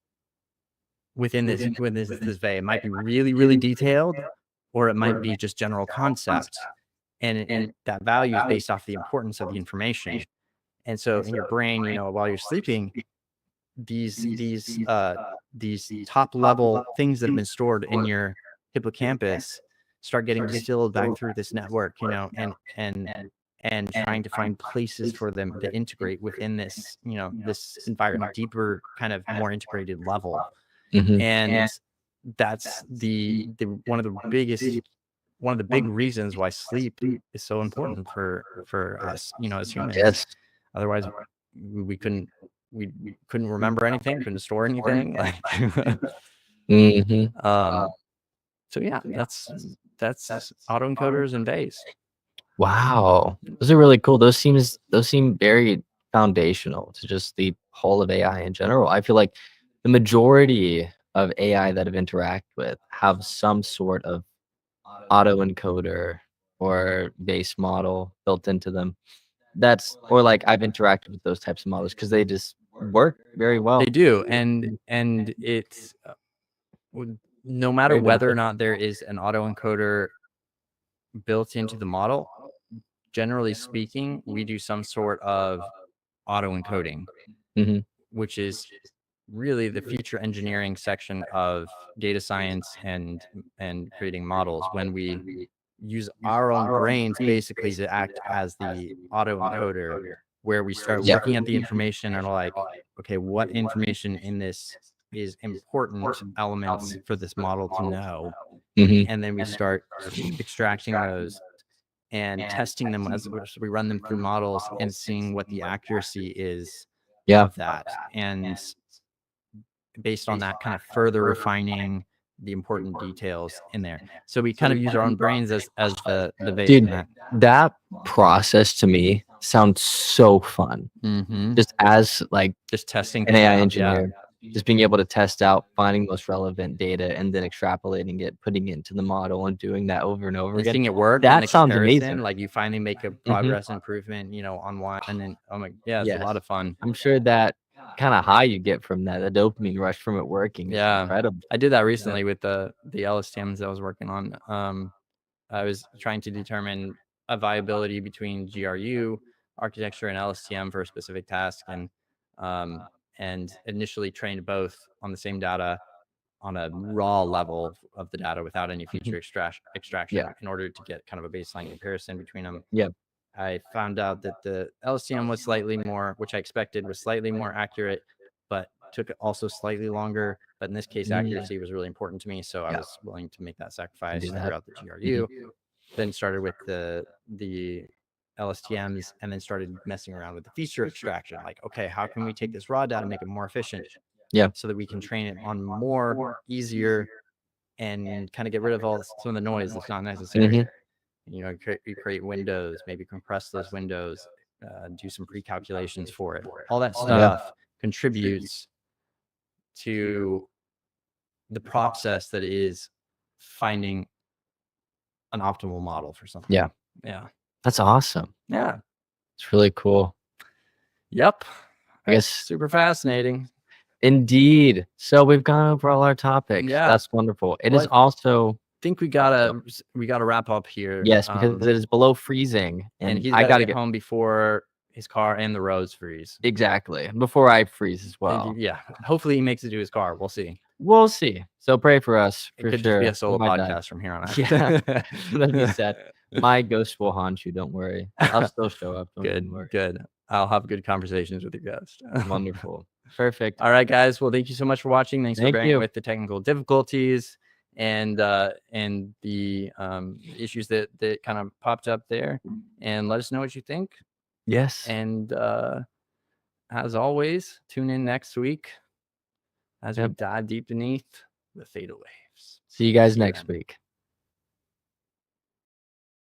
within this VE. It might be really, really detailed, or it might be just general concept, and that value is based off the importance of the information. And so in your brain, while you're sleeping, these top level things that have been stored in your hippocampus start getting distilled back through this network, and trying to find places for them to integrate within this, this environment, deeper, kind of more integrated level. And that's one of the big reasons why sleep is so important for us, as humans. Yes. Otherwise, we couldn't remember anything, couldn't store anything. Like, so yeah, that's autoencoders and VEs. Wow, those are really cool. Those seem very foundational to just the whole of AI in general. I feel like the majority of AI that I've interacted with have some sort of autoencoder or base model built into them. Or like I've interacted with those types of models because they just work very well. They do, and it's no matter whether or not there is an autoencoder built into the model, generally speaking, we do some sort of autoencoding, which is really the feature engineering section of data science and creating models, when we use our own brains basically to act as the autoencoder, where we start looking at the information and are like, okay, what information in this is important elements for this model to know, and then we start extracting those and testing them as we run them through models and seeing what the accuracy is of that, and based on that, kind of further refining the important details in there. So we kind of use our own brains as the base. Dude, that process to me sounds so fun. Just as like just testing an AI engineer, just being able to test out, finding most relevant data, and then extrapolating it, putting it into the model, and doing that over and over again. Seeing it work. That sounds amazing. Like you finally make a progress improvement, on one, and then it's a lot of fun. I'm sure that kind of high you get from that, the dopamine rush from it working. Is incredible. I did that recently with the LSTMs I was working on. I was trying to determine a viability between GRU architecture and LSTM for a specific task, and initially trained both on the same data on a raw level of the data without any feature extraction in order to get kind of a baseline comparison between them. I found out that the LSTM was slightly more, which I expected was slightly more accurate, but took also slightly longer. But in this case, accuracy was really important to me, so I was willing to make that sacrifice throughout the GRU. Then started with the LSTMs, and then started messing around with the feature extraction. Like, okay, how can we take this raw data and make it more efficient? So that we can train it on more easier and kind of get rid of some of the noise that's not necessary. You create windows, maybe compress those windows, do some pre-calculations for it. All that stuff contributes to the process that is finding an optimal model for something. Yeah. That's awesome. Yeah. It's really cool. Yep. I guess super fascinating. Indeed. So we've gone over all our topics. Yeah. That's wonderful. It is also think we gotta wrap up here. Yes, because it is below freezing, and and he's I gotta gotta get home before his car and the roads freeze. exactly before I freeze as well. Yeah, hopefully he makes it to his car. We'll see. We'll see. So pray for us It for could sure. just be a We solo might die. podcast from here on out. Yeah, that'd be sad. My ghost will haunt you. Don't worry. I'll still show up. Don't even worry. Good. I'll have good conversations with your guest. Wonderful. Perfect. All right, guys. Well, thank you so much for watching. Thanks for Thank bearing you. with the technical difficulties and the issues that kind of popped up there. And let us know what you think. Yes. And as always, tune in next week as we dive deep beneath the theta waves. See you guys next week.